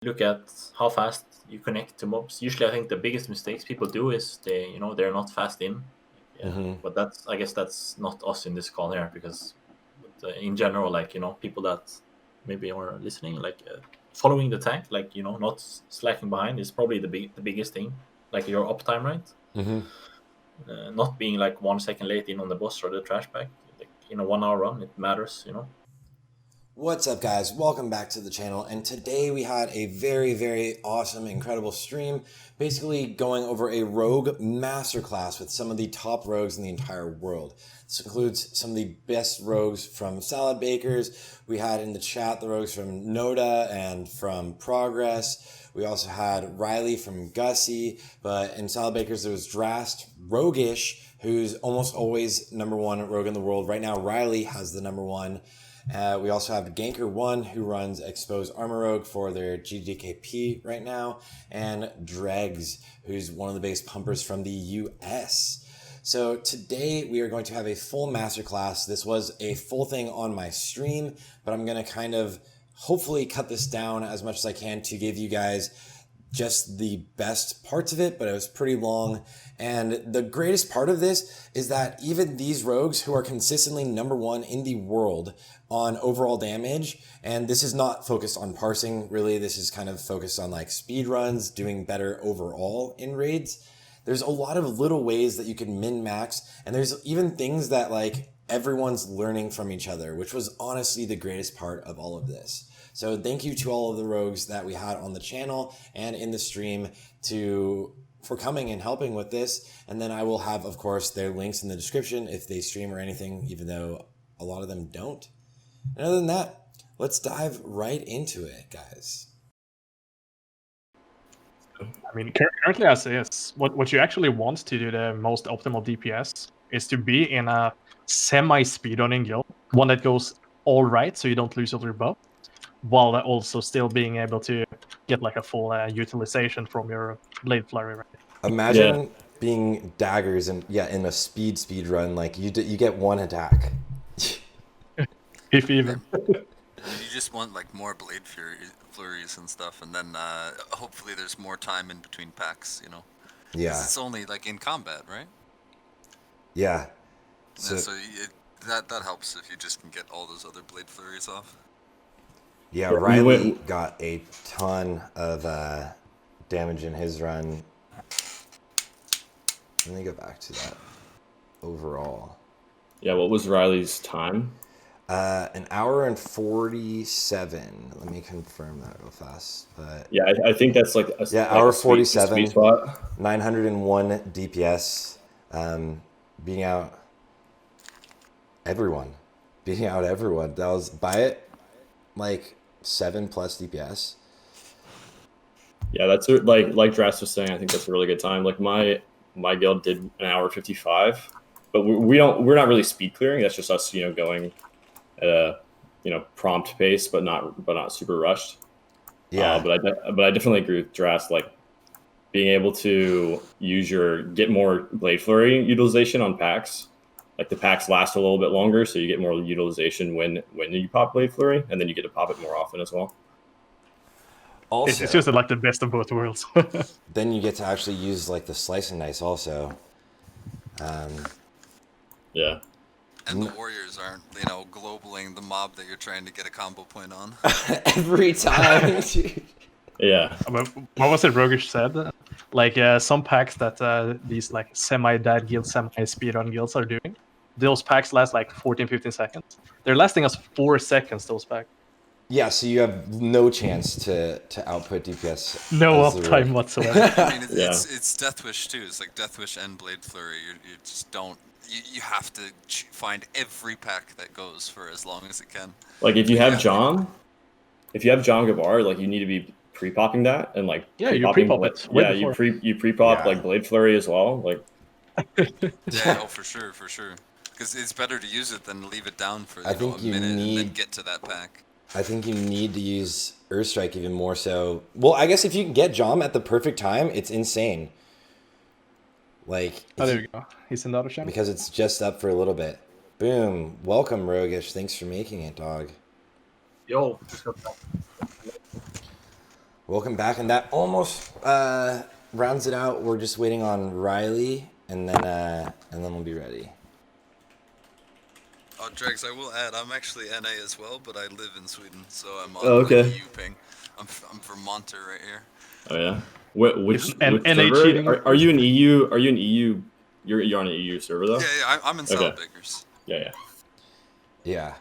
look at how fast you connect to mobs. Usually, I think the biggest mistakes people do is they're not fast in. Yeah, but I guess that's not us in this call here, because in general, like people that maybe are listening, like following the tank, like not slacking behind is probably the biggest thing. Like your uptime, right? Not being like 1 second late in on the boss or the trash bag. Like in a 1 hour run, it matters. What's up, guys? Welcome back to the channel, and today we had a very awesome, incredible stream, basically going over a rogue masterclass with some of the top rogues in the entire world. This includes some of the best rogues from Salad Bakers. We had in the chat the rogues from Noda and from Progress. We also had Riley from Gussie, but in Salad Bakers there was Drast, Roguishh, who's almost always #1 rogue in the world. Right now Riley has the #1. We also have Ganker1, who runs Exposed Armor Rogue for their GDKP right now, and Dreggz, who's one of the biggest pumpers from the US. So today we are going to have a full masterclass. This was a full thing on my stream, but I'm going to kind of hopefully cut this down as much as I can to give you guys just the best parts of it, but it was pretty long. And the greatest part of this is that even these rogues who are consistently #1 in the world on overall damage, and this is not focused on parsing, really, this is kind of focused on like speed runs, doing better overall in raids. There's a lot of little ways that you can min-max, and there's even things that like everyone's learning from each other, which was honestly the greatest part of all of this. So thank you to all of the rogues that we had on the channel and in the stream for coming and helping with this. And then I will have, of course, their links in the description if they stream or anything, even though a lot of them don't. And other than that, let's dive right into it, guys. I mean, currently as is, what you actually want to do the most optimal DPS is to be in a semi-speedrunning guild, one that goes all right so you don't lose all your buff, while also still being able to get like a full utilization from your blade flurry. Right? Imagine being daggers and in a speed run, like you get one attack. If even. You just want like more blade flurries and stuff, and then hopefully there's more time in between packs, Yeah. 'Cause it's only like in combat, right? Yeah. So that helps if you just can get all those other blade flurries off. Yeah, Riley got a ton of damage in his run. Let me go back to that overall. Yeah, what was Riley's time? 1 hour and 47. Let me confirm that real fast. But yeah, I think that's like hour 47. Sweet spot. 901 DPS. Beating out everyone. That was by it like 7+ DPS. Yeah, that's like Drast was saying. I think that's a really good time. Like my guild did 1 hour 55, but we're not really speed clearing. That's just us, going at a prompt pace, but not super rushed. Yeah. But I definitely agree with Drast. Like being able to get more blade flurry utilization on packs. Like the packs last a little bit longer, so you get more utilization when you pop blade flurry, and then you get to pop it more often as well. Also, it's just like the best of both worlds. Then you get to actually use like the slice and dice also. Yeah. And the warriors aren't, globaling the mob that you're trying to get a combo point on. Every time. Yeah. What was it Roguishh said? Like some packs that these like semi-dead guilds, semi-speedrun guilds are doing, those packs last like 14-15 seconds. They're lasting us 4 seconds, those packs. Yeah, so you have no chance to output DPS. No uptime whatsoever. I mean, it's Deathwish too. It's like Deathwish and Blade Flurry. You just don't. You have to find every pack that goes for as long as it can. Like if you have John Gabar, like you need to be pre-popping that and like you pre-pop it. Yeah, you pre-pop like Blade Flurry as well. Like for sure. Because it's better to use it than leave it down for a minute and then get to that pack. I think you need to use Earthstrike even more so. Well, I guess if you can get Jom at the perfect time, it's insane. Like, there you go. He's in the other channel. Because it's just up for a little bit. Boom. Welcome, Roguishh. Thanks for making it, dog. Yo. Welcome back, and that almost rounds it out. We're just waiting on Riley, and then we'll be ready. Oh, Dreggz, I will add, I'm actually NA as well, but I live in Sweden, so I'm on okay. EU ping. I'm Vermonter right here. Oh yeah. Which NA cheating? server? Are you an EU? Are you an EU? You're on an EU server though. Yeah, I'm in Saltbakers. Yeah. Yeah.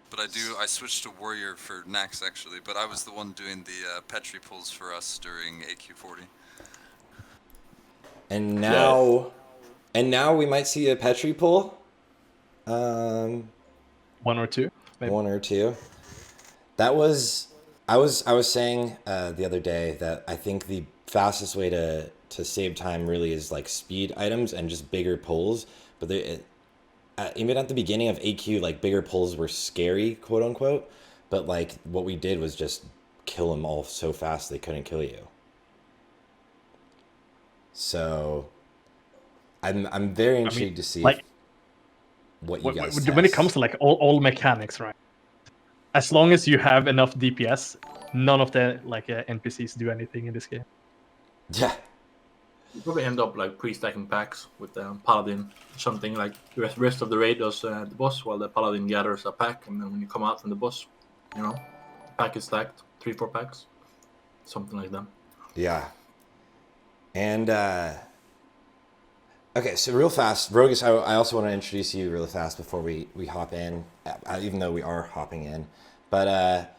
But I switched to Warrior for Naxx actually, but I was the one doing the Petri pulls for us during AQ40. And now we might see a Petri pull. 1 or 2. Maybe. 1 or 2. That was I was saying the other day that I think the fastest way to save time really is like speed items and just bigger pulls. But even at the beginning of AQ, like bigger pulls were scary, quote unquote. But like what we did was just kill them all so fast they couldn't kill you. So I'm very intrigued to see like, what you guys when it comes to like all mechanics, right? As long as you have enough DPS, none of the like NPCs do anything in this game. Yeah. You probably end up like pre-stacking packs with the Paladin. Something like the rest of the raid does the boss, while the Paladin gathers a pack, and then when you come out from the boss, the pack is stacked, 3-4 packs. Something like that. Yeah. And, okay, so real fast, Roguishh, I also want to introduce you really fast before we hop in, even though we are hopping in. But,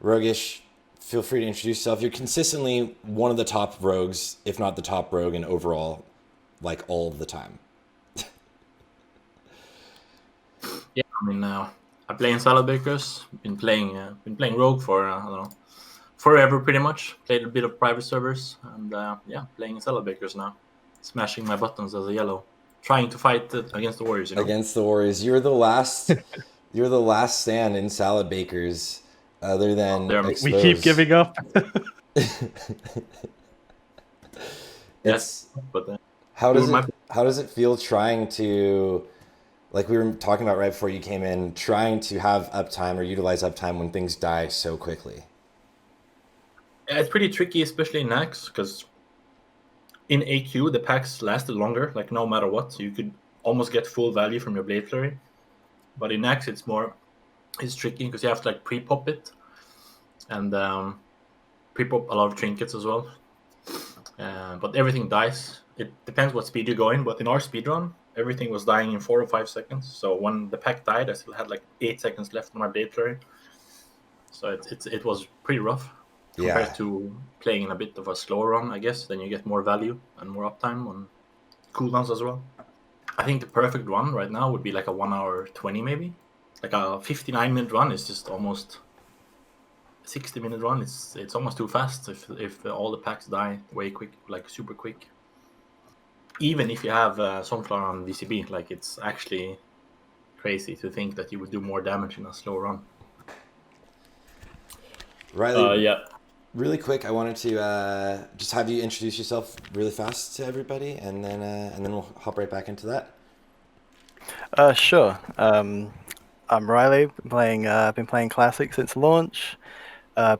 Roguishh, feel free to introduce yourself. You're consistently one of the top rogues, if not the top rogue in overall, like all the time. Yeah, I mean, I play in Saltbakers. Been playing rogue for I don't know, forever pretty much. Played a bit of private servers, and playing in Saltbakers now. Smashing my buttons as a yellow, trying to fight against the Warriors. Against the Warriors, you're the last. You're the last stand in Saltbakers. Other than we keep giving up. Yes, but how does it feel trying to, like we were talking about right before you came in, trying to have uptime or utilize uptime when things die so quickly? Yeah, it's pretty tricky, especially in Naxx, because in AQ the packs lasted longer, like no matter what, so you could almost get full value from your Blade Flurry. But in Naxx it's tricky because you have to like pre-pop it, and pre-pop a lot of trinkets as well. But everything dies. It depends what speed you go in, but in our speedrun, everything was dying in 4 or 5 seconds. So when the pack died, I still had like 8 seconds left on my Blade Flurry. So it was pretty rough compared to playing in a bit of a slower run, I guess. Then you get more value and more uptime on cooldowns as well. I think the perfect run right now would be like a 1 hour 20 maybe. Like a 59-minute run is just almost 60-minute run. It's almost too fast if all the packs die way quick, like super quick. Even if you have Sunflower on VCB, like it's actually crazy to think that you would do more damage in a slow run. Riley, yeah. Really quick, I wanted to just have you introduce yourself really fast to everybody, and then we'll hop right back into that. Sure. I'm Riley. Been playing Classic since launch.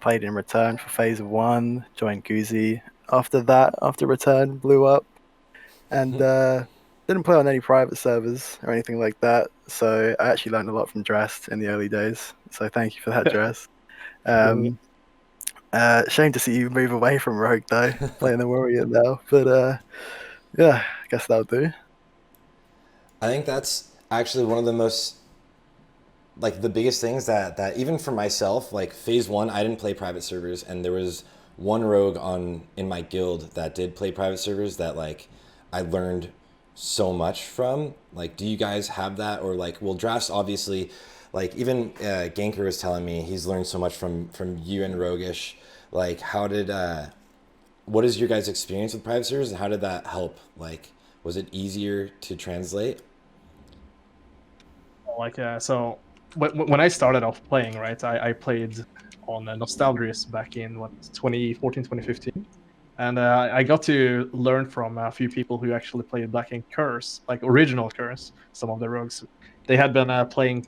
Played in Return for Phase 1. Joined Goozy after that. After Return blew up, and didn't play on any private servers or anything like that. So I actually learned a lot from Drast in the early days. So thank you for that, Drast. Shame to see you move away from Rogue though, playing the Warrior now. But yeah, I guess that'll do. I think that's actually one of the most, like the biggest things that even for myself, like Phase 1, I didn't play private servers, and there was one rogue in my guild that did play private servers that like I learned so much from. Like, do you guys have that? Or like, well, Drast obviously, like even Ganker was telling me he's learned so much from you and Roguishh. Like, what is your guys' experience with private servers, and how did that help? Like, was it easier to translate? Like, so when I started off playing, right, I played on Nostalgiest back in 2014, 2015. And I got to learn from a few people who actually played back in Curse, like original Curse, some of the rogues. They had been playing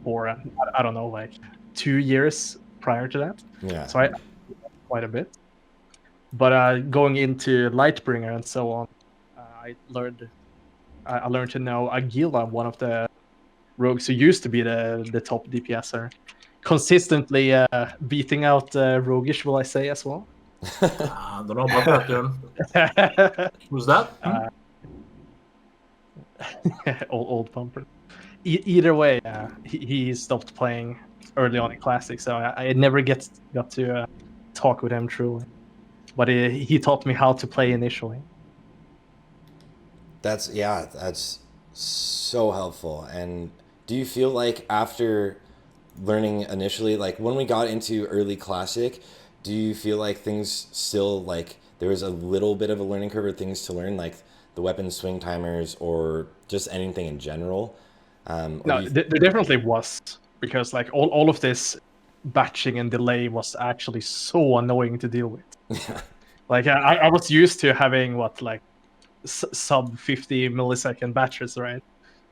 for, I don't know, like 2 years prior to that. Yeah. So I quite a bit. But going into Lightbringer and so on, I learned to know Aguila, one of the rogues who used to be the top DPSer, consistently beating out Roguishh, will I say, as well. I don't know about that, dude. Who's that? Old pumper. Either way, he stopped playing early on in Classic, so I never got to talk with him truly. But he taught me how to play initially. That's so helpful. And do you feel like after learning initially, like when we got into early Classic, do you feel like things still, like there was a little bit of a learning curve or things to learn, like the weapon swing timers or just anything in general? No, there definitely was, because like all of this batching and delay was actually so annoying to deal with. Like I was used to having sub 50 millisecond batches, right?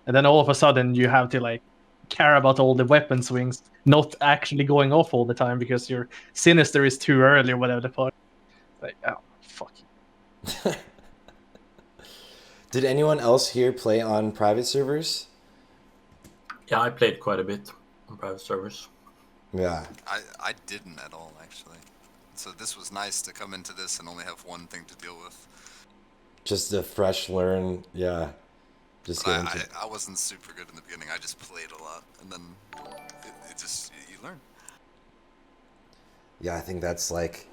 And then all of a sudden you have to like care about all the weapon swings not actually going off all the time because your Sinister is too early or whatever the fuck. Like, oh, fuck you. Did anyone else here play on private servers? Yeah, I played quite a bit on private servers. Yeah. I didn't at all, actually. So this was nice to come into this and only have one thing to deal with. Just a fresh learn, yeah. Just I wasn't super good in the beginning. I just played a lot, and then you learn. Yeah, I think that's like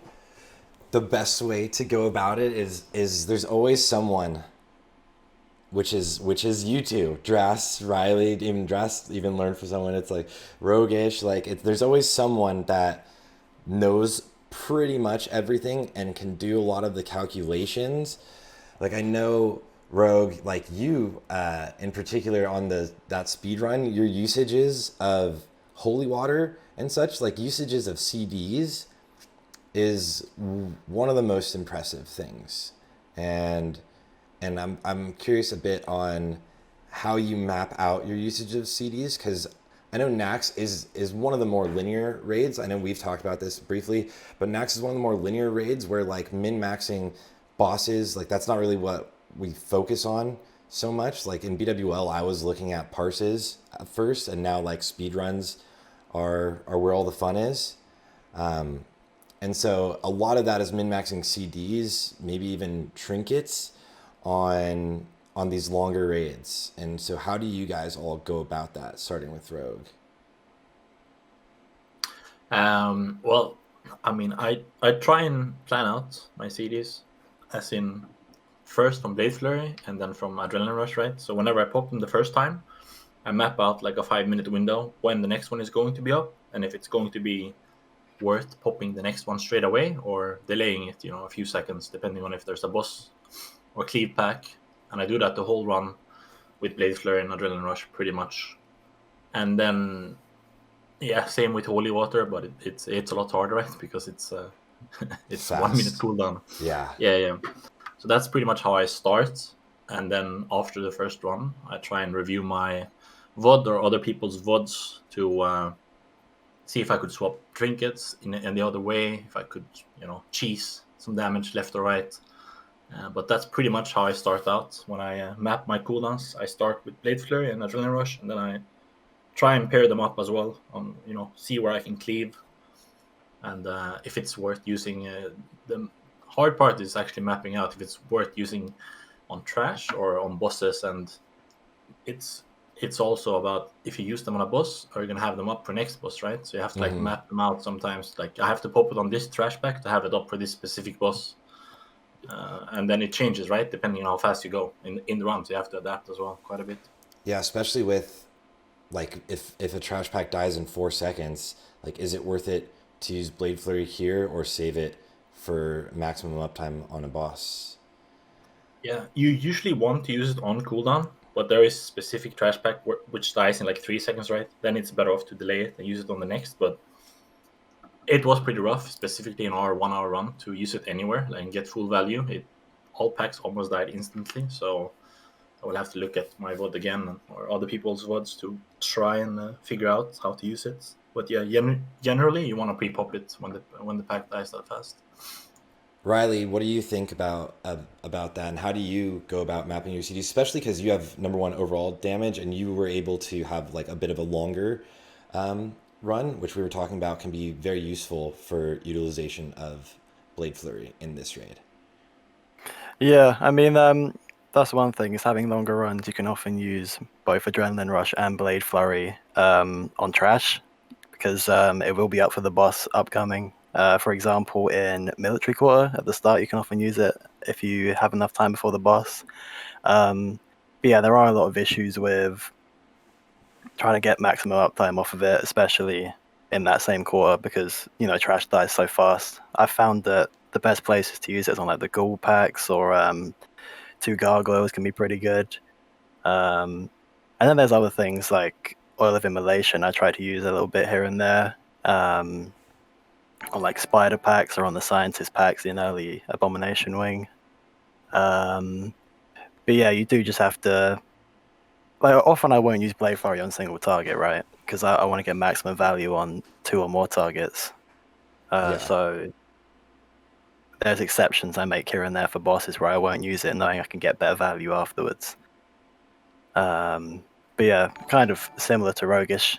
the best way to go about it is there's always someone, which is you two, Drast, Riley, even Drast even learned from someone. It's like Roguishh, like there's always someone that knows pretty much everything and can do a lot of the calculations. Like I know Rogue, like you in particular on that speed run, your usages of holy water and such, like usages of CDs is one of the most impressive things. And I'm curious a bit on how you map out your usage of CDs, because I know Naxx is one of the more linear raids. I know we've talked about this briefly, but Naxx is one of the more linear raids where like min-maxing bosses, like that's not really what we focus on so much. Like in BWL, I was looking at parses at first, and now like speed runs are where all the fun is. And so a lot of that is min-maxing CDs, maybe even trinkets on these longer raids. And so how do you guys all go about that, starting with Rogue? Well, I mean, I try and plan out my CDs, as in first from Blade Flurry and then from Adrenaline Rush, right? So whenever I pop them the first time, I map out like a 5-minute window when the next one is going to be up, and if it's going to be worth popping the next one straight away or delaying it, a few seconds, depending on if there's a boss or cleave pack. And I do that the whole run with Blade Flurry and Adrenaline Rush pretty much. And then, yeah, same with Holy Water, but it's a lot harder, right? Because it's Fast. 1 minute cooldown. Yeah. So that's pretty much how I start. And then after the first run, I try and review my VOD or other people's VODs to see if I could swap trinkets in the other way, if I could, cheese some damage left or right. But that's pretty much how I start out. When I map my cooldowns, I start with Blade Flurry and Adrenaline Rush, and then I try and pair them up as well, see where I can cleave. And if it's worth using, the hard part is actually mapping out if it's worth using on trash or on bosses. And it's also about if you use them on a boss, are you going to have them up for next boss, right? So you have to map them out sometimes. Like I have to pop it on this trash pack to have it up for this specific boss. And then it changes, right? Depending on how fast you go in the run. So you have to adapt as well quite a bit. Yeah, especially with like if a trash pack dies in 4 seconds, like is it worth it to use Blade Flurry here or save it for maximum uptime on a boss? Yeah, you usually want to use it on cooldown, but there is specific trash pack which dies in like 3 seconds, right? Then it's better off to delay it and use it on the next. But it was pretty rough, specifically in our 1 hour run, to use it anywhere and get full value. All packs almost died instantly, so I will have to look at my VOD again or other people's VODs to try and figure out how to use it. But yeah, generally you want to pre-pop it when the pack dies that fast. Riley, what do you think about that, and how do you go about mapping your CDs, especially because you have #1 overall damage, and you were able to have like a bit of a longer run, which we were talking about can be very useful for utilization of Blade Flurry in this raid. Yeah, I mean, that's one thing, is having longer runs. You can often use both Adrenaline Rush and Blade Flurry on trash, because it will be up for the boss upcoming. For example, in Military Quarter at the start, you can often use it if you have enough time before the boss. But yeah, there are a lot of issues with trying to get maximum uptime off of it, especially in that same quarter, because, you know, trash dies so fast. I found that the best places to use it is on like the Ghoul packs, or 2 Gargoyles can be pretty good. And then there's other things like Oil of Immolation. I try to use a little bit here and there. On like Spider packs, or on the Scientist packs in early Abomination Wing. But yeah, you do just have to, like, often I won't use Blade Flurry on single target, right? Because I want to get maximum value on 2 or more targets. So there's exceptions I make here and there for bosses where I won't use it, knowing I can get better value afterwards. But yeah, kind of similar to Roguishh.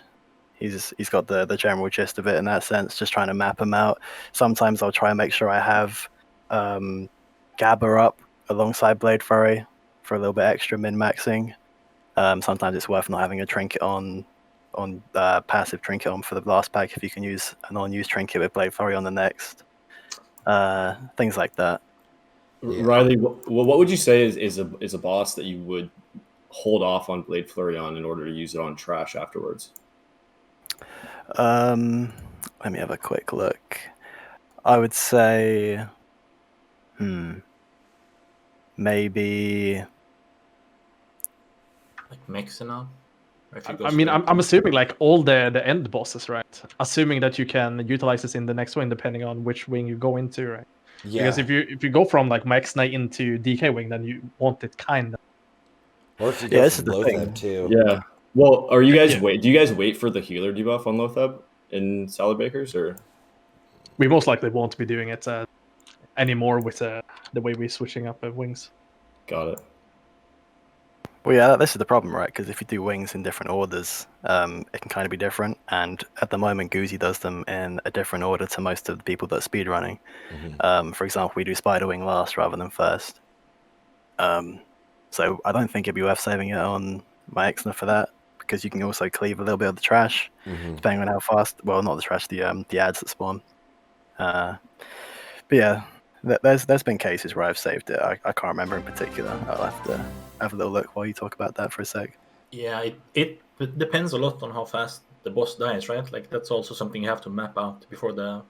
He's got the general gist of it in that sense, just trying to map him out. Sometimes I'll try and make sure I have Gabba up alongside Blade Flurry for a little bit extra min-maxing. Sometimes it's worth not having a Trinket on passive Trinket on for the last pack if you can use a non-used Trinket with Blade Flurry on the next. Things like that. Yeah. Riley, what would you say is a boss that you would hold off on Blade Flurry on in order to use it on trash afterwards? Let me have a quick look. I would say, maybe like Maexxna. I mean, I'm assuming like all the end bosses, right? Assuming that you can utilize this in the next wing, depending on which wing you go into, right? Yeah. Because if you go from like Maexxna into DK wing, then you want it kind of. Or if you go from Loatheb too. Yeah. Well, are you guys do you guys wait for the healer debuff on Loatheb in Salad Bakers, or? We most likely won't be doing it anymore with the way we're switching up wings. Got it. Well, yeah, this is the problem, right? Because if you do wings in different orders, it can kind of be different. And at the moment, Goozy does them in a different order to most of the people that are speedrunning. For example, we do Spider Wing last rather than first. So I don't think it'd be worth saving it on Maexxna for that, because you can also cleave a little bit of the trash, depending on how fast. Well, not the trash, the ads that spawn. But yeah, there's been cases where I've saved it. I can't remember in particular. I'll have to have a little look while you talk about that for a sec. Yeah, it depends a lot on how fast the boss dies, right? Like that's also something you have to map out before the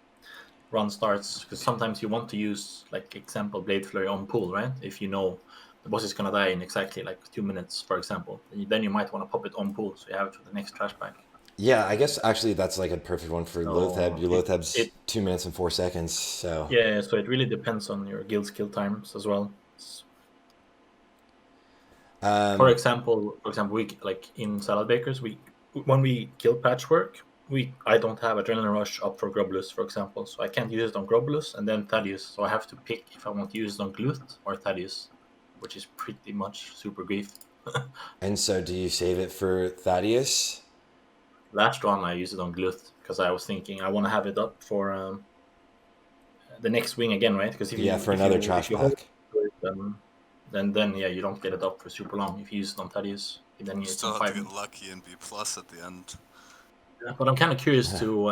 run starts, because sometimes you want to use, like, example, Blade Flurry on pool, right? If you know the boss is gonna die in exactly like 2 minutes, for example, then you might want to pop it on pool so you have it for the next trash pack. Yeah, I guess actually that's like a perfect one for Loatheb. Your Loatheb's 2 minutes and 4 seconds, so yeah. So it really depends on your guild's kill times as well. For example, we like in Salad Bakers, when we kill Patchwork, I don't have Adrenaline Rush up for Grobulus, for example, so I can't use it on Grobulus and then Thaddeus. So I have to pick if I want to use it on Gluth or Thaddeus, which is pretty much super grief. And so, do you save it for Thaddeus? Last run, I used it on Gluth because I was thinking I want to have it up for the next wing again, right? Because for another trash pack. Then yeah, you don't get it up for super long. If you use it on Thaddeus, then you still have to get lucky and be plus at the end. Yeah, but I'm kind of curious to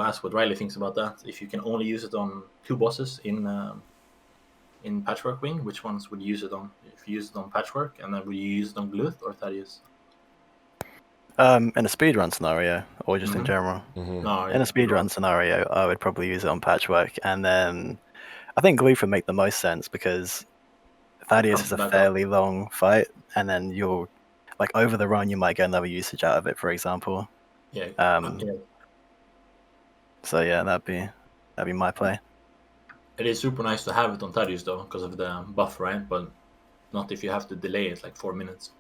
ask what Riley thinks about that. If you can only use it on 2 bosses in Patchwork Wing, which ones would you use it on? If you use it on Patchwork, and then would you use it on Gluth or Thaddeus? In a speedrun scenario, or just in general? No, in a speedrun scenario, I would probably use it on Patchwork, and then I think Gluth would make the most sense, because Thaddeus is a fairly long fight, and then you'll, like, over the run, you might get another usage out of it, for example. Yeah. So yeah, that'd be my play. It is super nice to have it on Thaddeus though, because of the buff, right? But not if you have to delay it like 4 minutes.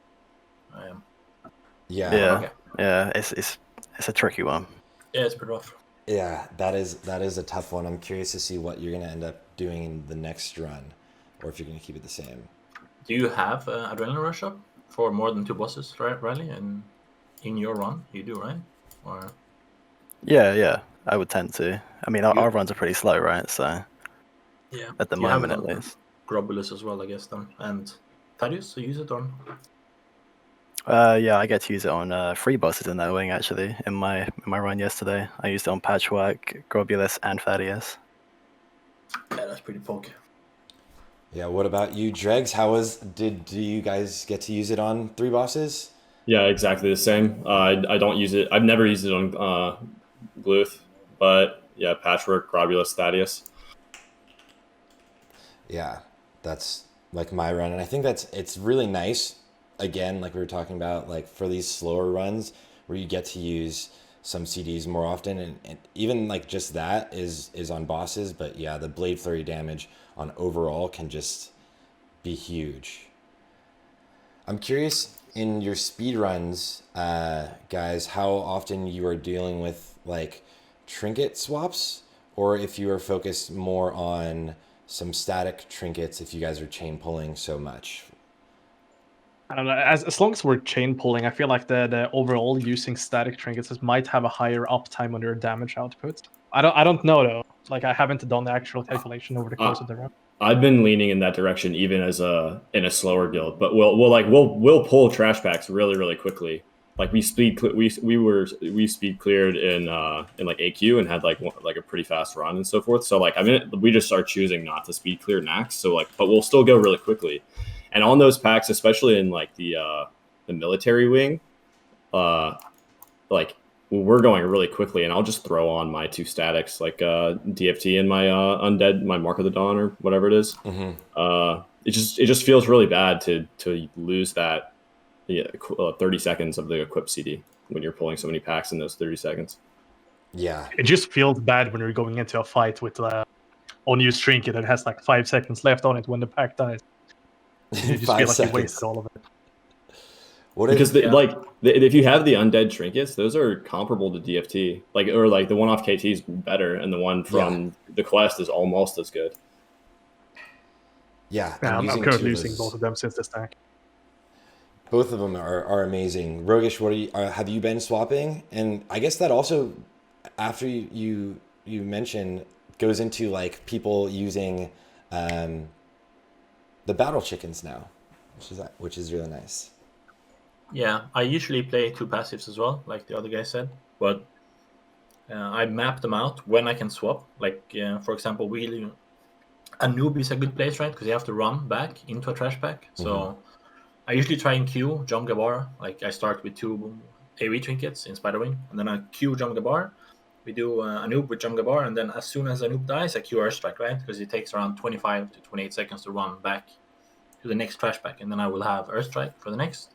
Yeah. It's a tricky one. Yeah, it's pretty rough. Yeah, that is a tough one. I'm curious to see what you're gonna end up doing in the next run, or if you're gonna keep it the same. Do you have Adrenaline Rush up for more than 2 bosses, right, Riley? And in your run, you do, right? Or Yeah, I would tend to. I mean, our runs are pretty slow, right? So yeah, at the you have moment, it at on least. Grobulus as well, I guess. Then and Thaddeus, so use it on. Yeah, I get to use it on 3 bosses in that wing actually. In my run yesterday, I used it on Patchwork, Grobulus, and Thaddeus. Yeah, that's pretty poke. Yeah. What about you, Dreggz? Do you guys get to use it on 3 bosses? Yeah, exactly the same. I don't use it. I've never used it on Gluth, but yeah, Patchwork, Grobulus, Thaddeus. Yeah, that's like my run, and I think it's really nice. Again, like we were talking about, like for these slower runs where you get to use some CDs more often, and even like just that is on bosses. But yeah, the Blade Flurry damage on overall can just be huge. I'm curious in your speed runs, guys, how often you are dealing with like trinket swaps, or if you are focused more on some static trinkets if you guys are chain pulling so much. I don't know. As long as we're chain pulling, I feel like the overall using static trinkets might have a higher uptime on your damage output. I don't know though. Like I haven't done the actual calculation over the course of the run. I've been leaning in that direction even as in a slower guild, but we'll pull trash packs really quickly. Like we speed cleared in like AQ and had like a pretty fast run and so forth. So like we just start choosing not to speed clear Naxx. So like, but we'll still go really quickly. And on those packs, especially in like the military wing, like we're going really quickly, and I'll just throw on my 2 statics, like DFT and my Undead, my Mark of the Dawn or whatever it is. Mm-hmm. It just feels really bad to lose that 30 seconds of the equip CD when you're pulling so many packs in those 30 seconds. Yeah. It just feels bad when you're going into a fight with unused trinket that has like 5 seconds left on it when the pack dies. You just feel like you wasted all of it. If you have the undead trinkets, those are comparable to DFT. Like the one off KT is better, and the one from the quest is almost as good. Yeah, I'm currently using both of them since the stack. Both of them are amazing. Roguishh, have you been swapping? And I guess that also, after you mentioned, goes into like people using the battle chickens now, which is really nice. Yeah, I usually play 2 passives as well, like the other guy said, but I map them out when I can swap. Like, for example, Anub is a good place, right? Because you have to run back into a trash pack. So I usually try and queue Jom Gabar. Like, I start with 2 AoE trinkets in Spiderwing, and then I queue Jom Gabar. We do Anub with Jom Gabar, and then as soon as Anub dies, I queue Earthstrike, right? Because it takes around 25 to 28 seconds to run back to the next trash pack, and then I will have Earthstrike for the next.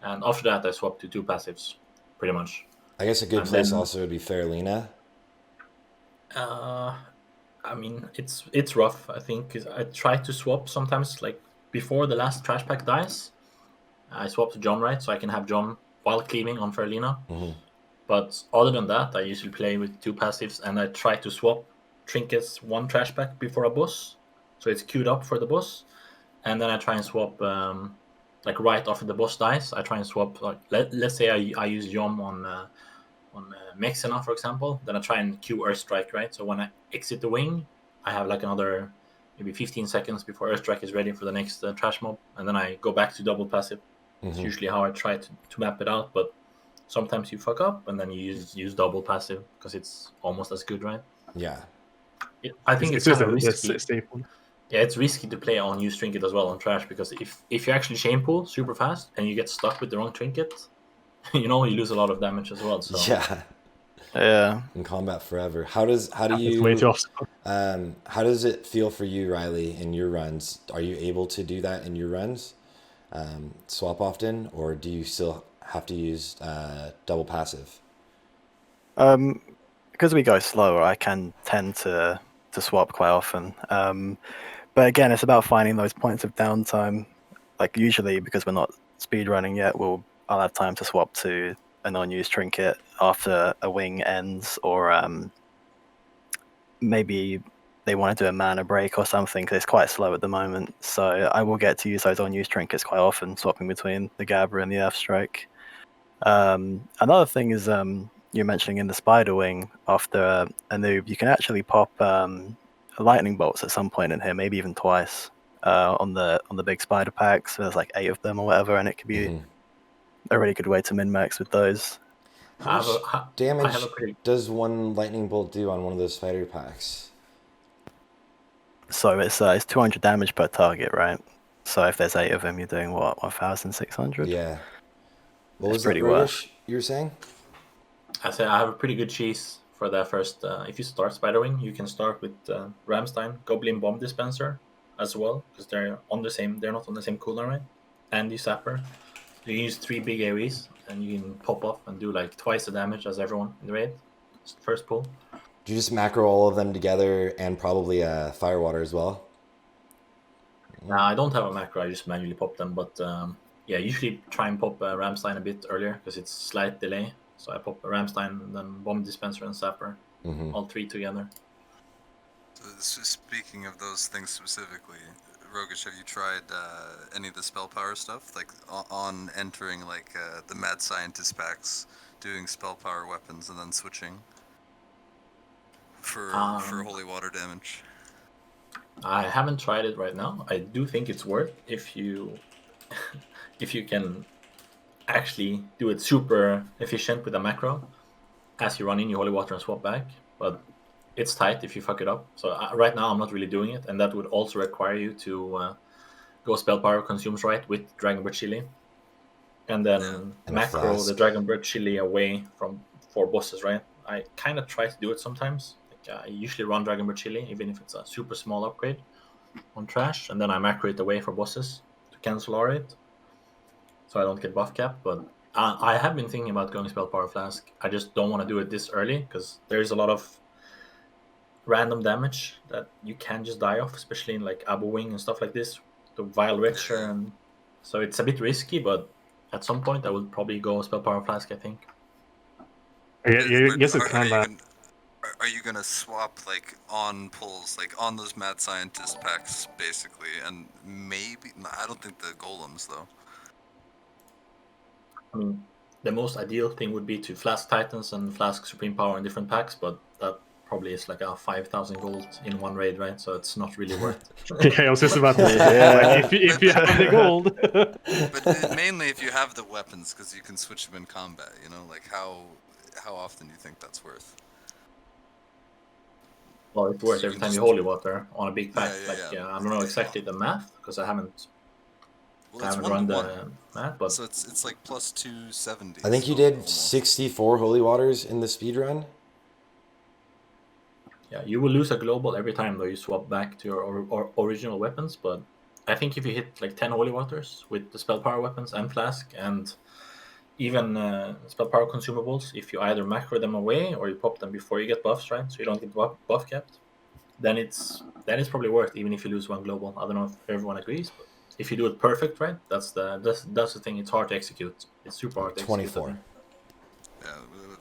And after that, I swap to 2 passives, pretty much. I guess a good place also would be Faralina. I mean, it's rough, I think, because I try to swap sometimes, like, before the last trash pack dies. I swap to John, right? So I can have John while cleaving on Faralina. But other than that, I usually play with 2 passives, and I try to swap Trinkets 1 trash pack before a boss. So it's queued up for the boss. And then I try and swap... like right after the boss dies, I try and swap. Like let's say I use Yom on Maexxna, for example. Then I try and queue Earthstrike, right? So when I exit the wing, I have like another maybe 15 seconds before Earthstrike is ready for the next trash mob, and then I go back to double passive. It's usually how I try to map it out. But sometimes you fuck up, and then you use double passive because it's almost as good, right? Yeah. I think it's kind of risky. Staple. Yeah, it's risky to play on used trinket as well on trash, because if you actually chain pull super fast and you get stuck with the wrong trinket, you lose a lot of damage as well. So yeah, in combat forever. How does it feel for you, Riley, in your runs? Are you able to do that in your runs, swap often, or do you still have to use double passive? Because we go slower, I can tend to swap quite often. But again, it's about finding those points of downtime. Like usually, because we're not speed running yet, I'll have time to swap to a non-use trinket after a wing ends, or maybe they want to do a mana break or something because it's quite slow at the moment. So I will get to use those unused trinkets quite often, swapping between the Gabra and the Earthstrike. Another thing is you're mentioning in the Spider Wing after Anub, you can actually pop lightning bolts at some point in here, maybe even twice on the big spider packs. So there's like 8 of them or whatever, and it could be a really good way to min-max with those. How much damage pretty... does one lightning bolt do on one of those spider packs? So it's 200 damage per target, right? So if there's 8 of them, you're doing what, 1,600? Yeah. What was pretty that, Roguishh, you were saying? I say I have a pretty good cheese for that first. If you start Spiderwing, you can start with Ramstein Goblin Bomb Dispenser as well, because they're on the same. They're not on the same cooldown, right? And the Sapper. You use 3 big AoEs, and you can pop off and do like twice the damage as everyone in the raid. First pull. Do you just macro all of them together and probably Firewater as well? I don't have a macro. I just manually pop them, but yeah, usually try and pop Ramstein a bit earlier because it's slight delay. So I pop Ramstein, and then Bomb Dispenser and Sapper, all 3 together. So speaking of those things specifically, Roguishh, have you tried any of the spell power stuff? Like on entering like the Mad Scientist packs, doing spell power weapons and then switching for holy water damage? I haven't tried it right now. I do think it's worth if you if you can actually do it super efficient with a macro as you run in your holy water and swap back, but it's tight if you fuck it up. So right now I'm not really doing it, and that would also require you to go spell power consumes right with Dragon Breath Chili, and then macro the Dragon Breath Chili away from 4 bosses, right? I kind of try to do it sometimes. I usually run Dragon Breath Chili, even if it's a super small upgrade on trash, and then I macro it away for bosses to cancel R8, so I don't get buff cap. But I have been thinking about going Spell Power Flask. I just don't want to do it this early, because there's a lot of random damage that you can just die off, especially in like Abu Wing and stuff like this, the Vile Witcher, and so it's a bit risky, but at some point I will probably go Spell Power Flask, I think. Yes, it kind of... Are you gonna swap like on pulls, like on those Mad Scientist packs, basically, and maybe I don't think the golems though. I mean, the most ideal thing would be to Flask Titans and Flask Supreme Power in different packs, but that probably is like a 5,000 gold in one raid, right? So it's not really worth it. Yeah, I was just about to say, like, if you have the gold. But mainly if you have the weapons, because you can switch them in combat. You know, like how often do you think that's worth? Well, it's worth every time you holy water on a big pack. I don't know exactly the math because I haven't run the math, but so it's like plus 270. I think you did 64 holy waters in the speed run. Yeah, you will lose a global every time though you swap back to your original weapons. But I think if you hit like 10 holy waters with the spell power weapons and flask and even spell power consumables, if you either macro them away or you pop them before you get buffs, right? So you don't get buff capped, then it's probably worth, even if you lose one global. I don't know if everyone agrees, but if you do it perfect, right? That's the thing. It's hard to execute. It's super hard to 24. execute. Yeah,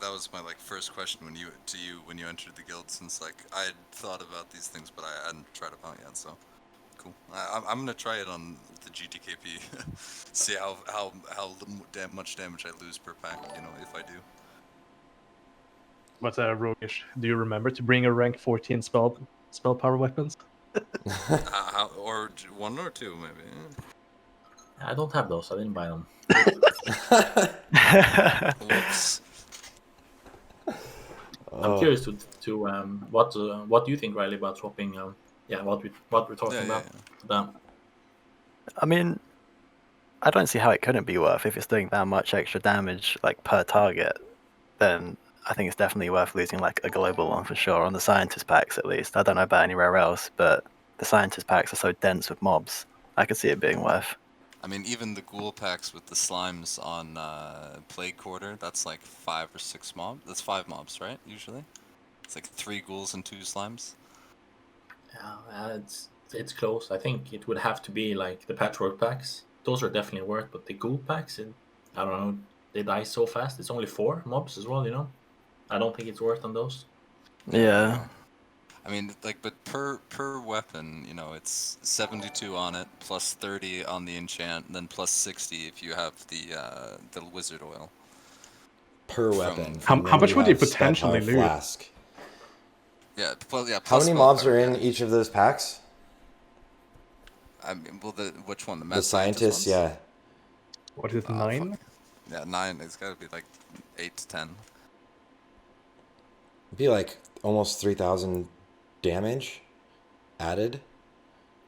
that was my like first question when you entered the guild, since like I had thought about these things, but I hadn't tried it out yet. So cool. I'm gonna try it on the GTKP, see how much damage I lose per pack. You know, if I do. But Roguishh, do you remember to bring a rank 14 spell power weapons? Or 1 or 2 maybe. I don't have those. I didn't buy them. Whoops. I'm curious to what do you think, Riley, about swapping? What we're talking about. Yeah. I mean, I don't see how it couldn't be worth if it's doing that much extra damage like per target. Then I think it's definitely worth losing like a global one for sure on the scientist packs at least. I don't know about anywhere else, but the scientist packs are so dense with mobs. I could see it being worth. I mean, even the ghoul packs with the slimes on Plague Quarter, that's like 5 or 6 mobs. That's 5 mobs, right? Usually, it's like 3 ghouls and 2 slimes. Yeah, it's close. I think it would have to be like the patchwork packs. Those are definitely worth, but the ghoul packs, I don't know. they die so fast. It's only 4 mobs as well, you know. I don't think it's worth on those. Yeah. I mean, like, but per weapon, you know, it's 72 on it, plus 30 on the enchant, and then plus 60 if you have the wizard oil. Per From- weapon. How And then much would you have spell potentially power lose? flask. Yeah, well, yeah. How plus many spell mobs power, are in yeah. each of those packs? I mean, well, which one? The The mad scientists, ones? yeah. What is it, 9? Fuck. Yeah, 9. It's got to be like 8 to 10. It'd be like almost 3,000 damage added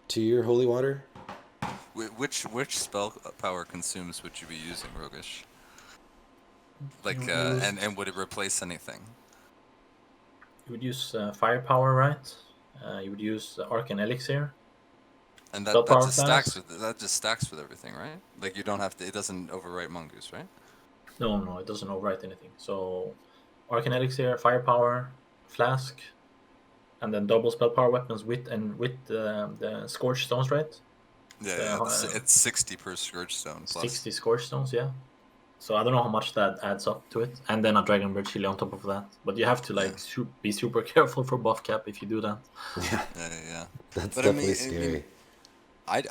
to your holy water. Which spell power consumes would you be using, Roguishh? Like, You use- and would it replace anything? You would use firepower, right? You would use Arcane Elixir. And Spell that power just stacks flask? with that just stacks with everything, right? Like you don't have to. It doesn't overwrite Mongoose, right? No, it doesn't overwrite anything. So, Arcane Elixir, firepower, flask, and then double spell power weapons with the Scorch Stones, right? Yeah, it's 60 per Scourge Stone plus. 60 Scorch Stones, yeah. So I don't know how much that adds up to it, and then a Dragon Bird Chili on top of that. But you have to like be super careful for buff cap if you do that. Yeah, Yeah. that's But definitely I scary. mean, I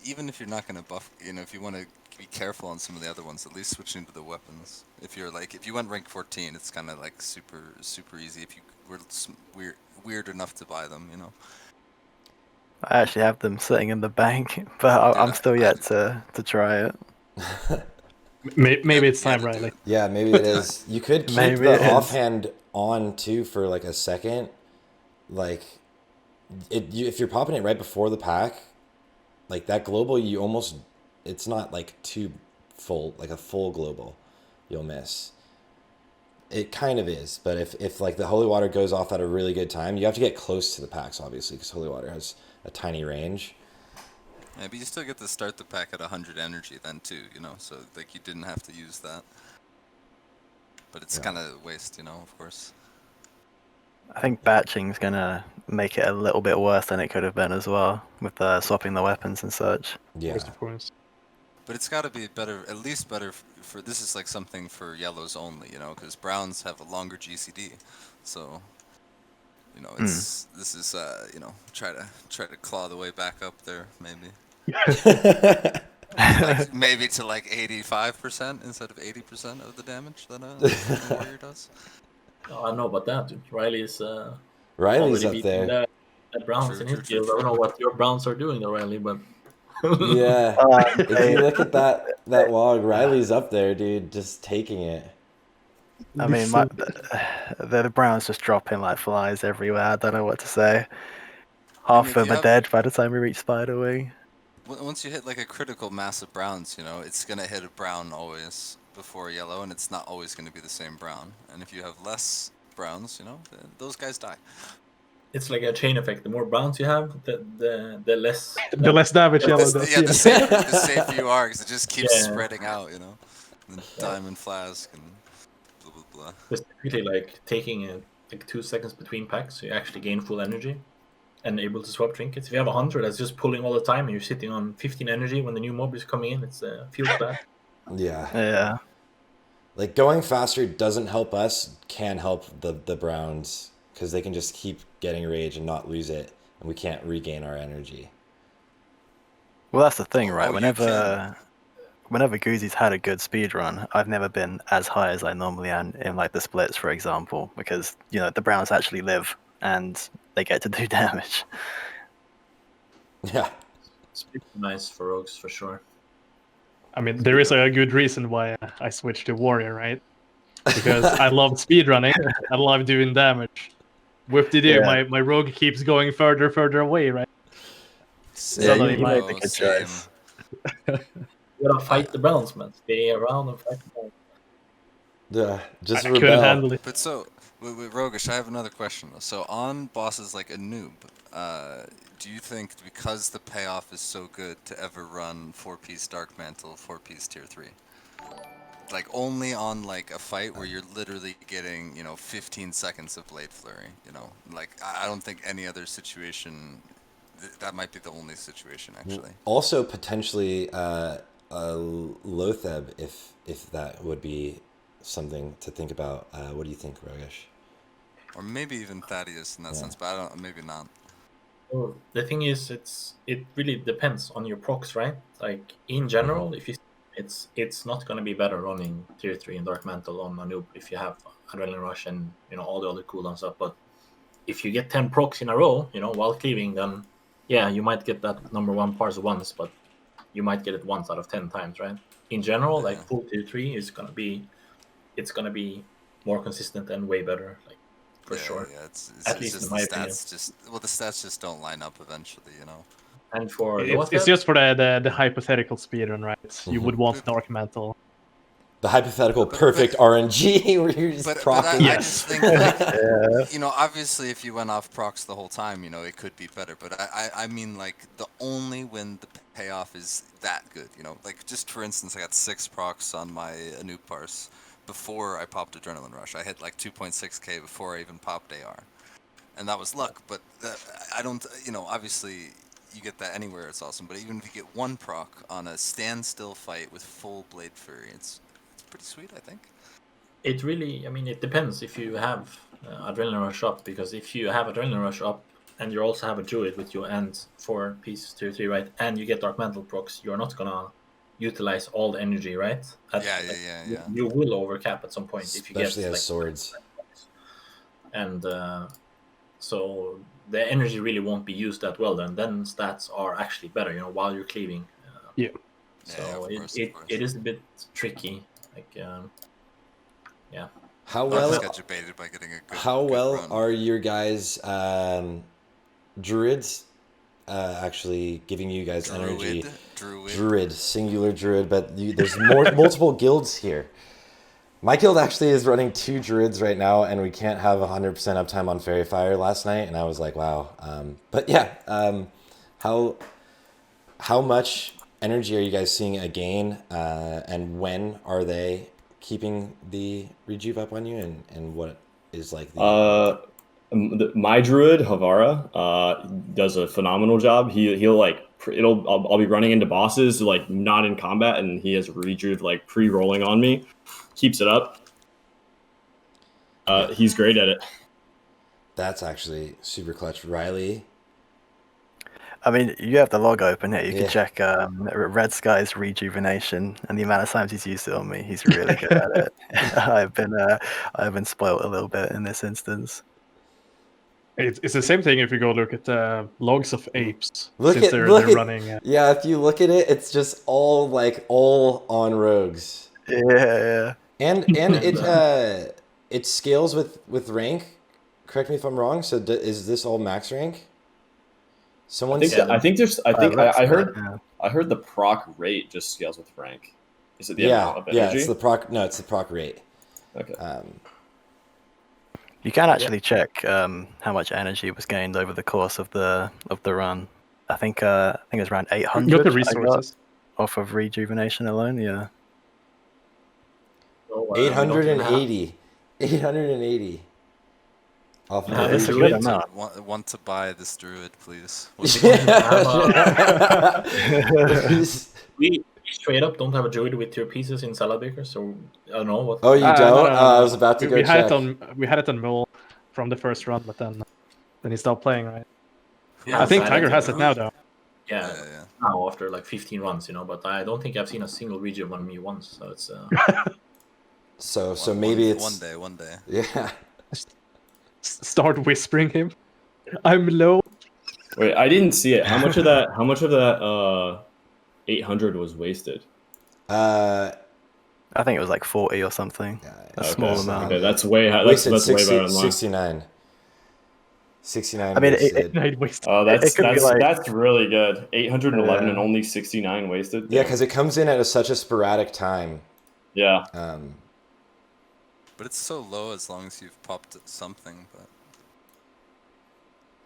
even if you're not gonna buff, you know, if you want to be careful on some of the other ones, at least switch into the weapons. If you went rank 14, it's kind of like super easy. If you were weird enough to buy them, you know. I actually have them sitting in the bank, but I'm still yet to try it. Maybe it's Yeah, time, to do Riley. it. Yeah, maybe it is. You could keep Maybe the it is. offhand on too for like a second. Like, if you're popping it right before the pack, like that global, it's not like too full, like a full global, you'll miss. It kind of is, but if like the holy water goes off at a really good time, you have to get close to the packs, obviously, because holy water has a tiny range. Yeah, but you still get to start the pack at 100 energy then too, you know. So like you didn't have to use that. But it's kind of waste, you know, of course. I think batching's gonna make it a little bit worse than it could have been as well, with swapping the weapons and such. Yeah. Of course. But it's got to be better, at least better for this is like something for yellows only, you know, because browns have a longer GCD, so you know this is you know try to claw the way back up there maybe. Like, maybe to like 85% instead of 80% of the damage that a warrior does. Oh, I don't know about that, dude. Riley's Riley's already up beating there. the Browns True, in his true, guild. I don't know what your Browns are doing, though, Riley, but Yeah. If Hey, you look at that log, Riley's up there, dude, just taking it. I mean, the Browns just dropping like flies everywhere. I don't know what to say. Half if of them you are have- dead by the time we reach Spider Wing. Once you hit like a critical mass of browns, you know, it's gonna hit a brown always before a yellow, and it's not always gonna be the same brown. And if you have less browns, you know, those guys die. it's like a chain effect. The more Browns you have, the less The less damage yellow The does. safer you are, because it just keeps Yeah. spreading out, you know. And diamond flask and blah blah blah. It's typically like taking like 2 seconds between packs, so you actually gain full energy and able to swap trinkets. If you have 100 that's just pulling all the time and you're sitting on 15 energy when the new mob is coming in, it's feels bad. Yeah. Yeah. Like going faster doesn't help us, can help the Browns, because they can just keep getting rage and not lose it, and we can't regain our energy. Well, that's the thing, right? Oh, you can. Whenever Goozy's had a good speed run, I've never been as high as I normally am in like the splits, for example, because you know the Browns actually live and they get to do damage. Yeah. It's pretty nice for rogues for sure. I mean, there is a good reason why I switched to warrior, right? Because I love speedrunning. I love doing damage. With the do, Yeah. my rogue keeps going further away, right? Yeah, you you might made a good same. choice. You gotta fight the Browns, man. Stay around and fight the Browns. Yeah. Just I couldn't rebel. handle it. But so, with Roguishh, I have another question. So on bosses like Anub, do you think because the payoff is so good to ever run 4-piece Darkmantle, 4-piece tier 3? Like only on like a fight where you're literally getting, you know, 15 seconds of Blade Flurry, you know? Like I don't think any other situation, that might be the only situation actually. Also, potentially, Loatheb, if that would be something to think about. What do you think, Roguishh? Or maybe even Thaddeus in that sense, but I don't. Maybe not. Well, the thing is, it really depends on your procs, right? Like in general, if you it's not going to be better running tier 3 and Darkmantle on Anub if you have Adrenaline Rush and all the other cooldowns up. But if you get 10 procs in a row, while cleaving, then yeah, you might get that number 1 parse once, but you might get it once out of 10 times, right? In general, like full tier 3 is gonna be more consistent and way better, like for sure. Yeah, it's At least just in my the opinion. stats the stats just don't line up eventually, And for It's just for the hypothetical speedrun, right? You would want Darkmantle. The hypothetical perfect RNG where you're just procking. I just think, like, obviously if you went off procs the whole time, it could be better. But I mean, like, the only when the payoff is that good, like, just for instance, I got 6 procs on my Anub parse before I popped Adrenaline Rush. I hit like 2.6k before I even popped AR. And that was luck, but I don't, obviously you get that anywhere, it's awesome. But even if you get 1 proc on a standstill fight with full Blade Fury, it's pretty sweet, I think. It really, it depends if you have Adrenaline Rush up, because if you have Adrenaline Rush up and you also have a Druid with you and 4 pieces tier 3, right, and you get Darkmantle procs, you're not gonna utilize all the energy, right? Yeah. You will overcap at some point if you get especially as swords. And so the energy really won't be used that well. Then stats are actually better, while you're cleaving. So it is a bit tricky. Like, yeah. How well? Just got debated by getting a good, how well run. Are your guys druids actually giving you guys energy? Druid, singular druid, but there's multiple guilds here. My guild actually is running 2 druids right now, and we can't have 100% uptime on Fairy Fire last night, and I was like, wow. But yeah, how much energy are you guys seeing again, and when are they keeping the rejuve up on you, and what is like the... my druid Havara does a phenomenal job. He'll like I'll be running into bosses like not in combat, and he has rejuve like pre-rolling on me, keeps it up. He's great at it. That's actually super clutch. Riley? I mean, you have the log open here. You can check Red Sky's rejuvenation and the amount of times he's used it on me. He's really good at it. I've been spoiled a little bit in this instance. It's the same thing if you go look at the logs of apes. They're running. Yeah, if you look at it, it's just all on rogues. Yeah. And it scales with rank. Correct me if I'm wrong. So is this all max rank? I heard the proc rate just scales with rank. Is it the amount of energy? Yeah, it's the proc. No, it's the proc rate. Okay. You can actually check how much energy was gained over the course of the run. I think it was around 800. You got the resources off of rejuvenation alone. Yeah. 880. 880. That's a good amount. Want to buy this druid, please? We straight up don't have a druid with tier pieces in Salad Baker, so I don't know what. Oh, you don't? No. I was about to go check. We had it on Mill from the first run, but then he stopped playing, right? Yeah, I think Tiger has it now, though. Yeah, now after like 15 runs, but I don't think I've seen a single rejuve on me once, so it's. So maybe it's one day. Yeah. Start whispering him. I'm low. Wait, I didn't see it. How much of that 800 was wasted? I think it was like 40 or something. A small amount. Okay, that's way high. That's way better than mine. 69. I mean, that's really good. 811 and only 69 wasted. Yeah, because it comes in at such a sporadic time. Yeah. But it's so low as long as you've popped something. But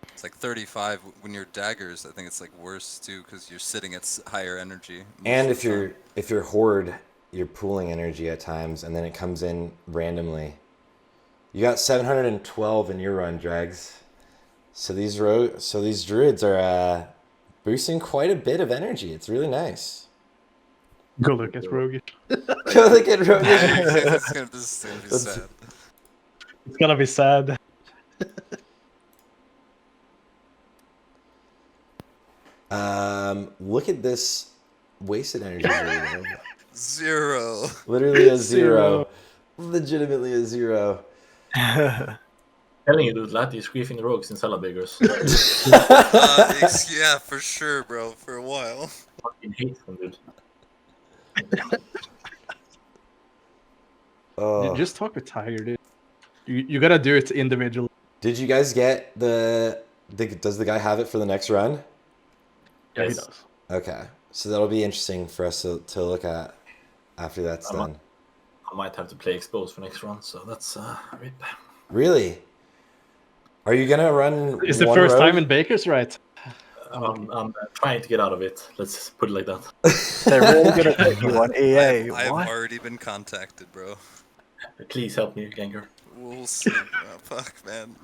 it's like 35 when you're daggers. I think it's like worse too because you're sitting at higher energy. And if you're horde, you're pooling energy at times, and then it comes in randomly. You got 712 in your run, Dreggz. So these druids are boosting quite a bit of energy. It's really nice. Go look at Roguishh. Go look at Roguishh. This is gonna be sad. It's gonna be sad. Look at this wasted energy. Video. 0. Literally a 0. Legitimately a 0. Telling you, dude, Lati is griefing the rogues in salad beggars. Yeah, for sure, bro. For a while. Fucking hate them, dude. Just talk with Tiger, dude. You gotta do it individually. Did you guys get does the guy have it for the next run? Yeah, Yes. he does. Okay. So that'll be interesting for us to look at after that's done. I might have to play exposed for next run, so that's rip. Really? Are you gonna run? It's the one first rogue? time in Baker's, right? I'm trying to get out of it. Let's put it like that. They're really good at picking you on EA. I've What? already been contacted, bro. Please help me, Ganker. We'll see. Fuck, man.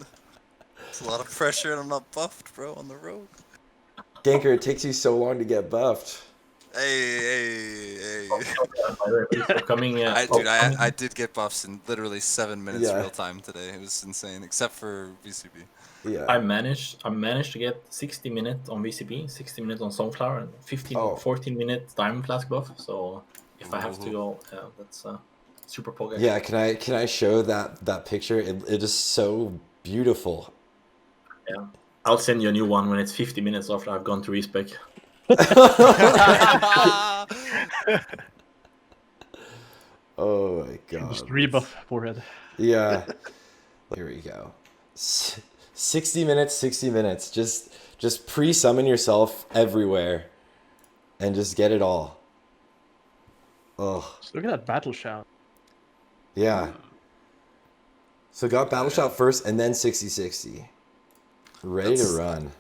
It's a lot of pressure, and I'm not buffed, bro, on the rogue. Ganker, it takes you so long to get buffed. Hey. Coming, I did get buffs in literally 7 minutes Yeah. real time today. It was insane, except for VCB. Yeah. I managed to get 60 minutes on VCB, 60 minutes on Sunflower, and 14 minutes Diamond Flask buff. So if I have to go, that's super poke. Yeah, can I show that picture? It is so beautiful. Yeah, I'll send you a new one when it's 50 minutes after I've gone to respec. Oh my god. Just rebuff forehead. Yeah. Here we go. 60 minutes. Just pre-summon yourself everywhere and just get it all. Oh. Just look at that battle shout. Yeah. So got Battle Shout first and then 60-60. Ready to run.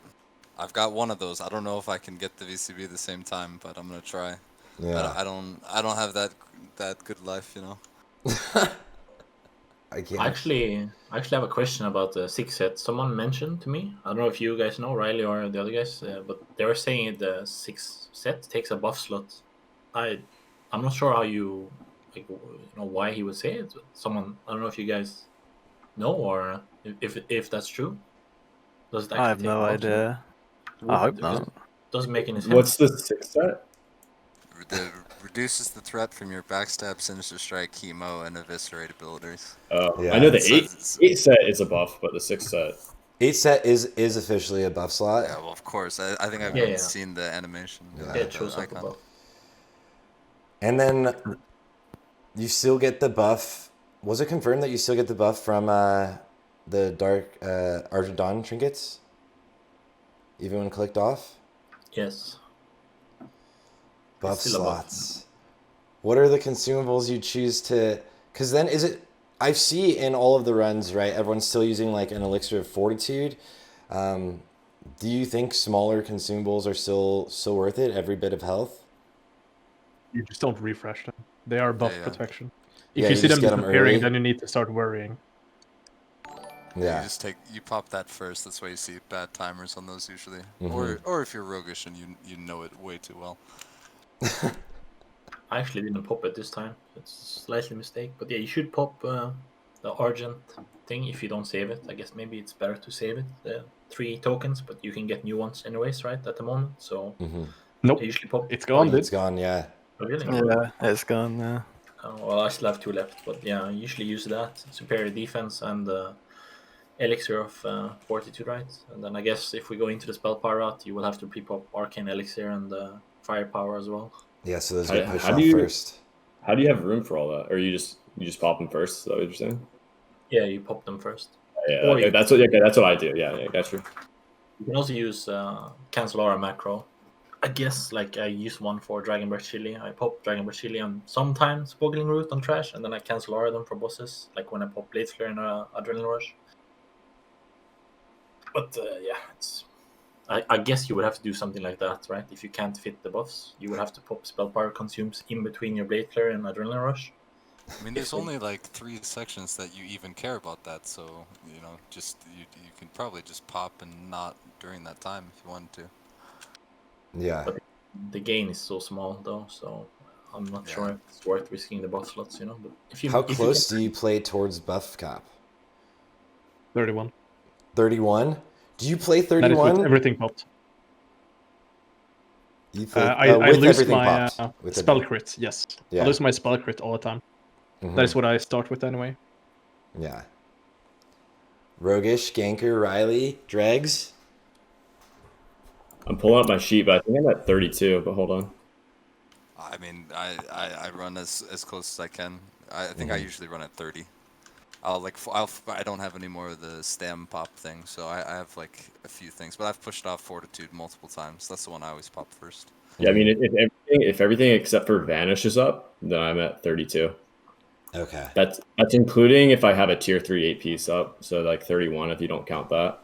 I've got one of those. I don't know if I can get the VCB at the same time, but I'm gonna try. Yeah. I don't have that good life, you know. I can't. I actually have a question about the 6 set. Someone mentioned to me. I don't know if you guys know, Riley or the other guys, but they were saying the 6 set takes a buff slot. I'm not sure how why he would say it. Someone, I don't know if you guys know or if that's true. Does it actually I have take no a buff idea. slot? I hope not. Doesn't make any sense. What's the 6 set? Reduces the threat from your backstab, sinister strike, chemo, and eviscerate abilities. Yeah, I know the it's- 8 set is a buff, but the 6 set. 8 set is officially a buff slot. Yeah, well, of course. I think I've Yeah. seen the animation. Yeah. Yeah, it shows the up icon. above. And then you still get the buff. Was it confirmed that you still get the buff from the Dark Argent Dawn trinkets? Even when clicked off? Yes. Buff still a buff. slots. What are the consumables you choose to... Because then is it... I see in all of the runs, right, everyone's still using like an Elixir of Fortitude. Do you think smaller consumables are still worth it, every bit of health? You just don't refresh them. They are buff Yeah. protection. Yeah, If you you see just them get 'em disappearing, early. then you need to start worrying. Yeah. You pop that first. That's why you see bad timers on those usually. Mhm. Or if you're roguish and you know it way too well. I actually didn't pop it this time. It's slightly mistake, but yeah, you should pop the Argent thing if you don't save it. I guess maybe it's better to save it. The 3 tokens, but you can get new ones anyways, right? At the moment, so Nope. I usually pop. It's gone, dude. It's gone, yeah. Oh, really? Yeah, it's gone now. Well, I still have 2 left, but yeah, I usually use that superior defense and elixir of fortitude, right? And then I guess if we go into the spell power route, you will have to pre-pop arcane elixir and firepower as well. Yeah, so those How- get pushed how off do you- first. How do you have room for all that? Or you just pop them first? Is that what you're saying? Yeah, you pop them first. Yeah, Or okay, you- that's what I do. Yeah, got you. You can also use cancel aura macro. I guess like I use one for Dragon Breath Chili. I pop Dragon Breath Chili on sometimes Boggling Root on trash, and then I cancel aura them for bosses, like when I pop Blade Flare and Adrenaline Rush. But yeah, it's. I guess you would have to do something like that, right? If you can't fit the buffs, you would have to pop Spell Power Consumes in between your Blade Flare and Adrenaline Rush. I mean, there's only like 3 sections that you even care about that, so you know, just you can probably just pop and not during that time if you wanted to. Yeah. But the gain is so small though, so I'm not sure if it's worth risking the buff slots, you know. But if you How close do you play towards buff cap? 31. 31? Do you play That is with 31? everything popped. You play I with lose everything my popped. With spell crit, yes. Yeah. I lose my spell crit all the time. Mhm. That is what I start with anyway. Yeah. Roguishh, Ganker, Riley, Dreggz. I'm pulling up my sheet, but I think I'm at 32. But hold on. I mean, I run as close as I can. I think I usually run at 30. I don't have any more of the stam pop thing, so I have like a few things, but I've pushed off Fortitude multiple times. That's the one I always pop first. Yeah, I mean, if everything except for Vanish is up, then I'm at 32. Okay. That's including if I have a tier 3 8 piece up, so like 31 if you don't count that.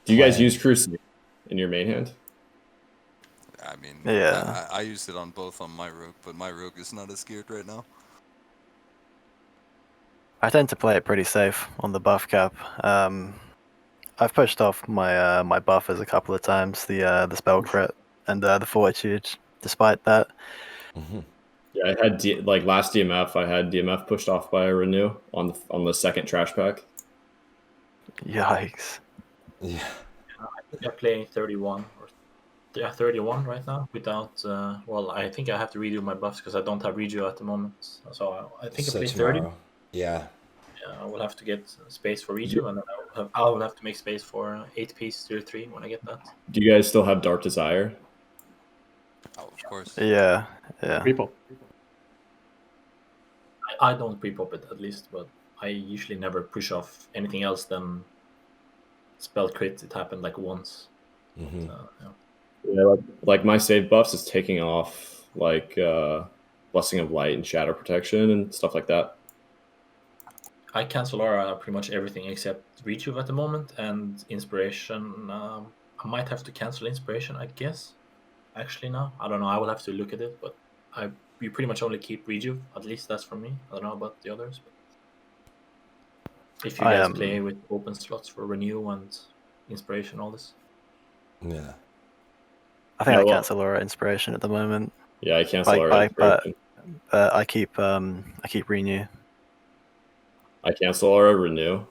Do you guys use Crucible in your main hand? I mean, Yeah. I used it on both on my rogue, but my rogue is not as geared right now. I tend to play it pretty safe on the buff cap. I've pushed off my my buffers a couple of times, the spell crit and the fortitude. Despite that, Yeah, I had last DMF. I had DMF pushed off by a renew on the second trash pack. yikes. Yeah. I think I play 31 or 31 right now without. Well, I think I have to redo my buffs because I don't have redo at the moment. So I think I play 30. Yeah. I will have to get space for redo, and then I will have to make space for 8-piece tier 3 when I get that. Do you guys still have Dark Desire? Oh, of course. Yeah. Repop. I don't pre-pop it at least, but I usually never push off anything else than spell crit. It happened like once. Yeah, like my save buffs is taking off like Blessing of Light and Shadow Protection and stuff like that. I cancel aura pretty much everything except Rejuve at the moment, and Inspiration. I might have to cancel Inspiration, I guess. Actually, now I don't know. I will have to look at it, but you pretty much only keep Rejuve. At least that's for me. I don't know about the others. But if you guys play with open slots for Renew and Inspiration, all this. Yeah. I think I cancel Aura Inspiration at the moment. Yeah, I cancel Aura Inspiration. But I keep Renew. I cancel Aura Renew.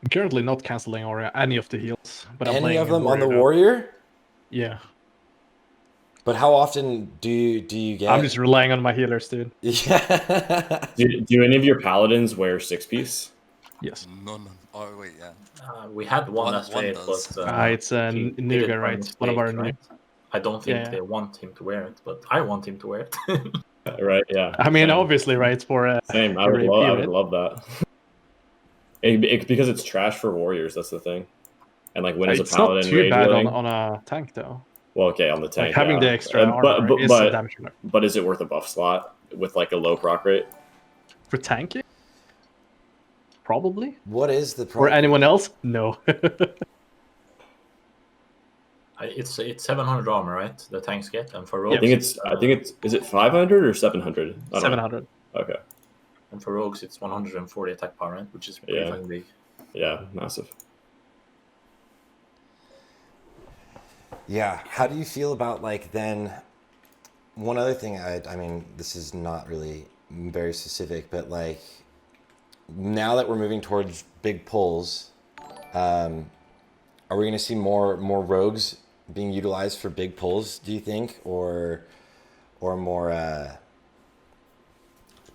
I'm currently not canceling Aura any of the heals, but I'm any playing of them on the though. warrior. Yeah. But how often do you get? I'm just relying on my healers, dude. Yeah. do any of your paladins wear 6-piece? Yes. No. Oh wait, yeah. We had one last day, but it's a new guy, right? One of our new. I don't think they want him to wear it, but I want him to wear it. Right? Yeah. I mean, obviously, right? For same. I would love that. Because it's trash for warriors. That's the thing. And like when is a paladin it's not too bad on a tank though. Well, okay, on the tank, like having the extra armor is a damage killer. But is it worth a buff slot with like a low proc rate? For tanking? Probably. What is the For anyone else? No. It's 700 armor, right? The tanks get, and for rogues, I think it's is it 500 or 700? 700. Okay. And for rogues, it's 140 attack power, right? Which is pretty fucking big. Yeah, massive. Yeah. How do you feel about like then? One other thing, I mean, this is not really very specific, but like now that we're moving towards big pulls, are we going to see more rogues being utilized for big pulls? Do you think, or more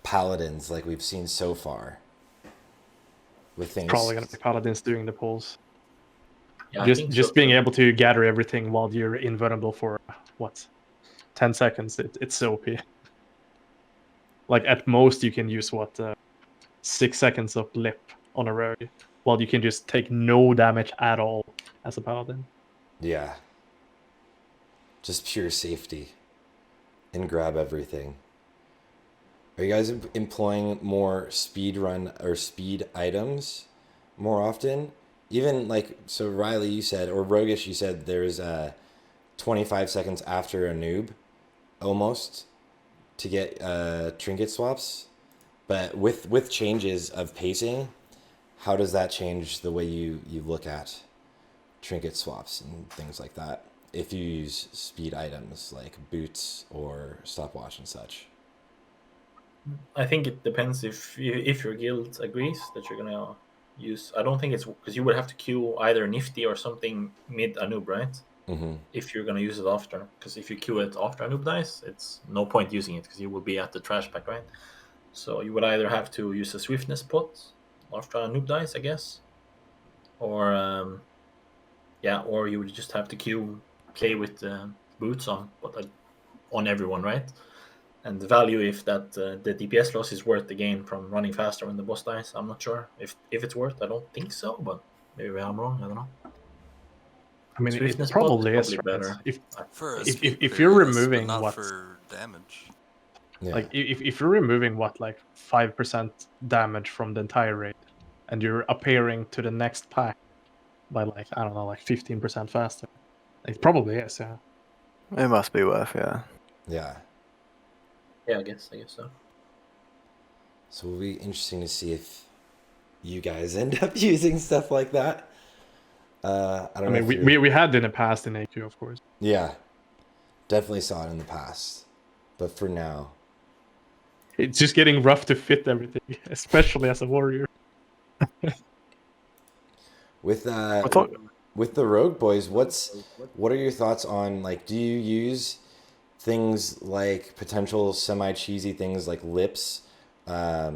paladins like we've seen so far? With things probably going to be paladins doing the pulls. Yeah, just being able to gather everything while you're invulnerable for what 10 seconds. It's OP. Like at most you can use 6 seconds of lip on a rogue, while you can just take no damage at all as a paladin. Yeah. Just pure safety and grab everything. Are you guys employing more speed run or speed items more often? Even like, so Riley, you said, or Roguishh, you said there's 25 seconds after a noob almost to get trinket swaps. But with changes of pacing, how does that change the way you look at trinket swaps and things like that? if you use speed items like boots or stopwatch and such? I think it depends if your guild agrees that you're gonna use. I don't think it's because you would have to queue either Nifty or something mid Anub, right? Mm-hmm. If you're gonna use it after, because if you queue it after Anub dies, it's no point using it because you will be at the trash pack, right? So you would either have to use a Swiftness Pot after Anub dies, I guess, or or you would just have to queue play with boots on, but on everyone, right? And the value, if that the DPS loss is worth the gain from running faster when the boss dies, I'm not sure if it's worth. I don't think so, but maybe I'm wrong. I don't know. I mean, it Swiftness probably Pot is, right? better. For a If speed you're clear, yes, but removing not what, for damage. Yeah. like if you're removing what, like 5% damage from the entire raid, and you're appearing to the next pack by like, I don't know, like 15% faster, it probably is, yeah. It must be worth, yeah. Yeah. Yeah, I guess so. So it'll be interesting to see if you guys end up using stuff like that. I don't know. We had in the past in AQ, of course. Yeah, definitely saw it in the past, but for now, It's just getting rough to fit everything, especially as a warrior. with the Rogue Boys, what are your thoughts on, like, do you use things like potential semi-cheesy things like lips? I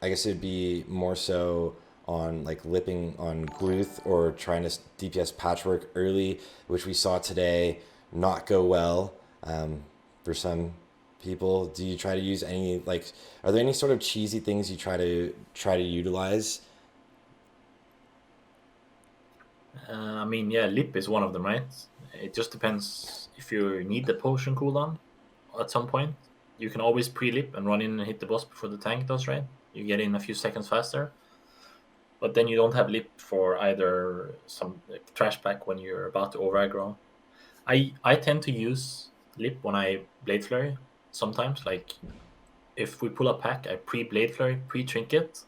guess it'd be more so on like lipping on Gluth or trying to DPS patchwork early, which we saw today not go well for some people. Do you try to use any, like, are there any sort of cheesy things you try to utilize? I mean, yeah, lip is one of them, right? It just depends if you need the potion cooldown at some point. You can always pre-lip and run in and hit the boss before the tank does, right? You get in a few seconds faster. But then you don't have lip for either some like, trash pack when you're about to over aggro. I tend to use lip when I Blade Flurry sometimes. Like, if we pull a pack, I pre-Blade Flurry, pre-Trinket,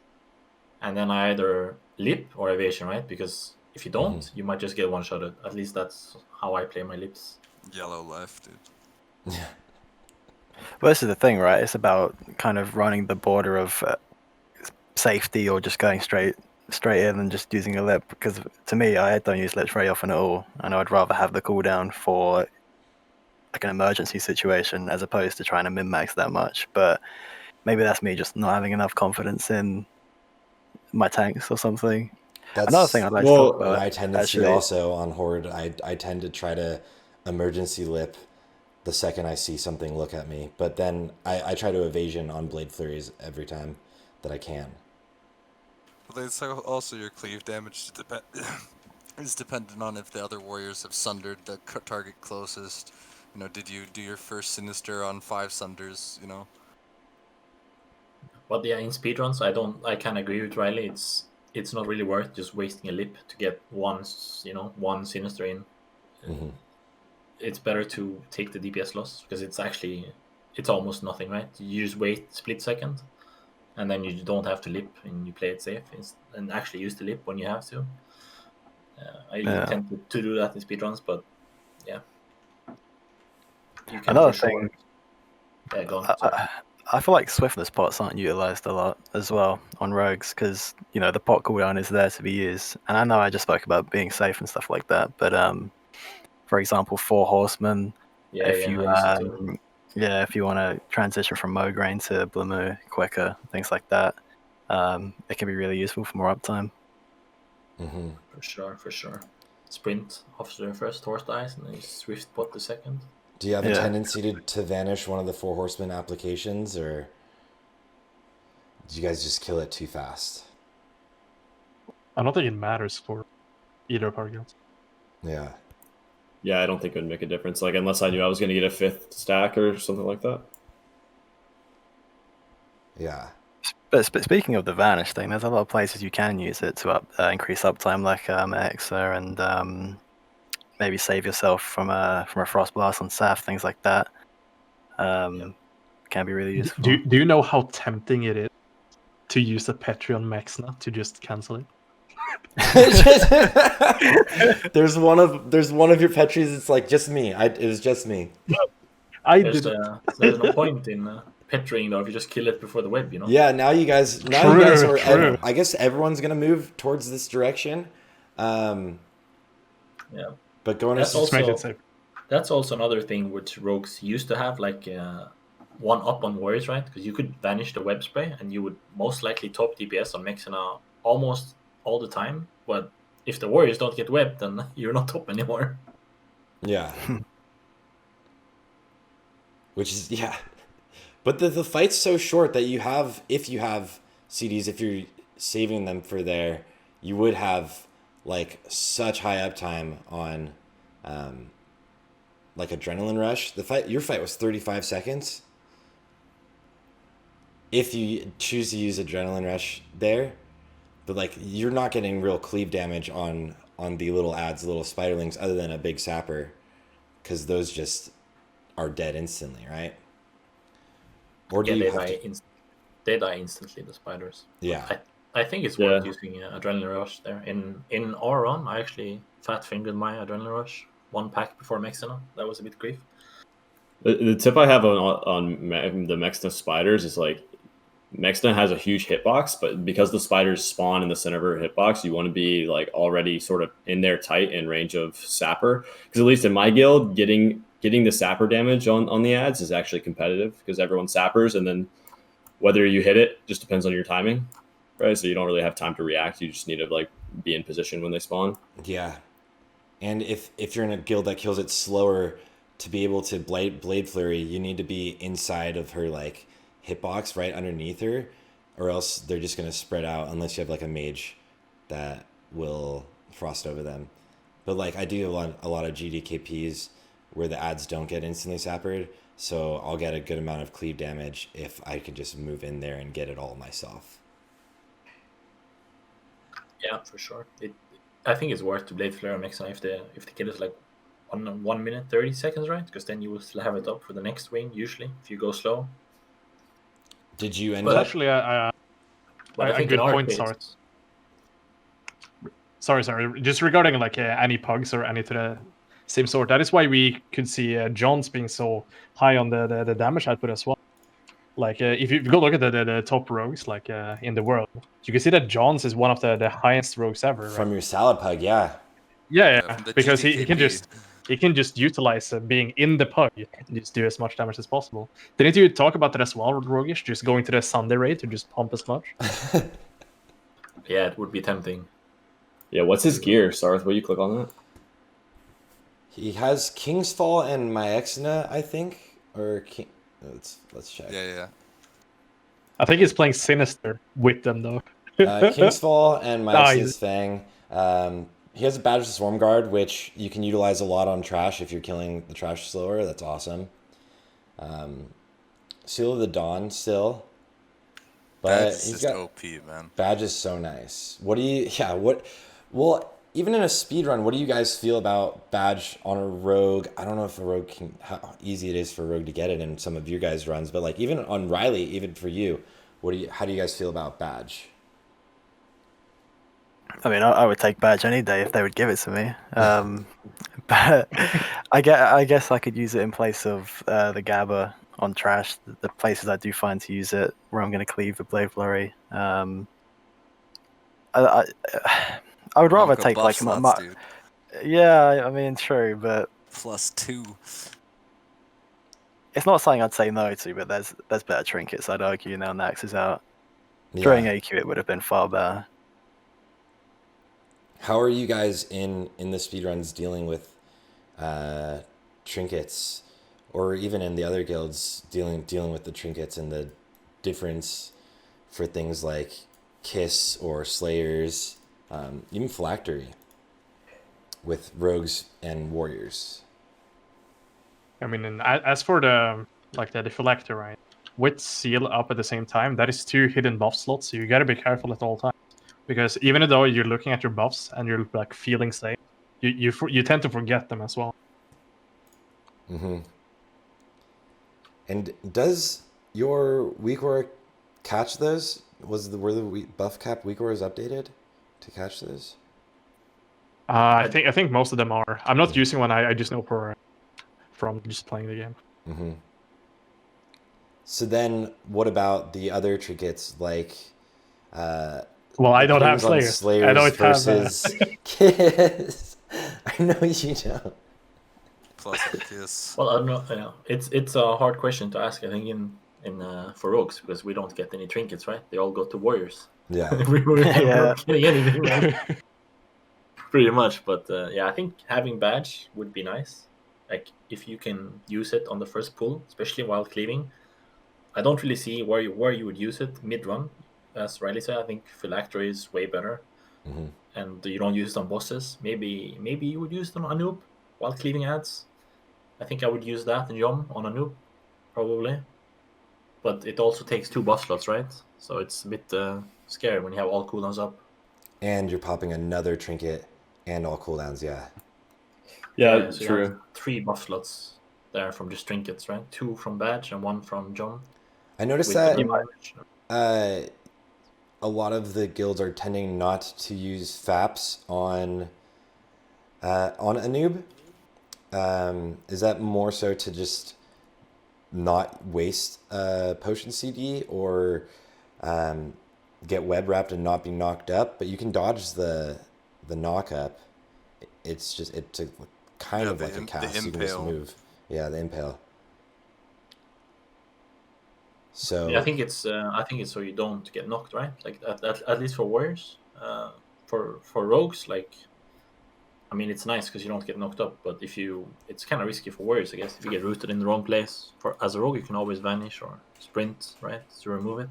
and then I either lip or evasion, right? Because if you don't, you might just get one-shotted. At least that's how I play my lips. Yellow left, dude. Yeah. Well, this is the thing, right? It's about kind of running the border of safety or just going straight in and just using a lip. Because to me, I don't use lips very often at all, and I'd rather have the cooldown for like an emergency situation as opposed to trying to min-max that much. But maybe that's me just not having enough confidence in my tanks or something. That's another thing I'd like to talk about. my tendency actually. also on Horde. I tend to try to emergency lip the second I see something look at me, but then I try to evasion on Blade Flurries every time that I can. But it's also your cleave damage is dependent on if the other warriors have sundered the target closest. You know, did you do your first Sinister on 5 sunders, you know? But yeah, in speedruns, I can agree with Riley. It's not really worth just wasting a lip to get one Sinister in. Mm-hmm. It's better to take the DPS loss because it's almost nothing, right? You just wait split second, and then you don't have to lip and you play it safe and actually use the lip when you have to. I tend to do that in speedruns, but yeah. You can Another thing, yeah, go on. I feel like Swiftness Pots aren't utilized a lot as well on rogues because, you know, the pot cooldown is there to be used. And I know I just spoke about being safe and stuff like that, but for example, 4 Horsemen, if you want to transition from Mograine to Blamu quicker, things like that, it can be really useful for more uptime. Mm-hmm. For sure. Sprint after the first horse dies and then you Swift Pot the second. Do you have a tendency to vanish one of the 4 Horsemen applications, or do you guys just kill it too fast? I don't think it matters for either of our guilds. Yeah. Yeah, I don't think it would make a difference. Like, unless I knew I was going to get a 5th stack or something like that. Yeah. But speaking of the Vanish thing, there's a lot of places you can use it to increase uptime, like Maexxna and maybe save yourself from a Frost Blast on Sarthe, things like that. Can be really useful. Do you know how tempting it is to use a Petri on Maexxna to just cancel it? There's one of your Petris. It's like just me. It was just me. There's no point in Petring though if you just kill it before the web, you know. Yeah. Now you guys are. I guess everyone's gonna move towards this direction. Yeah. But going that's also another thing which rogues used to have, like one up on warriors, right? Because you could vanish the web spray and you would most likely top DPS on Maexxna almost all the time. But if the warriors don't get webbed, then you're not top anymore. Yeah. Which is, yeah. But the fight's so short that if you have CDs, if you're saving them for there, you would have like such high uptime on like Adrenaline Rush. Your fight was 35 seconds. If you choose to use Adrenaline Rush there, but like you're not getting real cleave damage on the little little spiderlings other than a big sapper, because those just are dead instantly, right? Or do you have they die instantly, the spiders. Yeah. I think it's worth using Adrenaline Rush there. In R1, I actually fat fingered my Adrenaline Rush 1 pack before Maexxna. That was a bit grief. The tip I have on the Maexxna spiders is like, Maexxna has a huge hitbox, but because the spiders spawn in the center of her hitbox, you want to be like already sort of in there tight in range of sapper. Because at least in my guild, getting the sapper damage on the ads is actually competitive because everyone sappers, and then whether you hit it just depends on your timing, right? So you don't really have time to react. You just need to like be in position when they spawn. Yeah, and if you're in a guild that kills it slower, to be able to blade flurry, you need to be inside of her like hitbox, right underneath her, or else they're just gonna spread out unless you have like a mage that will frost over them. But like I do a lot of GDKPs where the ads don't get instantly sappered, so I'll get a good amount of cleave damage if I can just move in there and get it all myself. Yeah, for sure. I think it's worth to blade flare on Maexxna if the kill is like 1 minute 30 seconds, right? Because then you will still have it up for the next win usually if you go slow. Did you end up? Actually, a good point, Sorry. Just regarding like any pugs or any to the same sort, that is why we could see John's being so high on the damage output as well. Like if you go look at the top rogues like in the world, you can see that John's is one of the highest rogues ever. Right? From your salad pug, yeah. Yeah, because he can just utilize being in the pug and just do as much damage as possible. Didn't you talk about that as well, Roguishh? Just going to the Sunday raid to just pump as much? Yeah, it would be tempting. Yeah, what's his gear, Sarthe? Will you click on that? He has King's Fall and Maexxna, I think, or let's check. Yeah. I think he's playing Sinister with them though. King's Fall and Maexxna's Fang. He has a Badge of Swarm Guard, which you can utilize a lot on trash if you're killing the trash slower. That's awesome. Seal of the Dawn still. But he's got OP, man. Badge is so nice. Well, even in a speed run, what do you guys feel about Badge on a rogue? I don't know if a rogue how easy it is for a rogue to get it in some of your guys' runs, but like even on Riley, even for you, how do you guys feel about Badge? I mean, I would take Badge any day if they would give it to me. But I guess I could use it in place of the Gabba on trash. The places I do find to use it, where I'm going to cleave the Blade Flurry. I would rather take like slots, dude. Yeah, I mean, true, but +2. It's not something I'd say no to. But there's better trinkets, I'd argue. Now Naxx is out. Yeah. During AQ, it would have been far better. How are you guys in the speedruns dealing with trinkets, or even in the other guilds dealing with the trinkets and the difference for things like Kiss or Slayers, even Phylactery with rogues and warriors? I mean, and as for the Phylactery, right? With Seal up at the same time, that is 2 hidden buff slots, so you gotta be careful at all times. Because even though you're looking at your buffs and you're like feeling safe, you tend to forget them as well. Mm-hmm. And does your weak aura catch those? Were the buff cap weak auras updated to catch those? I think most of them are. I'm not using one. I just know from just playing the game. Mm-hmm. So then, what about the other trinkets like? Well, I don't have depends on Slayers. I don't versus Kiss. I know you don't. Plus Kiss. Well, I don't know. It's a hard question to ask. I think in for rogues because we don't get any trinkets, right? They all go to warriors. Yeah. we're Yeah. not getting anything, right? Pretty much. But yeah, I think having badge would be nice. Like if you can use it on the first pull, especially while cleaving. I don't really see where you would use it mid run. As Riley said, I think Phylactery is way better, and you don't use it on bosses. Maybe you would use it on Anub while cleaving ads. I think I would use that in Yom on Anub, probably. But it also takes 2 buff slots, right? So it's a bit scary when you have all cooldowns up. And you're popping another trinket and all cooldowns, yeah. Yeah, so you true. have 3 buff slots there from just trinkets, right? 2 from badge and 1 from John. I noticed that a lot of the guilds are tending not to use FAPs on Anub. Is that more so to just not waste potion CD or get web wrapped and not be knocked up? But you can dodge the knock up. It's just it's kind of like a cast. You can just move. Yeah, the impale. So yeah, I think it's so you don't get knocked, right? Like at least for warriors. For rogues, like I mean, it's nice because you don't get knocked up, but it's kind of risky for warriors, I guess. If you get rooted in the wrong place, as a rogue, you can always vanish or sprint, right, to remove it.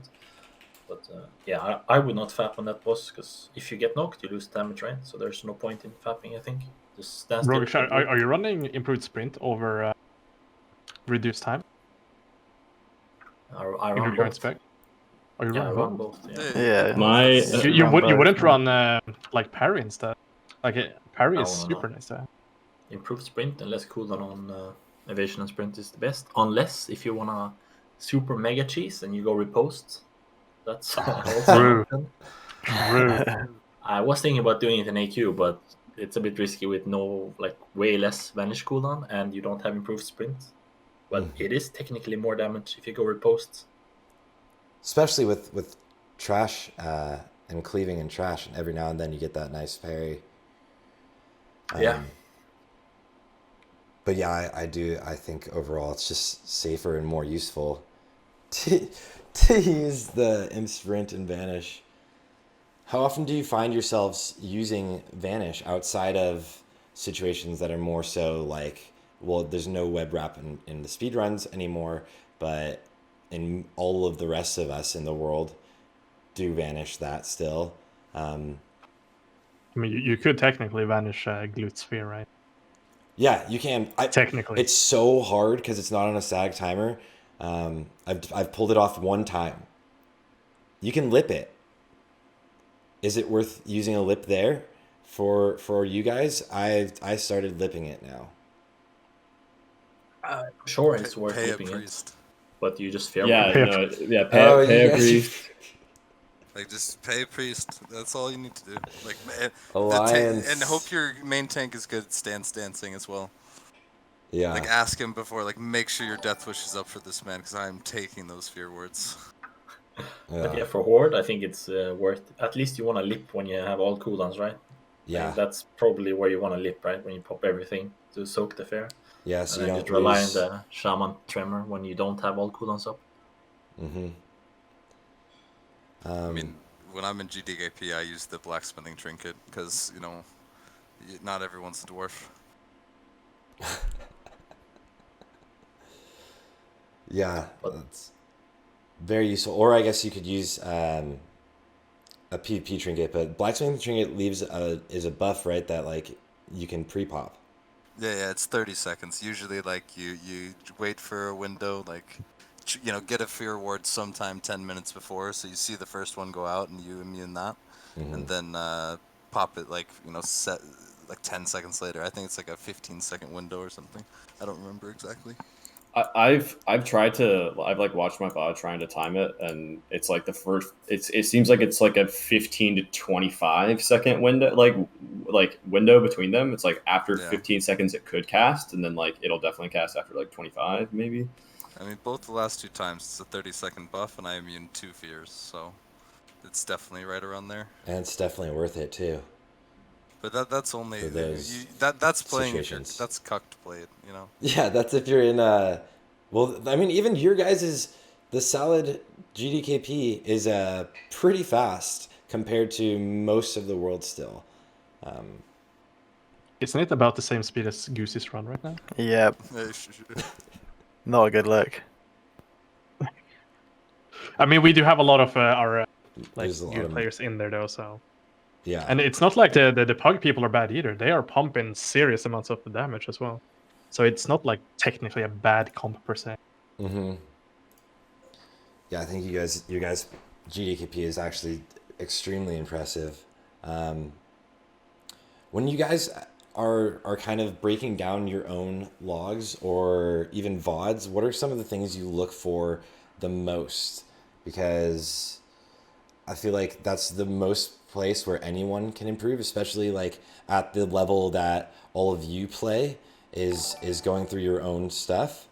But yeah, I would not fap on that boss because if you get knocked, you lose damage, right? So there's no point in fapping, I think. Just stand still. Roguishh, are you running improved sprint over reduced time? I run both. Spec? Oh, you Yeah, I run run both? both. Yeah. You wouldn't run like parry instead. Like parry is No. super nice. Improved sprint and less cooldown on evasion and sprint is the best. Unless if you wanna super mega cheese and you go riposte. That's also an option. I was thinking about doing it in AQ, but it's a bit risky with way less vanish cooldown and you don't have improved sprint. But it is technically more damage if you go riposte. Especially with trash and cleaving and trash, and every now and then you get that nice parry. Yeah. But yeah, I think overall it's just safer and more useful to use the imp sprint and vanish. How often do you find yourselves using vanish outside of situations that are more so like, well, there's no web wrap in the speedruns anymore, but in all of the rest of us in the world do vanish that still? I mean, you could technically vanish Gluth sphere, right? Yeah, you can. Technically. It's so hard because it's not on a static timer. I've pulled it off one time. You can lip it. Is it worth using a lip there for you guys? I started lipping it now. Sure, it's worth pay lipping a priest. it, but you just fear. Pay a priest. Like just pay a priest. That's all you need to do. Like Alliance. and hope your main tank is good at stance dancing as well. Yeah. Like ask him before. Like make sure your death wish is up for this man because I am taking those fear words. But yeah, for Horde, I think it's worth. At least you want to lip when you have all cooldowns, right? Yeah. That's probably where you want to lip, right? When you pop everything to soak the fair. Yeah, so and you then don't just rely on lose. the Shaman Tremor when you don't have all cooldowns up. I mean, when I'm in GDKP, I use the blacksmithing trinket because not everyone's a dwarf. Yeah, that's very useful. Or I guess you could use a PvP trinket, but blacksmithing trinket is a buff, right? That like you can pre-pop. Yeah, it's 30 seconds. Usually, like you wait for a window, like get a fear ward sometime 10 minutes before, so you see the first one go out and you immune that, and then pop it set like 10 seconds later. I think it's like a 15-second window or something. I don't remember exactly. I've tried to like watched my bot trying to time it, and it's like it seems like it's like a 15 to 25 second window, like window between them. It's like after 15 seconds it could cast, and then like it'll definitely cast after like 25 maybe. I mean, both the last 2 times it's a 30-second buff, and I immune 2 fears, so it's definitely right around there. And it's definitely worth it too. But that's only that's playing that's cucked played, you know. Yeah, that's if you're in well, I mean, even your guys' the solid GDKP is pretty fast compared to most of the world still. Isn't it about the same speed as Goosey's run right now? Yep. Not a good look. I mean, we do have a lot of our like There's a lot good of players in there though, so yeah. And it's not like the pug people are bad either. They are pumping serious amounts of the damage as well. So it's not like technically a bad comp per se. Mm-hmm. Yeah, I think your guys' GDKP is actually extremely impressive. When you guys are kind of breaking down your own logs or even VODs, what are some of the things you look for the most? Because I feel like that's the most place where anyone can improve, especially like at the level that all of you play is going through your own stuff.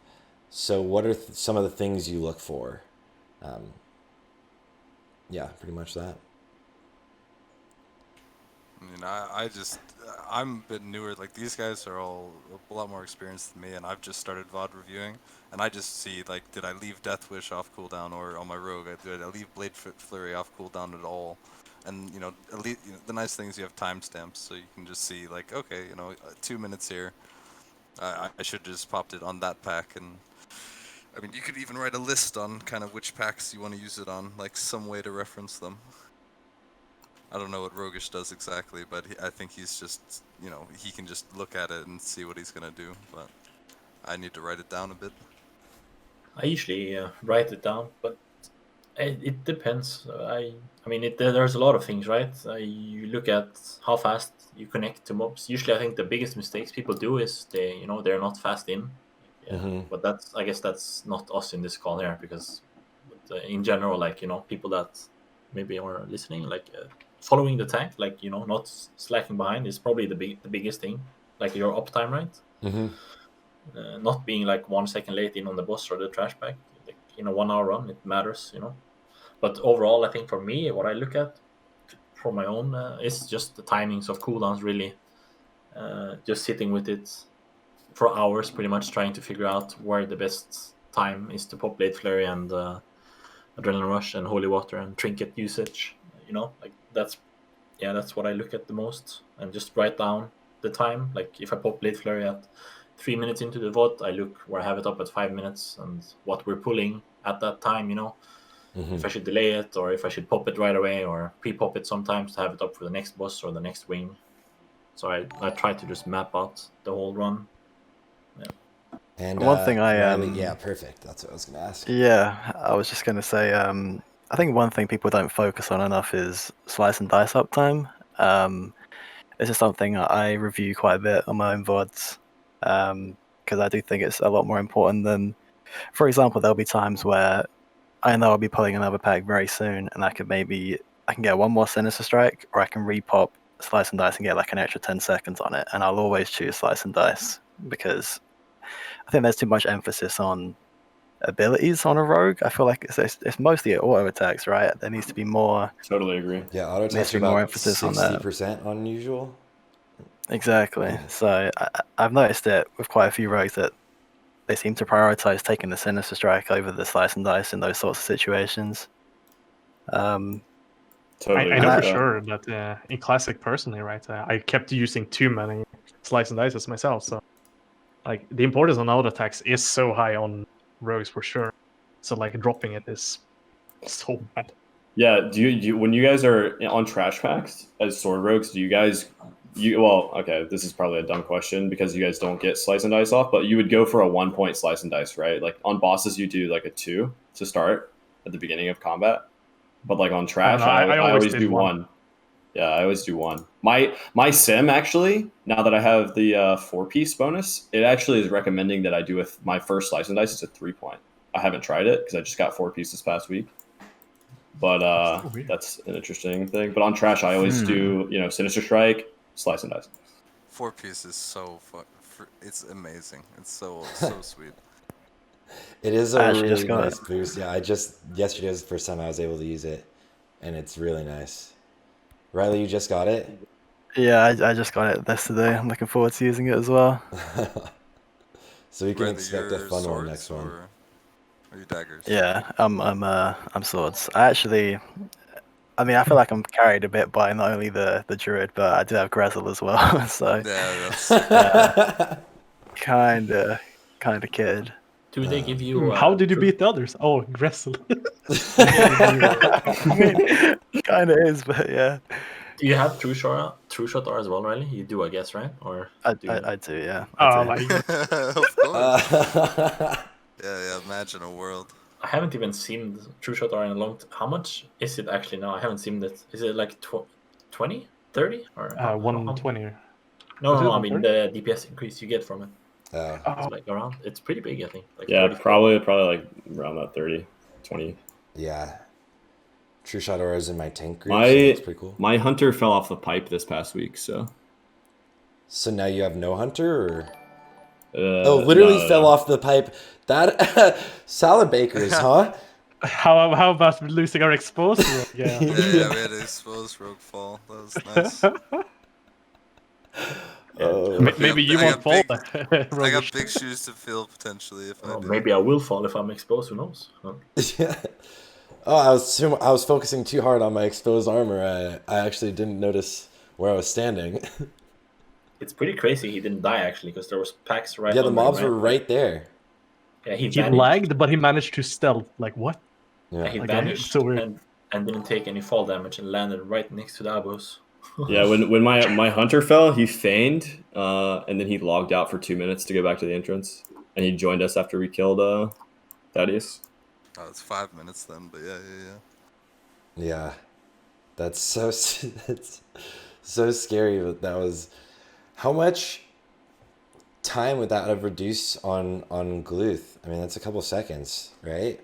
So what are some of the things you look for? Yeah, pretty much that. I mean, I'm a bit newer. Like, these guys are all a lot more experienced than me, and I've just started VOD reviewing, and I just see, like, did I leave Death Wish off cooldown, or on my Rogue, did I leave Blade Flurry off cooldown at all? And, you know, the nice thing is you have timestamps, so you can just see, like, okay, you know, 2 minutes here. I should have just popped it on that pack, and I mean, you could even write a list on kind of which packs you want to use it on, like some way to reference them. I don't know what Roguishh does exactly, but I think he's just, you know, he can just look at it and see what he's going to do, but I need to write it down a bit. I usually write it down, but it depends. I mean, there's a lot of things, right? You look at how fast you connect to mobs. Usually, I think the biggest mistakes people do is they're not fast in. Yeah, but I guess that's not us in this call here, because in general, like, you know, people that maybe are listening, like following the tank, like, you know, not slacking behind is probably the biggest thing. Like your uptime, right? Not being like 1 second late in on the boss or the trash bag. Like, you know, 1 hour run, it matters, you know. But overall, I think for me, what I look at for my own is just the timings of cooldowns, really. Just sitting with it for hours, pretty much trying to figure out where the best time is to pop Blade Flurry and Adrenaline Rush and Holy Water and Trinket usage. You know, like that's what I look at the most, and just write down the time. Like if I pop Blade Flurry at 3 minutes into the VOD, I look where I have it up at 5 minutes and what we're pulling at that time, you know. If I should delay it, or if I should pop it right away, or pre-pop it sometimes to have it up for the next boss or the next wing. So I try to just map out the whole run. Yeah. And one thing yeah, perfect. That's what I was going to ask. Yeah, I was just going to say, I think one thing people don't focus on enough is slice and dice uptime. This is something I review quite a bit on my own VODs, because I do think it's a lot more important than, for example, there'll be times where I know I'll be pulling another pack very soon, and I can get one more Sinister Strike, or I can repop Slice and Dice and get like an extra 10 seconds on it, and I'll always choose Slice and Dice, because I think there's too much emphasis on abilities on a rogue. I feel like it's mostly auto attacks, right? There needs to be more. Totally agree. Yeah, auto attacks are more about emphasis 60% on that. unusual. Exactly. So I've noticed it with quite a few rogues that they seem to prioritize taking the Sinister Strike over the Slice and Dice in those sorts of situations. Totally. I know for sure that in Classic personally, right, I kept using too many Slice and Dices myself. So, like, the importance on auto attacks is so high on rogues for sure. So, like, dropping it is so bad. Yeah, do you when you guys are on trash packs as sword rogues, do you guys well, okay, this is probably a dumb question because you guys don't get slice and dice off, but you would go for a 1 point slice and dice, right? Like on bosses you do like a 2 to start at the beginning of combat. But like on trash, I always do 1. Yeah, I always do 1. My sim actually, now that I have the 4-piece bonus, it actually is recommending that I do my first slice and dice is a 3-point. I haven't tried it because I just got 4-piece this past week. But that's an interesting thing. But on trash, I always do Sinister Strike, slice and dice. 4-piece is so fun. It's amazing. It's so sweet. It is a really nice boost. Yeah, yesterday was the first time I was able to use it, and it's really nice. Riley, you just got it? Yeah, I just got it yesterday. I'm looking forward to using it as well. So we can expect a fun one next one. Or are you daggers? Yeah, I'm swords. I feel like I'm carried a bit by not only the druid, but I do have Grazzle as well. So yeah, that's kind of kitted. Do they give you? How did you beat the others? Oh, Grazzle. I mean, kind of is, but yeah. Do you have True Shot R as well, Riley? You do, I guess, right? Or I do, yeah. My God. Of course. Yeah, imagine a world. I haven't even seen True Shot R in a long time. How much is it actually now? I haven't seen that. Is it like 20, 30? Or 120. No, I mean the DPS increase you get from it. Oh. It's like it's pretty big, I think. Like yeah, 30. probably like around that 30, 20. Yeah. True Shot Aura is in my tank group, so that's pretty cool. My hunter fell off the pipe this past week, so. So now you have no hunter, or? Literally fell off the pipe. That salad bakers, huh? How about losing our exposed rogue? Yeah, we had an exposed rogue fall. That was nice. Maybe you won't fall. I got big shoes to fill potentially if I do. Maybe I will fall if I'm exposed. Who knows? Huh? Yeah. Oh, I was focusing too hard on my exposed armor. I actually didn't notice where I was standing. It's pretty crazy he didn't die actually, because there was packs right. Yeah, the mobs were right there. Yeah, he lagged, but he managed to stealth. Like what? Yeah, he vanished and didn't take any fall damage and landed right next to the abos. Yeah, when my hunter fell, he feigned, and then he logged out for 2 minutes to go back to the entrance, and he joined us after we killed Thaddeus. Oh, it's 5 minutes then, but yeah. Yeah, that's so scary. But that was how much time would that have reduced on Gluth? I mean, that's a couple seconds, right?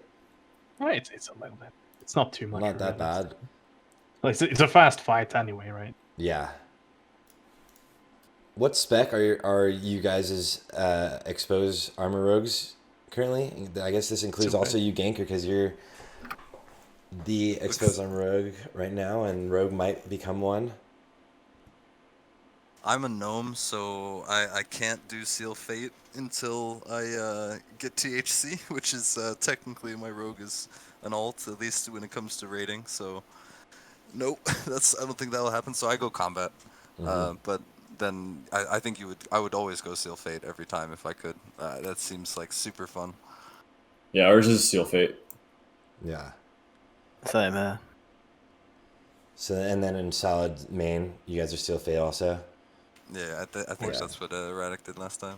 Right, it's a little bit. It's not too much. Not that bad. Well, it's a fast fight anyway, right? Yeah. What spec are you guys' exposed armor rogues currently? I guess this includes also you, Ganker, because you're the exposed armor rogue right now, and rogue might become one. I'm a gnome, so I can't do Seal Fate until I get THC, which is technically my rogue is an alt, at least when it comes to rating. So nope, I don't think that'll happen. So I go combat, but then I think I would always go Seal Fate every time if I could. That seems like super fun. Yeah, ours is Seal Fate. Yeah. Same there. So and then in Salad main, you guys are Seal Fate also. Yeah, I think that's what Erratic did last time.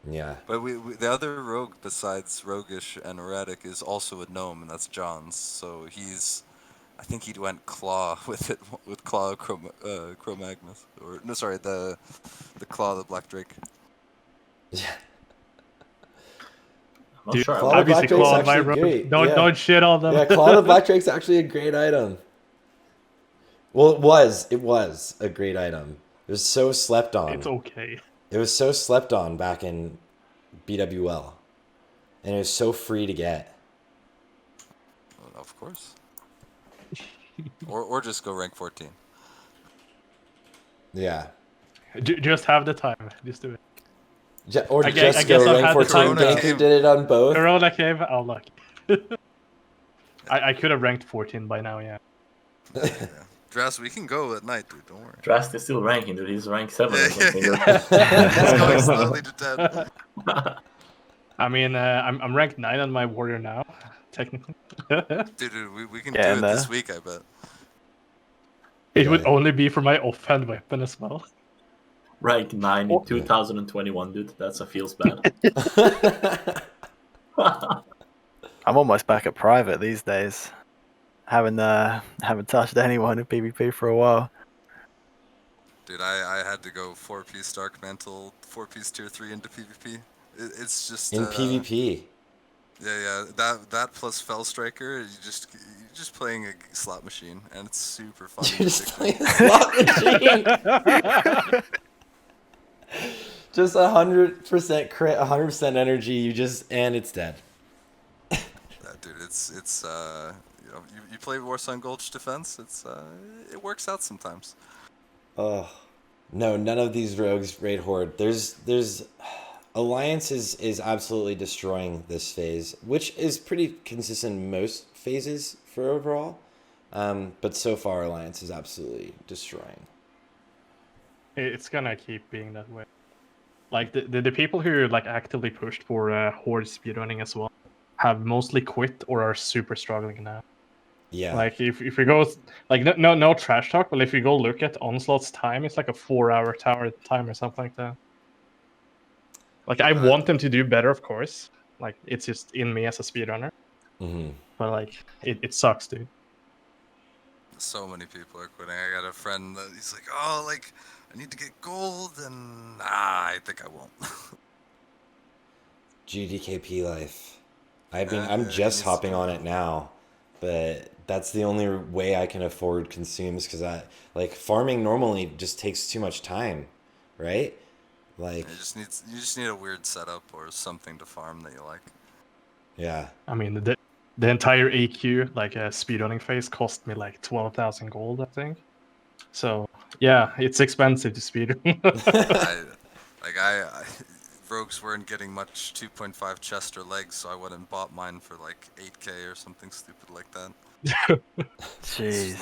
Yeah. But the other rogue besides Roguishh and Erratic is also a gnome, and that's John's. So I think he went Claw with it, with Claw of Cro-Magnus. Or, no, sorry, the Claw of the Black Drake. Yeah. I'm not sure. Claw of the Black Drake's actually great. Don't shit on them. Yeah, Claw of the Black Drake's actually a great item. Well, it was a great item. It was so slept on. It's okay. It was so slept on back in BWL. And it was so free to get. Well, of course. or just go rank 14. Yeah. Just have the time. Just do it. Go rank 14. Ganker did it on both. Corona came. Oh, lucky. I could have ranked 14 by now, yeah. Drast, we can go at night, dude. Don't worry. Drast is still ranking, dude. He's rank 7 or something. He's going slowly to 10. I mean, I'm ranked 9 on my warrior now, technically. Dude, we can do it this week, I bet. It would only be for my offhand weapon as well. Rank 9 in 2021, dude. That's a feels bad. I'm almost back at private these days. Haven't touched anyone in PvP for a while. Dude, I had to go 4-piece Darkmantle, 4-piece tier 3 into PvP. It's just In PvP. Yeah, that plus Fell Striker, you're just playing a slot machine, and it's super fun. You're just playing a slot machine. Just 100% crit, 100% energy. And it's dead. Dude, it's you know, you play Warsun Gulch defense. It works out sometimes. Oh no, none of these rogues raid horde. There's Alliance is absolutely destroying this phase, which is pretty consistent in most phases for overall. But so far, Alliance is absolutely destroying. It's gonna keep being that way. Like the people who like actively pushed for horde speedrunning as well have mostly quit or are super struggling now. Yeah. Like if we go like no trash talk, but if you go look at Onslaught's time, it's like a 4-hour tower time or something like that. Like I want them to do better, of course. Like it's just in me as a speedrunner. Mm-hmm. But like it sucks, dude. So many people are quitting. I got a friend that he's like, oh, like I need to get gold, and I think I won't. GDKP life. I'm just hopping on it now, but that's the only way I can afford consumes because farming normally just takes too much time, right? Like you just need a weird setup or something to farm that you like. Yeah. I mean the entire AQ like a speedrunning phase cost me like 12,000 gold, I think. So yeah, it's expensive to speedrun. Rogues weren't getting much 2.5 chest or legs, so I went and bought mine for like 8k or something stupid like that. Jeez.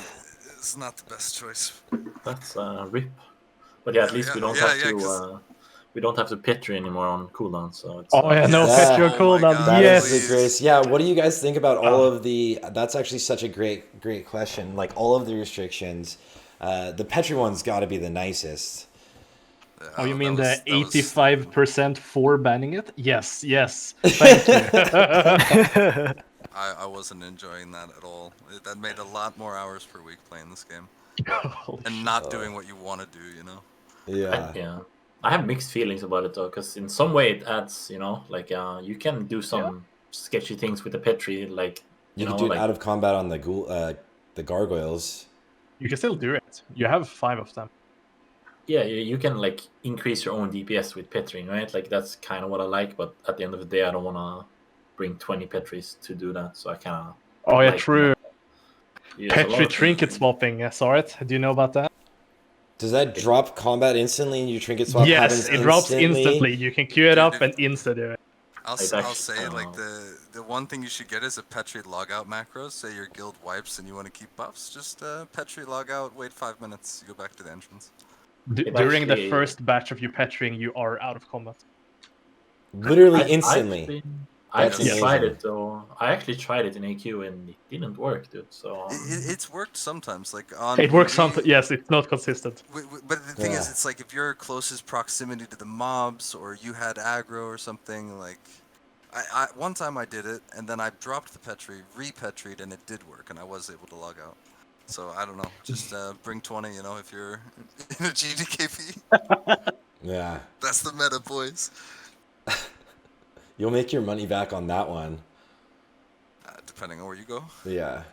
It's not the best choice. That's rip. But yeah, at least we don't have to. We don't have to Petri anymore on cooldown, so it's. Oh yeah, no Petri on cooldown. Yes. That is the grace. Yeah. What do you guys think about all of the? That's actually such a great question. Like all of the restrictions, the Petri one's got to be the nicest. Oh, you mean the 85% for banning it? Yes. Thank you. I wasn't enjoying that at all. That made a lot more hours per week playing this game. And not doing what you want to do, you know? Yeah. I have mixed feelings about it though, because in some way it adds, you know, like you can do some sketchy things with the Petri, like you can do it out of combat on the gargoyles. You can still do it. You have 5 of them. Yeah, you can like increase your own DPS with Petri, right? Like that's kind of what I like, but at the end of the day, I don't want to bring 20 Petris to do that, so I kind of. Oh yeah, true. Petri trinket swapping, Sarthe. Do you know about that? Does that drop combat instantly and your trinket swap happens instantly? Yes, it drops instantly. You can queue it up and insta do it. I'll say, like, the one thing you should get is a Petri logout macro. Say your guild wipes and you want to keep buffs, just Petri logout, wait 5 minutes, you go back to the entrance. During the first batch of you Petring, you are out of combat. Literally instantly. I actually tried it though. I actually tried it in AQ and it didn't work, dude. So it's worked sometimes, like on. It works sometimes. Yes, it's not consistent. But the thing is, it's like if you're closest proximity to the mobs, or you had aggro or something. Like, I one time I did it, and then I dropped the Petri, re-Petried, and it did work, and I was able to log out. So I don't know. Just bring 20, you know, if you're in a GDKP. Yeah. That's the meta, boys. You'll make your money back on that one. Depending on where you go. Yeah.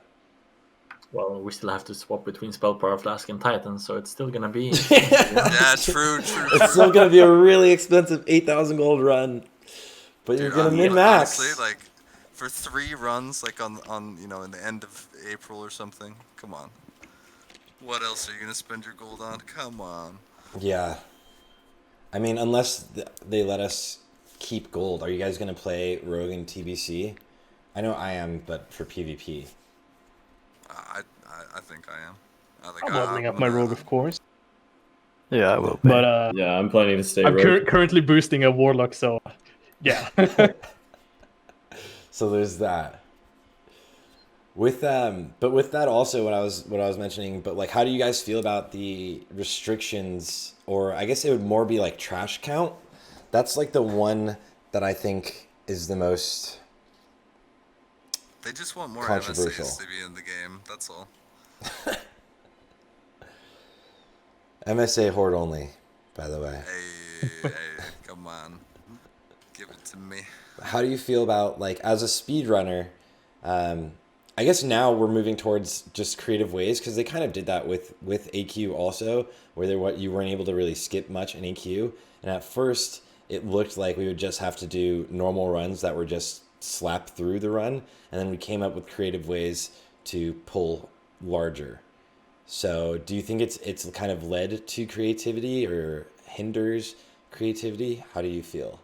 Well, we still have to swap between Spell Power Flask and Titan, so it's still gonna be. Yeah, true. It's still gonna be a really expensive 8,000 gold run, but you're gonna min max. Honestly, like for 3 runs, like on you know, in the end of April or something. Come on. What else are you gonna spend your gold on? Come on. Yeah. I mean, unless they let us keep gold, are you guys gonna play Rogue and TBC? I know I am, but for PvP. I think I am. I'm leveling up my Rogue, of course. Yeah, I will be. But yeah, I'm planning to stay. I'm currently boosting a Warlock, so yeah. So there's that. With but with that also, what I was mentioning, but like, how do you guys feel about the restrictions, or I guess it would more be like trash count? That's like the one that I think is the most. They just want more controversial MSAs to be in the game. That's all. MSA horde only, by the way. Hey, come on. Give it to me. How do you feel about, like, as a speedrunner, I guess now we're moving towards just creative ways, because they kind of did that with AQ also, where you weren't able to really skip much in AQ. And at first, it looked like we would just have to do normal runs that were just slap through the run, and then we came up with creative ways to pull larger. So do you think it's kind of led to creativity or hinders creativity? How do you feel?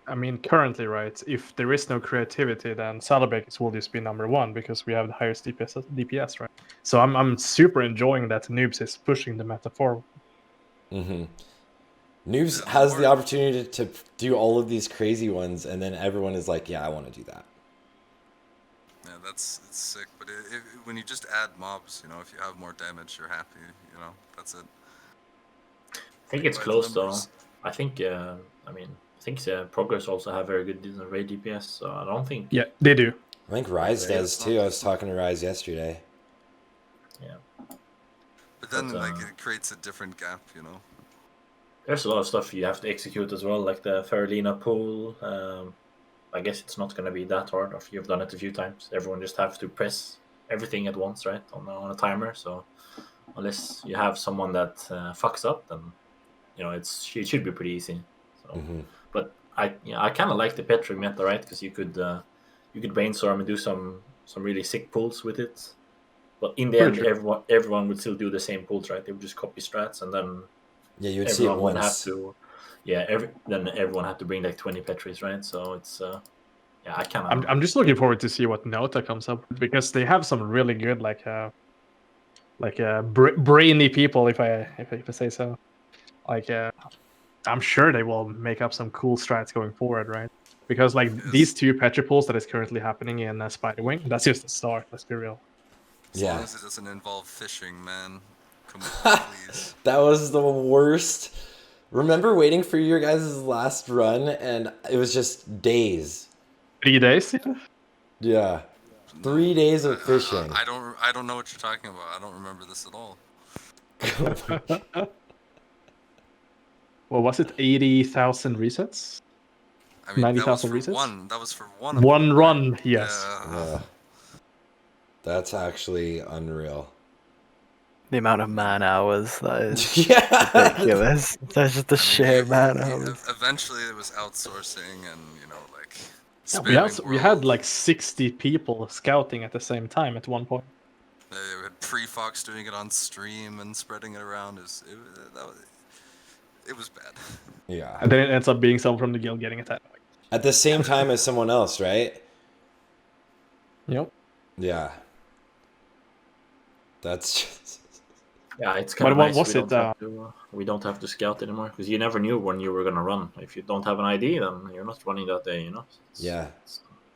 I mean, currently, right, if there is no creativity, then Saddlebags will just be number one because we have the highest DPS, right? So I'm super enjoying that Noobs is pushing the meta forward. Mm-hmm. Noobs has the opportunity to do all of these crazy ones, and then everyone is like, yeah, I want to do that. Yeah, it's sick. But when you just add mobs, you know, if you have more damage, you're happy. You know, that's it. I think it's close though. I think I think Progress also have very good raid DPS, so I don't think. Yeah, they do. I think Rise does too. I was talking to Rise yesterday. Yeah. But then, like, it creates a different gap, you know. There's a lot of stuff you have to execute as well, like the Faralina pool. I guess it's not going to be that hard if you've done it a few times. Everyone just have to press everything at once, right, on a timer. So unless you have someone that fucks up, then you know it should be pretty easy. So, but I kind of like the Petri meta, right? Because you could brainstorm and do some really sick pulls with it. But in the end, everyone would still do the same pulls, right? They would just copy strats, and then you would see it once. Then everyone had to bring like 20 Petris, right? So it's I kind of. I'm just looking forward to see what Nota comes up with, because they have some really good brainy people, if I say so. Like I'm sure they will make up some cool strats going forward, right? Because like these two Petri pulls that is currently happening in Spiderwing, that's just the start. Let's be real. As long as it doesn't involve fishing, man. Come on, please. That was the worst. Remember waiting for your guys' last run, and it was just days. 3 days? Yeah. 3 days of fishing. I don't know what you're talking about. I don't remember this at all. Well, was it 80,000 resets? I mean, 90,000 resets? That was for one. One run, yes. That's actually unreal. The amount of man hours that is ridiculous. That's just the sheer man hours. Eventually, it was outsourcing, and you know, like we had like 60 people scouting at the same time at one point. They had Pre-Fox doing it on stream and spreading it around. It was bad. Yeah. And then it ends up being someone from the guild getting attacked. At the same time as someone else, right? Yep. Yeah. That's just... Yeah, it's kind of nice. We don't have to scout anymore, because you never knew when you were going to run. If you don't have an ID, then you're not running that day, you know? It's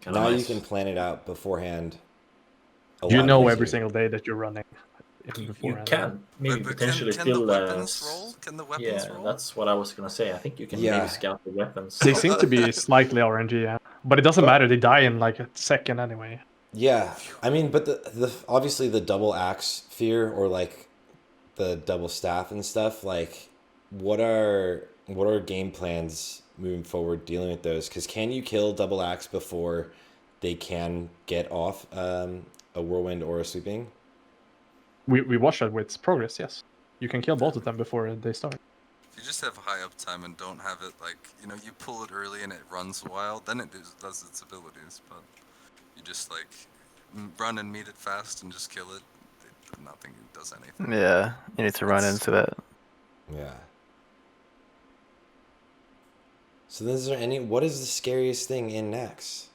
now nice. You can plan it out beforehand. You know every single day that you're running. You can maybe potentially can still. The weapons roll? Can the weapons roll? That's what I was gonna say. I think you can maybe scout the weapons. They seem to be slightly RNG, yeah, but it doesn't matter. They die in like a second anyway. Yeah, I mean, but the obviously the double axe fear, or like the double staff and stuff. Like, what are game plans moving forward dealing with those? Because can you kill double axe before they can get off a whirlwind or a sweeping? We watched that with Progress, yes. You can kill both of them before they start. If you just have high uptime and don't have it, like, you know, you pull it early and it runs a while, then it does its abilities, but you just, like, run and meet it fast and just kill it, nothing does anything. Yeah, you need to run into it. Yeah. So what is the scariest thing in Naxx?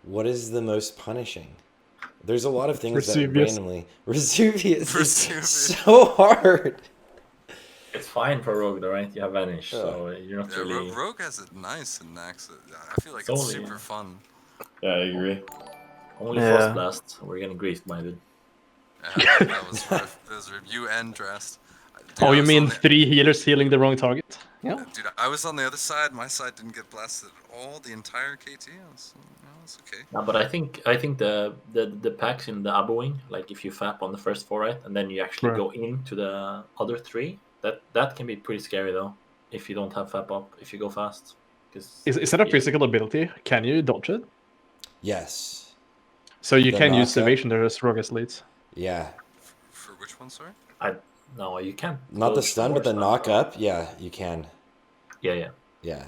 What is the most punishing? There's a lot of things that randomly... Vesuvius is so hard. It's fine for Rogue though, right? You have Vanish, so you're not really... Rogue has it nice in Naxx. I feel like it's super fun. Yeah, I agree. Only Frost Blast. We're getting griefed, my dude. Yeah, that was rough. Those were you and Drast. Dude, you mean 3 healers healing the wrong target? Yeah. Dude, I was on the other side. My side didn't get blasted at all the entire KT. That's okay. No, but I think the packs in the Abo wing, like if you fap on the first 4, right, and then you actually Right. go into the other 3, that can be pretty scary though. If you don't have fap up, if you go fast. Is that a physical ability? Can you dodge it? Yes. So you The can use knockup? evasion as Roguishh leads. Yeah. For which one, sorry? No, you can't. Not the dodge stun, but the more knock stun. up. Yeah, you can. Yeah. Yeah.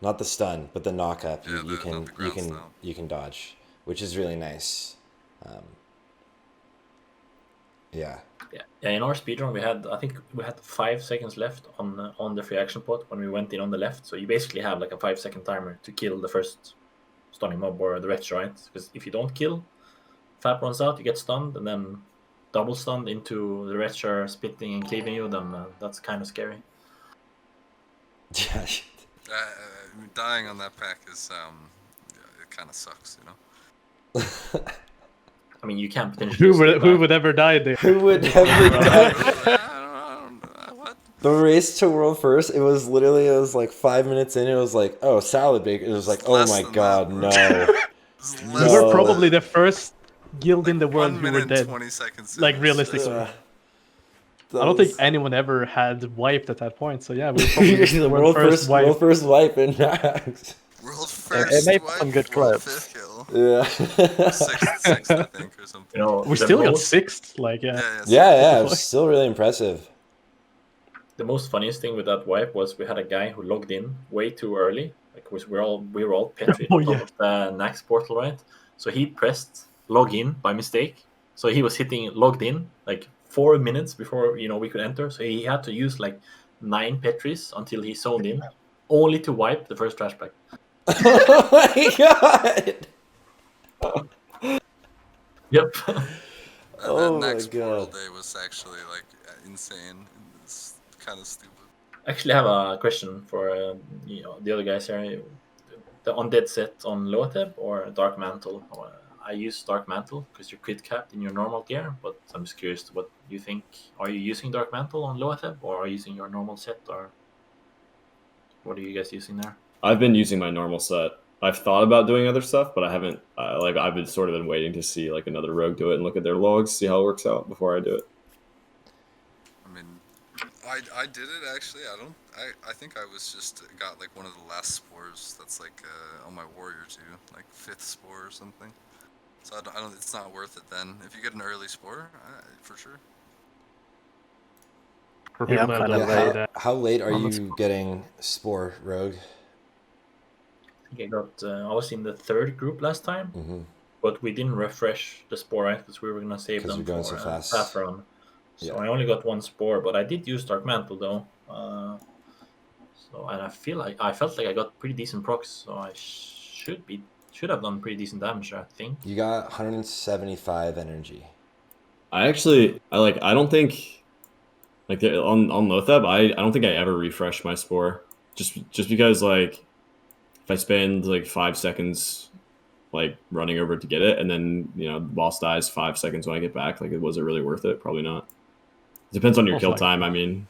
Not the stun, but the knock up. Yeah, You not the ground style. can dodge, which is really nice. Yeah. Yeah. In our speedrun, I think we had 5 seconds left on the free action pot when we went in on the left. So you basically have like a 5-second timer to kill the first stunning mob or the wretch, right? Because if you don't kill, fap runs out, you get stunned, and then double stunned into the wretch are spitting and cleaving you. Then that's kind of scary. Yeah. Dying on that pack is it kind of sucks, you know. I mean, you can potentially. Who would ever die there? Who would ever die? What? The race to world first, it was like 5 minutes in, it was like, oh, salad bake. It was like, oh Less my than god, that, no. It's We less were No. probably the first guild in the world 1 who were minute dead. and 20 seconds. Like, realistically. That I don't think was- anyone ever had wiped at that point. So yeah, we were probably the the world first wipe in Naxx. World It first. made wipe, some good world clips. 5th kill. Yeah. 6th, I think, or something. You know, We the still got most- 6th. Like yeah. Yeah, it was still really impressive. The most funniest thing with that wipe was we had a guy who logged in way too early. Like we were all Petri Oh, on top yeah. of the Naxx portal, right? So he pressed log in by mistake. So he was hitting logged in like 4 minutes before we could enter. So he had to use like 9 Petris until he zoned in, only to wipe the first trash pack. Oh my god! Yep. Oh my Next portal God. day was actually like insane. It's kind of stupid. Actually, I have a question for the other guys here. The undead set on Loatheb or Darkmantle? I use Darkmantle because you're crit capped in your normal gear, but I'm just curious what you think. Are you using Darkmantle on Loatheb or are you using your normal set, or what are you guys using there? I've been using my normal set. I've thought about doing other stuff, but I haven't. I've been sort of been waiting to see like another rogue do it and look at their logs, see how it works out before I do it. I mean, I did it actually. I think I was just got like one of the last spores that's like on my warrior too, like 5th spore or something. So I don't. It's not worth it then. If you get an early spore, for sure. For Yeah, people I'm that kinda don't late. know, How late are on the you getting Spore, Rogue? I think I was in the 3rd group last time, Mm-hmm. but we didn't refresh the spore, right? Because we were gonna save 'Cause them you're going for so fast. path run. So Yeah. I only got 1 spore, but I did use Darkmantle though. And I felt like I got pretty decent procs, so I should have done pretty decent damage, I think. You got 175 energy. I don't think like on Loatheb, I don't think I ever refresh my spore. Just because like if I spend like 5 seconds like running over to get it and then the boss dies 5 seconds when I get back, like was it really worth it? Probably not. It depends on your Most kill likely. time, I mean.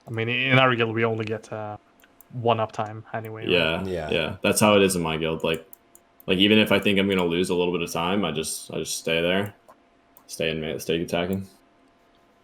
in our guild we only get 1 uptime anyway. Right? Yeah. That's how it is in my guild. Like even if I think I'm gonna lose a little bit of time, I just stay there, stay attacking.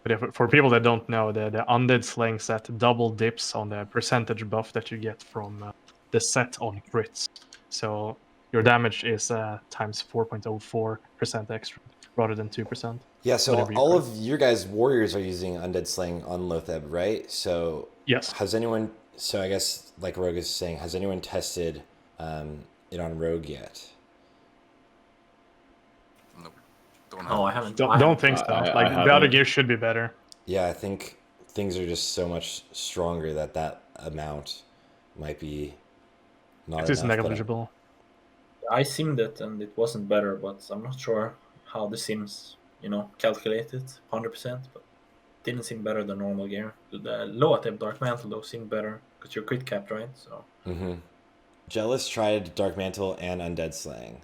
But for people that don't know, the Undead Slaying set double dips on the percentage buff that you get from the set on crits. So your damage is times 4.04% extra rather than 2%. Yeah, so Whatever you all call of your guys' warriors are using Undead Slaying on Loatheb, right? So Yes. has anyone? So I guess like Rogue is saying, has anyone tested it on Rogue yet? Nope. Don't have. Oh, I haven't. Don't think so. I The other haven't. gear should be better. Yeah, I think things are just so much stronger that amount might be not It is enough, but- negligible. I simmed it and it wasn't better, but I'm not sure how the sims, calculated 100%, but didn't seem better than normal gear. The Loatheb Darkmantle though seemed better because you're crit capped, right? So Jealous tried Darkmantle and Undead Slaying.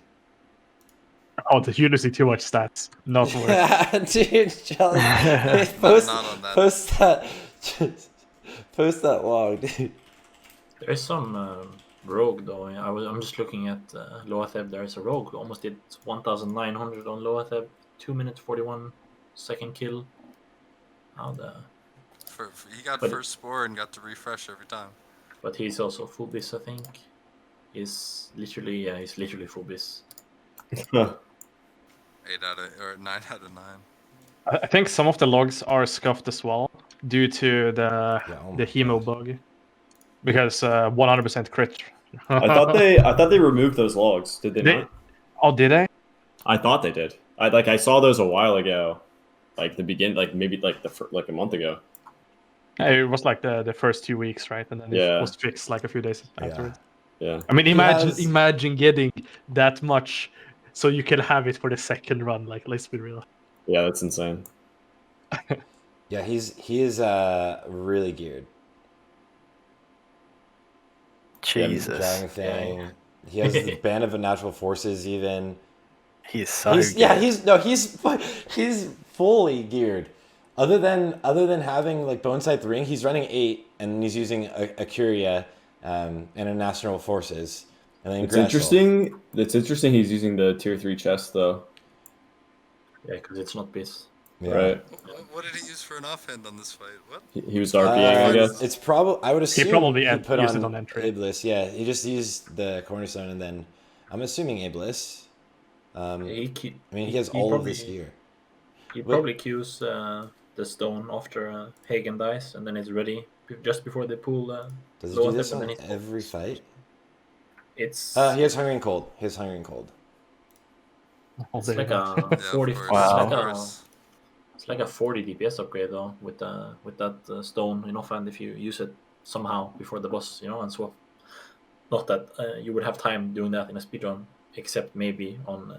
Oh, you losing too much stats. Not worth. Dude, Jealous. Not on that. Post that. Post that log, dude. there's some rogue though. I'm just looking at Loatheb. There is a rogue who almost did 1,900 on Loatheb. 2 minutes 41 second kill. How the? He got But- first spore and got to refresh every time. But he's also full bis, I think. He's literally full bis. 9 out of 9. I think some of the logs are scuffed as well due to the hemo bug, because 100% crit. I thought they removed those logs. Did they not? Oh, did they? I thought they did. I saw those a while ago, like maybe a month ago. It was like the first 2 weeks, right? And then Yeah. it was fixed like a few days afterwards. Yeah. I mean, imagine getting that much so you can have it for the second run. Like, let's be real. Yeah, that's insane. Yeah, he is really geared. Jesus. Dragon thing. He has the Band of Unnatural Forces even. He's so He's good. he's fully geared. Other than having like Bonescythe Ring, he's running 8 and he's using a Curia and Unnatural Forces. And then It's interesting. It's interesting he's using the tier 3 chest though. Yeah, because it's not bis. Yeah. Right. What did he use for an offhand on this fight? What? He was RPing, I guess. It's probably, I would assume He probably put used on, it on entry. Iblis. Yeah, he just used the Cornerstone and then I'm assuming Iblis. I mean, he has all of this gear. He probably queues the stone after Hagen dies, and then it's ready just before they pull. Does he do Loatheb, this and on then every fight? It's He has Hungry and Cold. it's like Also, a 40. of course. Wow. It's like a 40 DPS upgrade though with that stone in offhand if you use it somehow before the boss, and swap. Not that you would have time doing that in a speedrun, except maybe on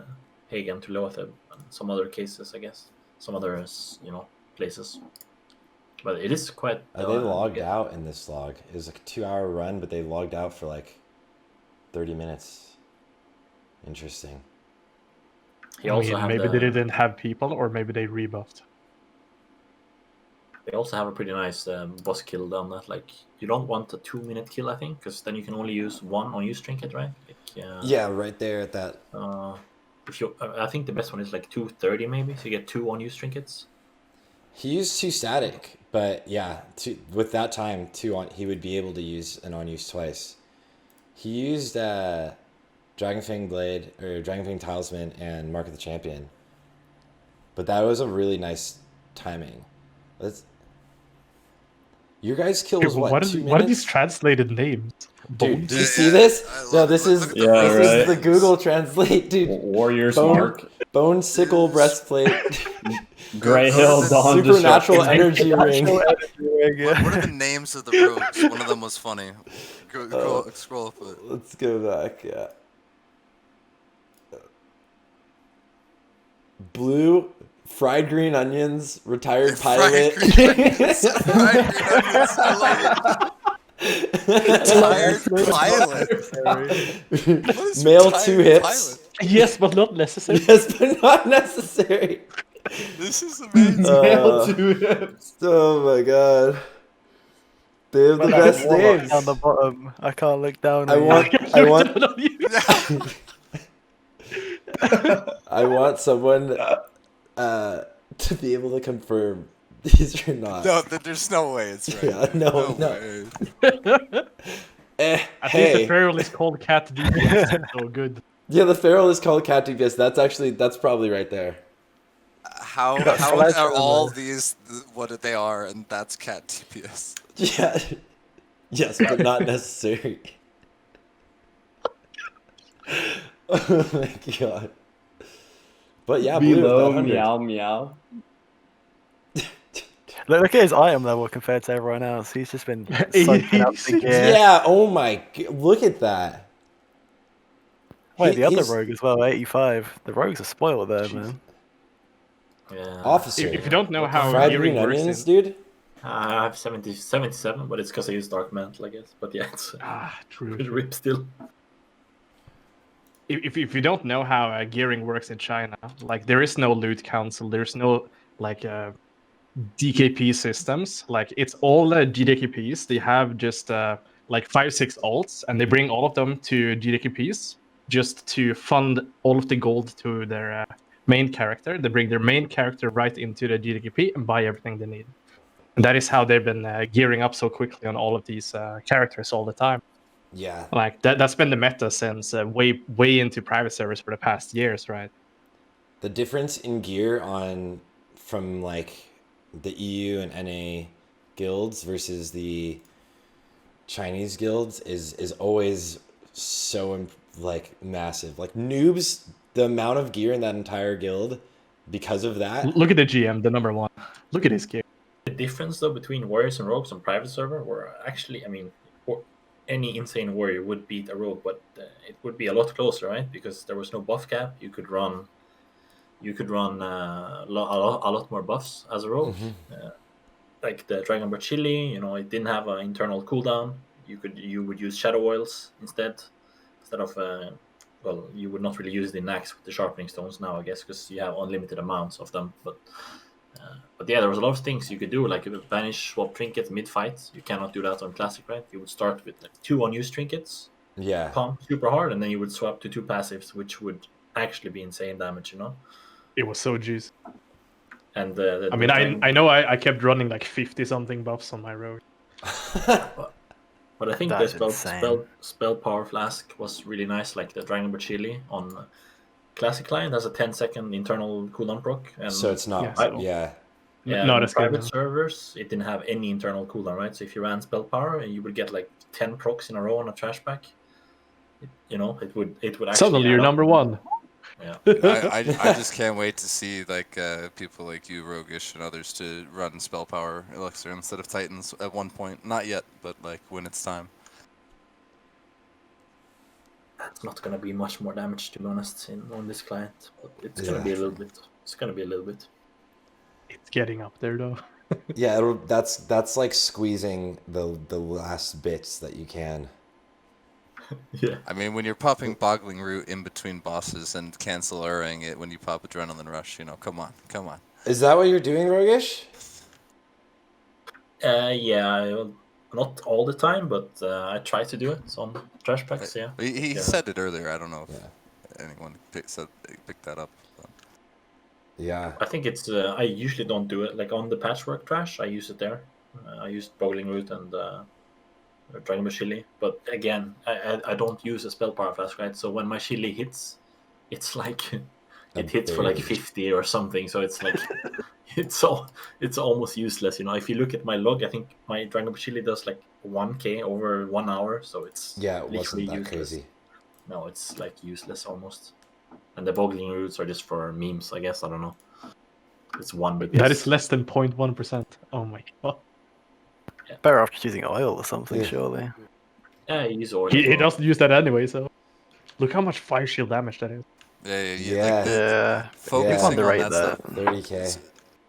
Hagen to Loatheb and some other cases, I guess. Some other places. But it is quite. They logged out in this log. It was like a 2-hour run, but they logged out for like 30 minutes. Interesting. He also maybe they didn't have people, or maybe they rebuffed. They also have a pretty nice boss kill down that. Like, you don't want a 2-minute kill, I think, because then you can only use one unused trinket, right? Yeah, right there at that. I think the best one is like 230 maybe, so you get 2 unused trinkets. He used 2 static, but yeah, with that time, 2 on, he would be able to use an unused twice. He used Dragonfang Blade or Dragonfang Talisman and Mark of the Champion, but that was a really nice timing. Your guys' kill was what? 2 minutes? What are these translated names? Dude, do you see this? No, this is the Google Translate, dude. Warrior's Mark. Bone Sickle Breastplate. Grey Hill Dawn Supernatural Energy Ring. What are the names of the rogues? One of them was funny. Scroll up it. Let's go back, yeah. Blue, fried green onions, retired pilot. Fried green onions. I like it. Retired pilot. Male 2 hips. Yes, but not necessary. Yes, but not necessary. This is amazing. Male 2 hips. Oh my god. They have the best names. Down the bottom. I can't look down. I want someone to be able to confirm these are not. No, there's no way it's right. Yeah, no. Way. At least the feral is called Cat DPS, so good. Yeah, the feral is called Cat DPS. That's probably right there. How are all these what they are, and that's cat TPS? Yeah. Yes, but not necessary. Oh my god. But yeah, Below Blue, meow meow. Look at his item level compared to everyone else. He's just been soaking up the gear. Yeah, oh my look at that. Wait, the other rogue as well, 85. The rogues are spoiled there, man. Yeah. Officer. If you don't know how fried gearing green works, onions, dude. I have 77, but it's because I use Darkmantle, I guess. But yeah, it's true. It rips still. If you don't know how gearing works in China, like there is no loot council, there's no like DKP systems. Like it's all GDKPs. They have just like 5-6 alts, and they bring all of them to GDKPs just to fund all of the gold to their main character. They bring their main character right into the GDKP and buy everything they need. And that is how they've been gearing up so quickly on all of these characters all the time. Yeah. Like that's been the meta since way into private servers for the past years, right? The difference in gear from like the EU and NA guilds versus the Chinese guilds is always so like massive. Like noobs, the amount of gear in that entire guild because of that. Look at the GM, the number one. Look at his gear. The difference though between warriors and rogues on private server were actually, I mean, any insane warrior would beat a rogue, but it would be a lot closer, right? Because there was no buff cap. You could run a lot more buffs as a rogue. Like the Dragonbird Chili, you know, it didn't have an internal cooldown. You would use Shadow Oils instead of well, you would not really use the Naxx with the sharpening stones now, I guess, because you have unlimited amounts of them. But yeah, there was a lot of things you could do, like Vanish, swap Trinkets mid-fight. You cannot do that on Classic, right? You would start with like 2 unused Trinkets, Yeah. pump super hard, and then you would swap to 2 passives, which would actually be insane damage, you know? It was so juicy. And I mean, I know I kept running like 50-something buffs on my rogue. But I think That's the spell power flask was really nice, like the Dragonbird Chili on Classic client has a 10-second internal cooldown proc. And So it's not, Yeah, yeah, not on as good. private servers, it didn't have any internal cooldown, right? So if you ran spell power, you would get like 10 procs in a row on a trash pack. It would actually. Suddenly you're number one. Yeah. I just can't wait to see like people like you, Roguishh, and others to run spell power elixir instead of Titans at one point. Not yet, but like when it's time. It's not gonna be much more damage, to be honest, on this client. But it's gonna be a little bit. It's gonna be a little bit. It's getting up there though. Yeah, that's like squeezing the last bits that you can. Yeah. I mean, when you're popping Boggling Root in between bosses and cancel-ing it when you pop Adrenaline Rush, you know, come on. Is that what you're doing, Roguishh? Yeah, not all the time, but I try to do it on trash packs. Yeah. He said it earlier. I don't know if anyone picked that up. But. Yeah. I think it's. I usually don't do it like on the patchwork trash. I use it there. I used Boggling Root and Dragonbird Chili, but again, I don't use a spell power flask, right? So when my Chili hits, it's like it hits for like 50 or something. So it's like it's almost useless, you know. If you look at my log, I think my Dragonbird Chili does like 1k over 1 hour, so it's it wasn't that useless. crazy. No, it's like useless almost. And the Boggling Roots are just for memes, I guess. I don't know. It's one, but that is less than 0.1%. Oh my god. Yeah. Better off just using oil or something, surely. Yeah, you use oil. He doesn't use that anyway, so look how much fire shield damage that is. Yeah. Focusing on that stuff. 30k.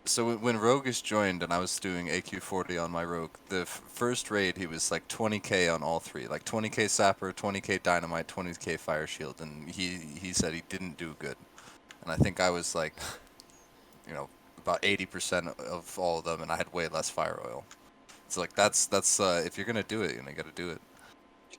So when Roguishh joined and I was doing AQ40 on my Rogue, the first raid he was like 20k on all 3, like 20k Sapper, 20k Dynamite, 20k Fire Shield, and he said he didn't do good, and I think I was like, you know, about 80% of all of them, and I had way less Fire Oil. So like that's if you're gonna do it, you gotta do it.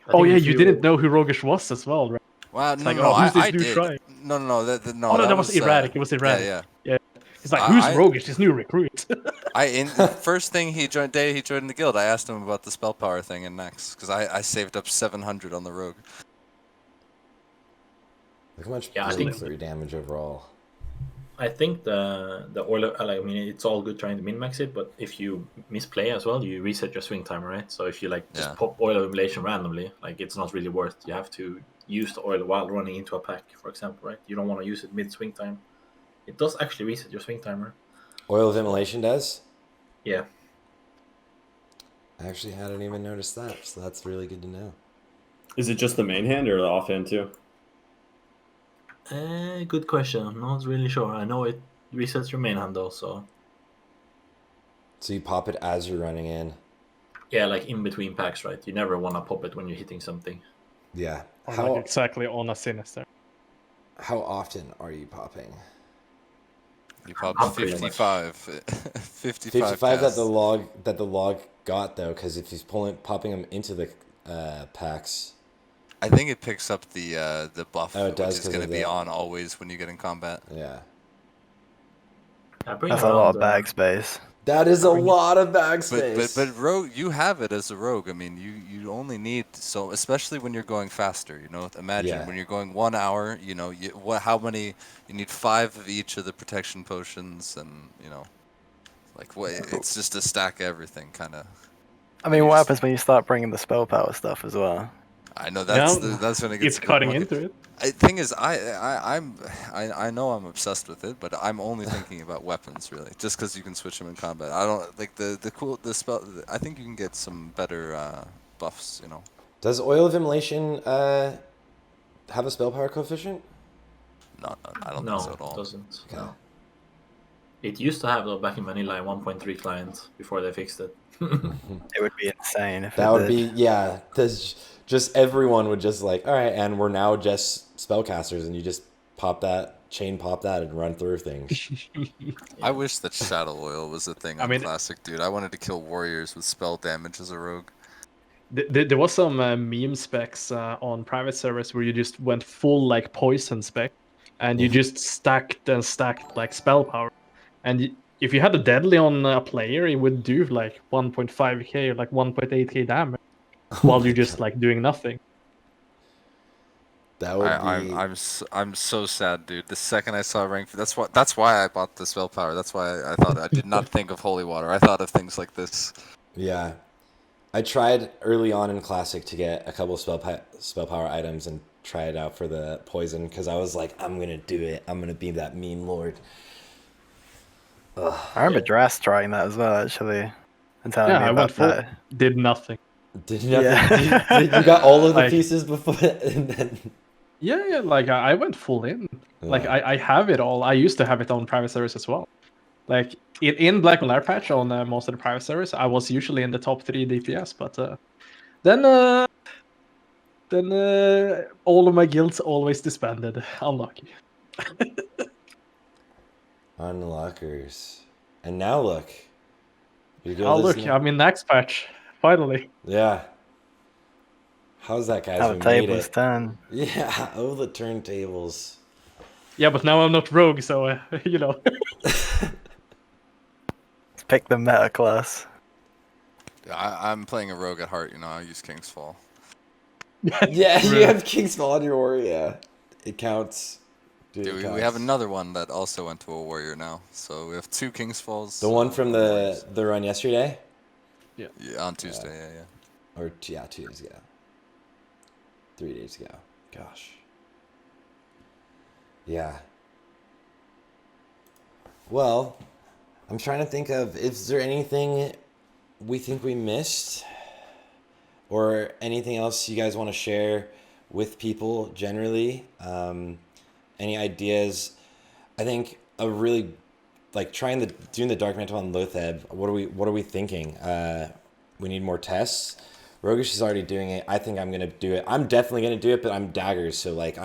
Oh yeah, you didn't know who Roguishh was as well, right? Well, it's no, like, no, who's this I dude did. trying? No, that was erratic. It was erratic. Yeah. He's like, who's Roguishh, this new recruit? The first thing he joined the guild, I asked him about the spell power thing in Naxx, because I saved up 700 on the Rogue. Look how much I think through damage overall. I think the oil, I mean, it's all good trying to min-max it, but if you misplay as well, you reset your swing timer, right? So if you like just pop oil accumulation randomly, like it's not really worth. You have to use the oil while running into a pack, for example, right? You don't want to use it mid-swing time. It does actually reset your swing timer. Oil of Immolation does? Yeah. I actually hadn't even noticed that, so that's really good to know. Is it just the main hand or the offhand too? Good question. I'm not really sure. I know it resets your main hand though, so. So you pop it as you're running in? Yeah, like in between packs, right? You never want to pop it when you're hitting something. Yeah. Like exactly on a Sinister. How often are you popping? You pop 55. 55 that the log got though, because if he's popping them into the packs. I think it picks up the buff, Oh, it does, which is 'cause going to of be the- on always when you get in combat. Yeah. I bring That's a lot around, of bag space. That is a bring it- lot of bag But space. rogue, you have it as a rogue. I mean, you only need so, especially when you're going faster. You know, imagine Yeah. when you're going 1 hour. You know, how many? You need 5 of each of the protection potions, and you know, like what? It's just a stack of everything, kind of. I mean, what happens when you start bringing the spell power stuff as well? I know that's Yeah, that's when it gets it's a bit cutting more into it. Thing is, I know I'm obsessed with it, but I'm only thinking about weapons really, just because you can switch them in combat. I don't like the spell. I think you can get some better buffs. You know. Does Oil of Immolation have a spell power coefficient? No, I don't No, think so at all. it doesn't. Okay. No. It used to have though back in vanilla 1.3 client before they fixed it. It would be insane if That it would did. be, yeah. There's just everyone would just like, all right, and we're now just spellcasters, and you just pop that, and run through things. I wish that Shadow Oil was a thing I on mean- Classic, dude. I wanted to kill warriors with spell damage as a rogue. There was some meme specs on private servers where you just went full like poison spec, and you just stacked and stacked like spell power, and if you had a deadly on a player, it would do like 1.5k or like 1.8k damage while you're just like doing nothing. That would be. I'm so sad, dude. The second I saw rank, that's why I bought the spell power. That's why I thought I did not think of holy water. I thought of things like this. Yeah. I tried early on in Classic to get a couple of spell power items and try it out for the poison, because I was like, I'm going to do it. I'm going to be that meme lord. Ugh. I remember Drast trying that as well, actually, and telling Yeah, me I about went full, that. did nothing. Did nothing. Yeah. You got all of the Like- pieces before, and then. Yeah, like I went full in. Like Yeah. I have it all. I used to have it on private servers as well. Like in Black Malaria patch on most of the private servers, I was usually in the top 3 DPS, but then all of my guilds always disbanded. Unlucky. Unlockers. And now look. Your guild Oh is look, now- I'm in Naxx patch. Finally. Yeah. How's that, guys? How We the made tables it. turn. Yeah. Oh, the turntables. Yeah, but now I'm not rogue, so you know. Let's pick the meta class. I'm playing a rogue at heart. You know, I use King's Fall. Yeah, True. you have King's Fall on your warrior. Yeah. It counts. Dude, Dude, it we counts. have another one that also went to a warrior now. So we have 2 King's Falls. The one from warriors. the run yesterday? Yeah, on Tuesday. Yeah. Or, yeah, 2 days ago. 3 days ago. Gosh. Yeah. Well, I'm trying to think of, is there anything we think we missed? Or anything else you guys want to share with people generally? Any ideas? I think a really, like doing the Darkmantle on Loatheb, what are we thinking? We need more tests. Roguishh is already doing it. I think I'm gonna do it. I'm definitely gonna do it, but I'm daggers, so like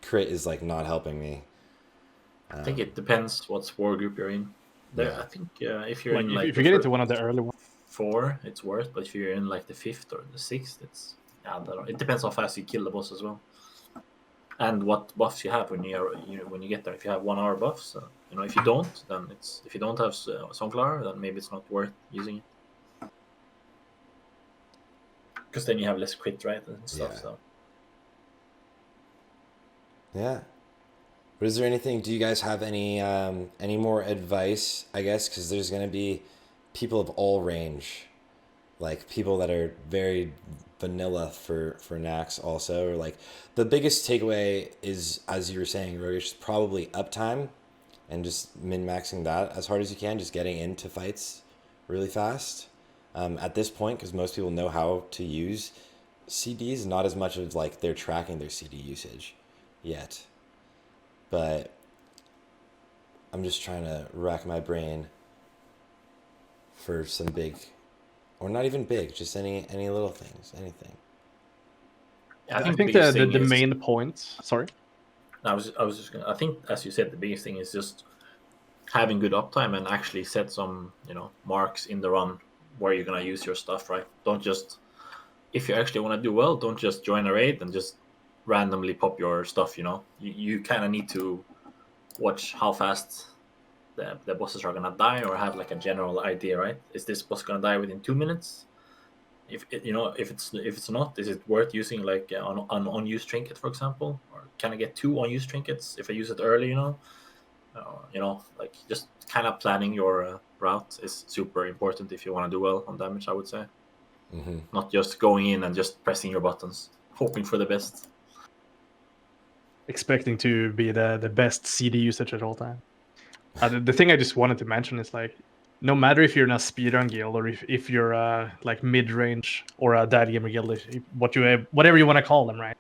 crit is like not helping me. I think it depends what war group you're in. There, Yeah. I think if you're Like, in like if you get into one of the early ones. 4, it's worth. But if you're in like the 5th or the 6th, it's it depends how fast you kill the boss as well, and what buffs you have when when you get there. If you have 1 hour buffs, if you don't, then if you don't have Sunflower, then maybe it's not worth using it. Because then you have less crit, right, and stuff. Yeah. So Yeah. But is there anything? Do you guys have any more advice? I guess because there's gonna be people of all range, like people that are very vanilla for Naxx also. Or like the biggest takeaway is, as you were saying, Roguishh, probably uptime, and just min-maxing that as hard as you can, just getting into fights really fast. At this point, because most people know how to use CDs, not as much as like they're tracking their CD usage yet. But I'm just trying to rack my brain for some big, or not even big, just any little things, anything. I think biggest the thing is- main point. Sorry. I was just gonna. I think, as you said, the biggest thing is just having good uptime and actually set some marks in the run where you're gonna use your stuff. Right? Don't just if you actually want to do well, don't just join a raid and just randomly pop your stuff. You kind of need to watch how fast the bosses are gonna die, or have like a general idea, right? Is this boss gonna die within 2 minutes? If it's not, is it worth using like an unused trinket, for example? Or can I get 2 unused trinkets if I use it early? Like just kind of planning your route is super important if you want to do well on damage, I would say. Not just going in and just pressing your buttons, hoping for the best. Expecting to be the best CD usage at all time. The thing I just wanted to mention is like, no matter if you're in a speedrun guild or if you're like mid-range or a dad gamer guild, whatever you want to call them, right?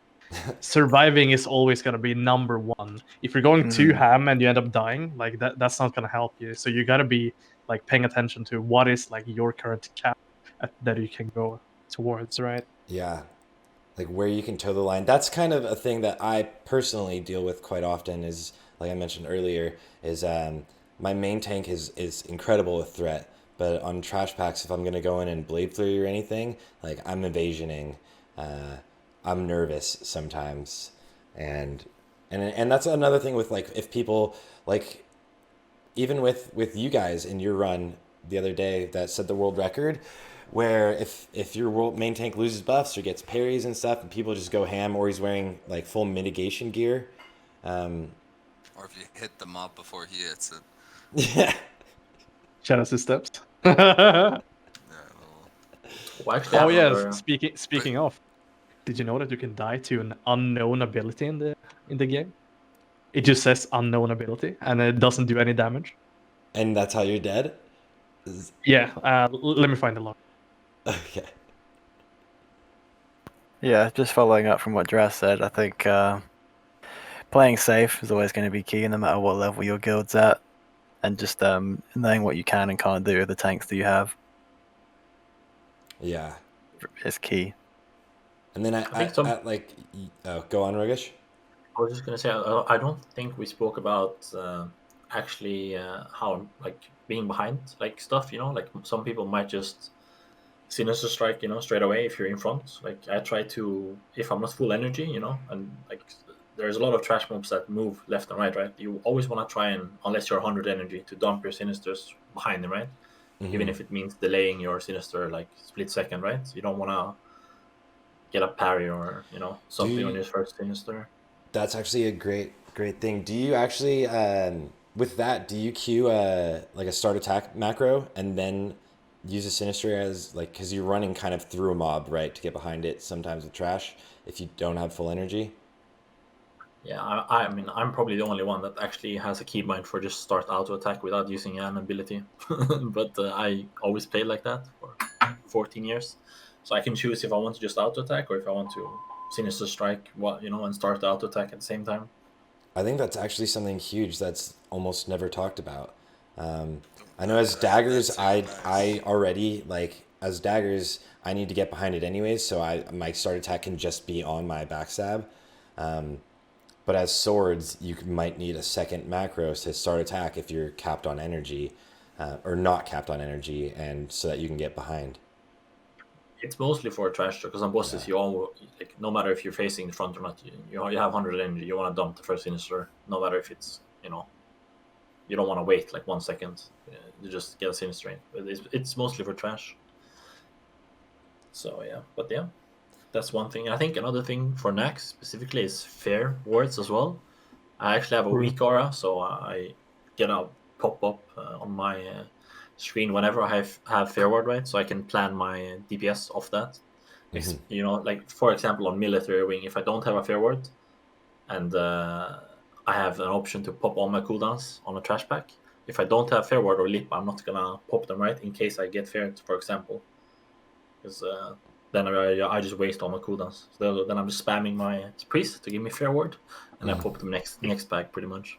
Surviving is always going to be number one. If you're going too ham and you end up dying, like that's not going to help you. So you got to be like paying attention to what is like your current cap that you can go towards, right? Yeah. Like where you can toe the line. That's kind of a thing that I personally deal with quite often, is, like I mentioned earlier, is my main tank is incredible with threat, but on trash packs, if I'm going to go in and blade flurry or anything, like I'm evasioning, I'm nervous sometimes. And that's another thing with like, if people like, even with you guys in your run the other day that set the world record, where if your main tank loses buffs or gets parries and stuff, and people just go ham, or he's wearing like full mitigation gear, or if you hit the mob before he hits it. Yeah. Shadow steps. Yeah, Well, actually, oh yeah. Speaking of, did you know that you can die to an unknown ability in the game? It just says unknown ability, and it doesn't do any damage. And that's how you're dead? Yeah. Let me find the log. Okay. Yeah, just following up from what Drast said, I think playing safe is always going to be key, no matter what level your guild's at, and just knowing what you can and can't do with the tanks that you have. Yeah. Is key. And then go on, Roguishh. I was just gonna say, I don't think we spoke about actually how like being behind like stuff. Like some people might just Sinister Strike, straight away if you're in front. Like I try to, if I'm not full energy, and like there's a lot of trash mobs that move left and right. You always want to try and, unless you're 100 energy, to dump your Sinisters behind them, right? Even if it means delaying your Sinister like split second, right? You don't want to get a parry or something on your first Sinister. That's actually a great thing. Do you actually with that, do you queue like a start attack macro and then use a Sinister as like, because you're running kind of through a mob, right, to get behind it sometimes with trash if you don't have full energy? Yeah, I mean, I'm probably the only one that actually has a keybind for just start auto attack without using an ability. But I always played like that for 14 years. So I can choose if I want to just auto attack or if I want to Sinister Strike, and start the auto attack at the same time. I think that's actually something huge that's almost never talked about. I know as daggers, I already, like, as daggers, I need to get behind it anyways, so my start attack can just be on my backstab. But as swords, you might need a second macro to start attack if you're capped on energy, or not capped on energy, and so that you can get behind. It's mostly for trash, because on bosses, you all, like, no matter if you're facing the front or not, you have 100 energy, you want to dump the first Sinister, no matter if it's, you don't want to wait like 1 second. You just get a Sinister in. But it's mostly for trash. So yeah, but yeah, that's one thing. I think another thing for Naxx specifically is fair words as well. I actually have a weak aura, so I get a pop up on my screen whenever I have fair word, right? So I can plan my DPS off that. Like for example on military wing, if I don't have a fair word and I have an option to pop all my cooldowns on a trash pack. If I don't have fair word or lip, I'm not gonna pop them, right, in case I get fair, for example, because then I just waste all my cooldowns. So then I'm just spamming my priest to give me fair word, and I pop them next pack pretty much.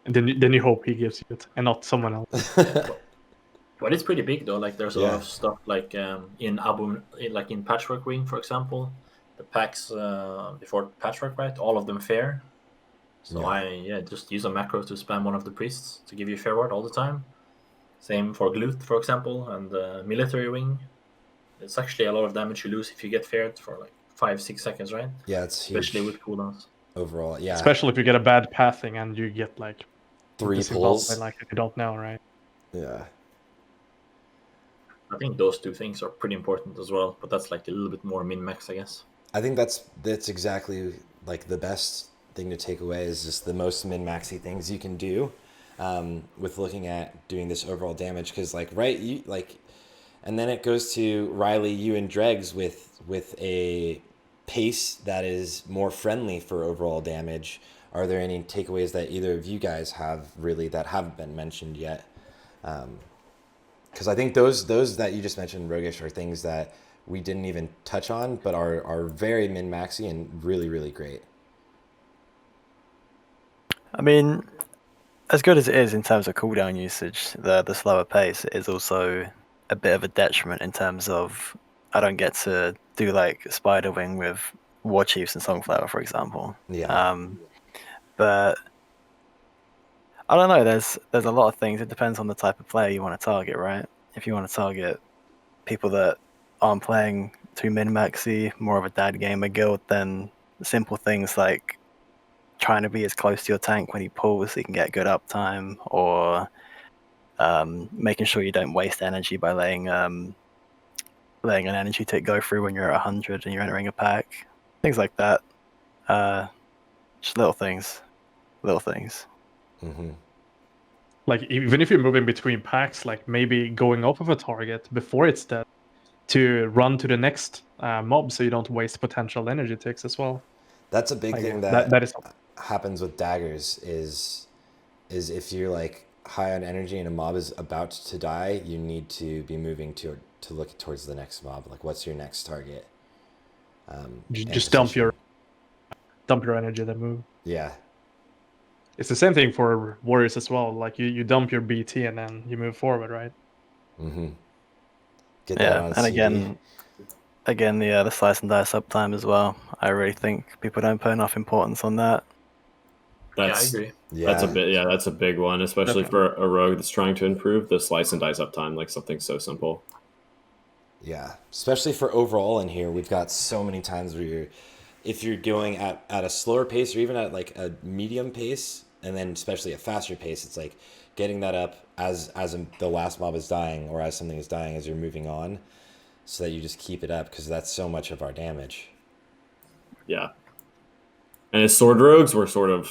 And then you hope he gives you it and not someone else. But it's pretty big though. Like there's a lot of stuff like in Patchwork Wing, for example, the packs before Patchwork, right? All of them fair. So I just use a macro to spam one of the priests to give you fair word all the time. Same for Gluth, for example, and Military Wing. it's actually a lot of damage you lose if you get feared for like 5-6 seconds, right? Yeah, it's huge. Especially with cooldowns. Overall, yeah. Especially if you get a bad pathing and you get like 3 disinvolved pulls. by, like, you don't know, right? Yeah. I think those two things are pretty important as well, but that's like a little bit more min-max, I guess. I think that's exactly like the best thing to take away is just the most min-maxy things you can do with looking at doing this overall damage. Because like, right, you like, and then it goes to Riley, you and Dreggz with a pace that is more friendly for overall damage. Are there any takeaways that either of you guys have really that haven't been mentioned yet? Because I think those that you just mentioned, Roguishh, are things that we didn't even touch on, but are very min-maxy and really, really great. I mean, as good as it is in terms of cooldown usage, the slower pace is also a bit of a detriment in terms of I don't get to do like Spider Wing with War Chiefs and Songflower, for example. Yeah. But I don't know. There's a lot of things. It depends on the type of player you want to target, right? If you want to target people that aren't playing too min-maxy, more of a dad gamer guild, then simple things like trying to be as close to your tank when he pulls so you can get good uptime, or making sure you don't waste energy by letting an energy tick go through when you're at 100 and you're entering a pack. Things like that. Just little things. Mm-hmm. Like even if you're moving between packs, like maybe going off of a target before it's dead to run to the next mob so you don't waste potential energy ticks as well. That's a big Like, thing that is happens with daggers is if you're like high on energy and a mob is about to die, you need to be moving to look towards the next mob. Like, what's your next target? just dump your energy then move. Yeah. It's the same thing for warriors as well. Like you dump your BT and then you move forward, right? Mm-hmm. Get that on and CD. again, the slice and dice uptime as well. I really think people don't put enough importance on that. That's, yeah, I agree. Yeah. That's a big one, especially Definitely. for a rogue that's trying to improve the slice and dice uptime, like something so simple. Yeah, especially for overall in here, we've got so many times where if you're going at a slower pace or even at like a medium pace, and then especially a faster pace, it's like getting that up as the last mob is dying or as something is dying as you're moving on, so that you just keep it up because that's so much of our damage. Yeah. And as sword rogues, we're sort of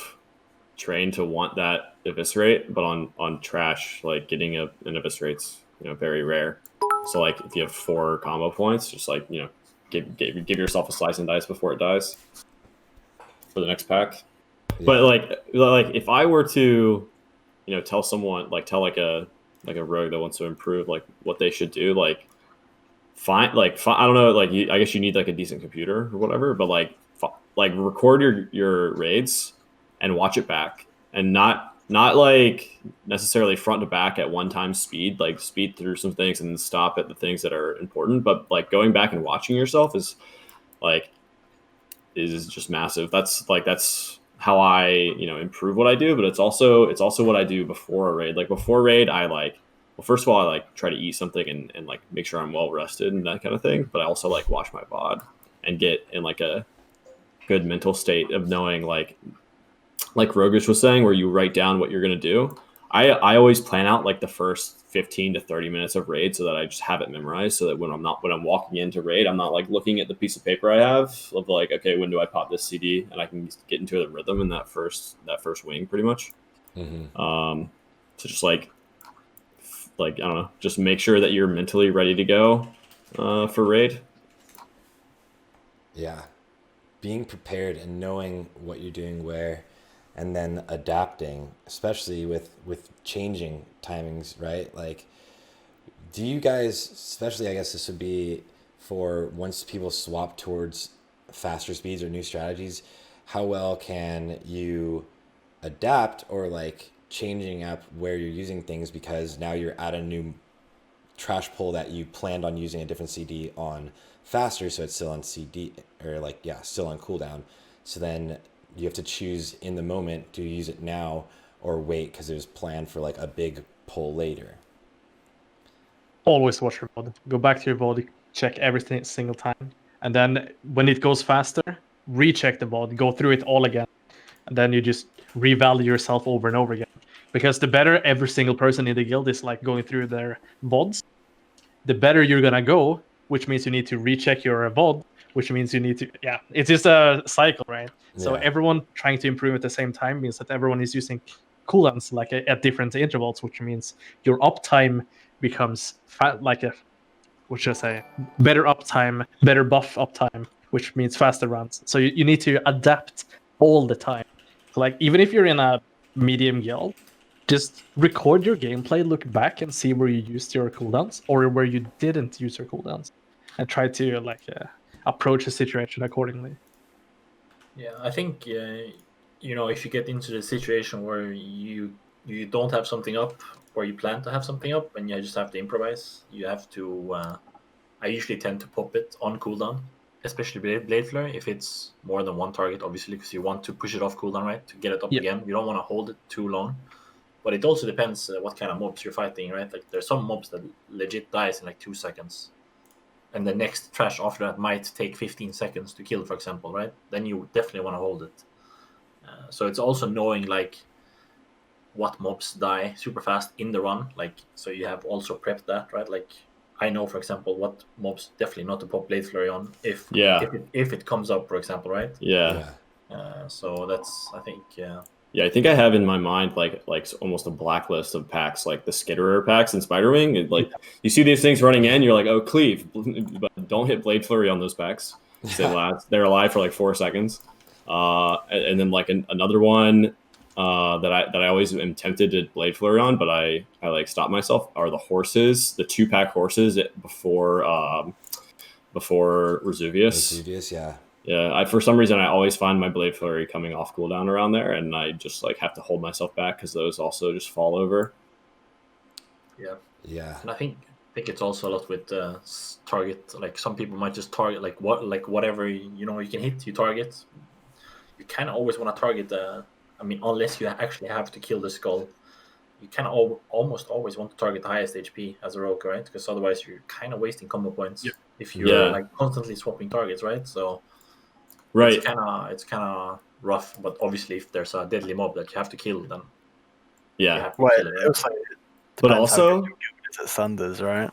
trained to want that eviscerate, but on trash, like getting an eviscerate's very rare. So like if you have 4 combo points, just like give yourself a slice and dice before it dies for the next pack. Yeah. But like if I were to tell someone, like tell like a rogue that wants to improve, like what they should do, like I don't know, like I guess you need like a decent computer or whatever, but like record your raids and watch it back, and not like necessarily front to back at one time speed, like speed through some things and then stop at the things that are important, but like going back and watching yourself is just massive. That's how I improve what I do, but it's also what I do before a raid. Like before raid, first of all, I like try to eat something and like make sure I'm well rested and that kind of thing, but I also like wash my bod and get in like a good mental state of knowing like Roguishh was saying, where you write down what you're going to do. I always plan out like the first 15 to 30 minutes of raid so that I just have it memorized, so that when I'm walking into raid, I'm not like looking at the piece of paper I have of like, okay, when do I pop this CD, and I can get into the rhythm in that first wing pretty much. Mm-hmm. So just like I don't know, just make sure that you're mentally ready to go for raid. Yeah. Being prepared and knowing what you're doing where, and then adapting, especially with changing timings, right? Like, do you guys, especially I guess this would be for once people swap towards faster speeds or new strategies, how well can you adapt or like changing up where you're using things because now you're at a new trash pull that you planned on using a different CD on faster, so it's still on CD or still on cooldown. So then you have to choose in the moment, do you use it now or wait because it was planned for like a big pull later? Always watch your VOD. Go back to your VOD check every single time, and then when it goes faster, recheck the VOD, go through it all again, and then you just revalue yourself over and over again. Because the better every single person in the guild is like going through their VODs, the better you're gonna go, which means you need to recheck your VOD, which means you need to, yeah, it's just a cycle, right? So Yeah. everyone trying to improve at the same time means that everyone is using cooldowns like at different intervals, which means your uptime becomes what should I say, better uptime, better buff uptime, which means faster runs. So you need to adapt all the time. So like even if you're in a medium guild, just record your gameplay, look back and see where you used your cooldowns or where you didn't use your cooldowns, and try to approach the situation accordingly. Yeah, I think if you get into the situation where you don't have something up, or you plan to have something up, and you just have to improvise, you have to. I usually tend to pop it on cooldown, especially Blade Flurry if it's more than one target, obviously, because you want to push it off cooldown, right, to get it up again. You don't want to hold it too long. But it also depends what kind of mobs you're fighting, right? Like there's some mobs that legit dies in like 2 seconds, and the next trash after that might take 15 seconds to kill, for example, right? Then you definitely want to hold it. So it's also knowing like what mobs die super fast in the run, like so you have also prepped that, right? Like I know, for example, what mobs definitely not to pop Blade Flurry on if it comes up, for example, right? Yeah. So that's, I think, Yeah, I think I have in my mind like almost a blacklist of packs, like the Skitterer packs in Spiderwing. Like you see these things running in, you're like, oh, cleave, but don't hit Blade Flurry on those packs. They're alive for like 4 seconds. And then like another one that I always am tempted to Blade Flurry on, but I like stop myself, are the horses, the 2-pack horses before Resuvius. Resuvius, yeah. Yeah, for some reason I always find my Blade Flurry coming off cooldown around there, and I just like have to hold myself back because those also just fall over. Yeah. And I think it's also a lot with target. Like some people might just target like whatever you can hit, you target. You kind of always want to target unless you actually have to kill the skull, you kind of almost always want to target the highest HP as a rogue, right? Because otherwise you're kind of wasting combo points if you're like constantly swapping targets, right? So it's kind of rough. But obviously, if there's a deadly mob that you have to kill, then you have to kill it. Right? But also, it's at Sunders, right?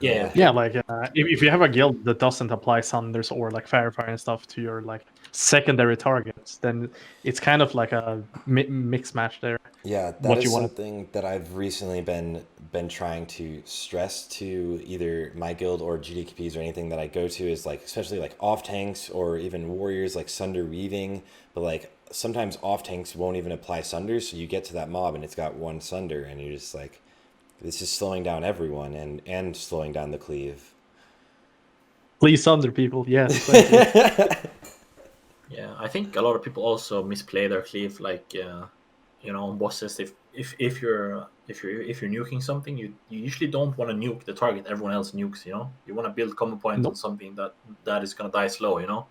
Yeah, like if you have a guild that doesn't apply Sunders or like Fire and stuff to your like secondary targets, then it's kind of like a mix match there. Yeah, that is something that I've recently been trying to stress to either my guild or GDKPs or anything that I go to, is like, especially like off tanks or even warriors, like Sunder Weaving, but like sometimes off tanks won't even apply Sunders, so you get to that mob and it's got one Sunder and you're just like, this is slowing down everyone and slowing down the cleave. Please Sunder people, yes. Yeah, I think a lot of people also misplay their cleave, like on bosses. If you're nuking something, you usually don't want to nuke the target everyone else nukes. You want to build combo points on something that is gonna die slow.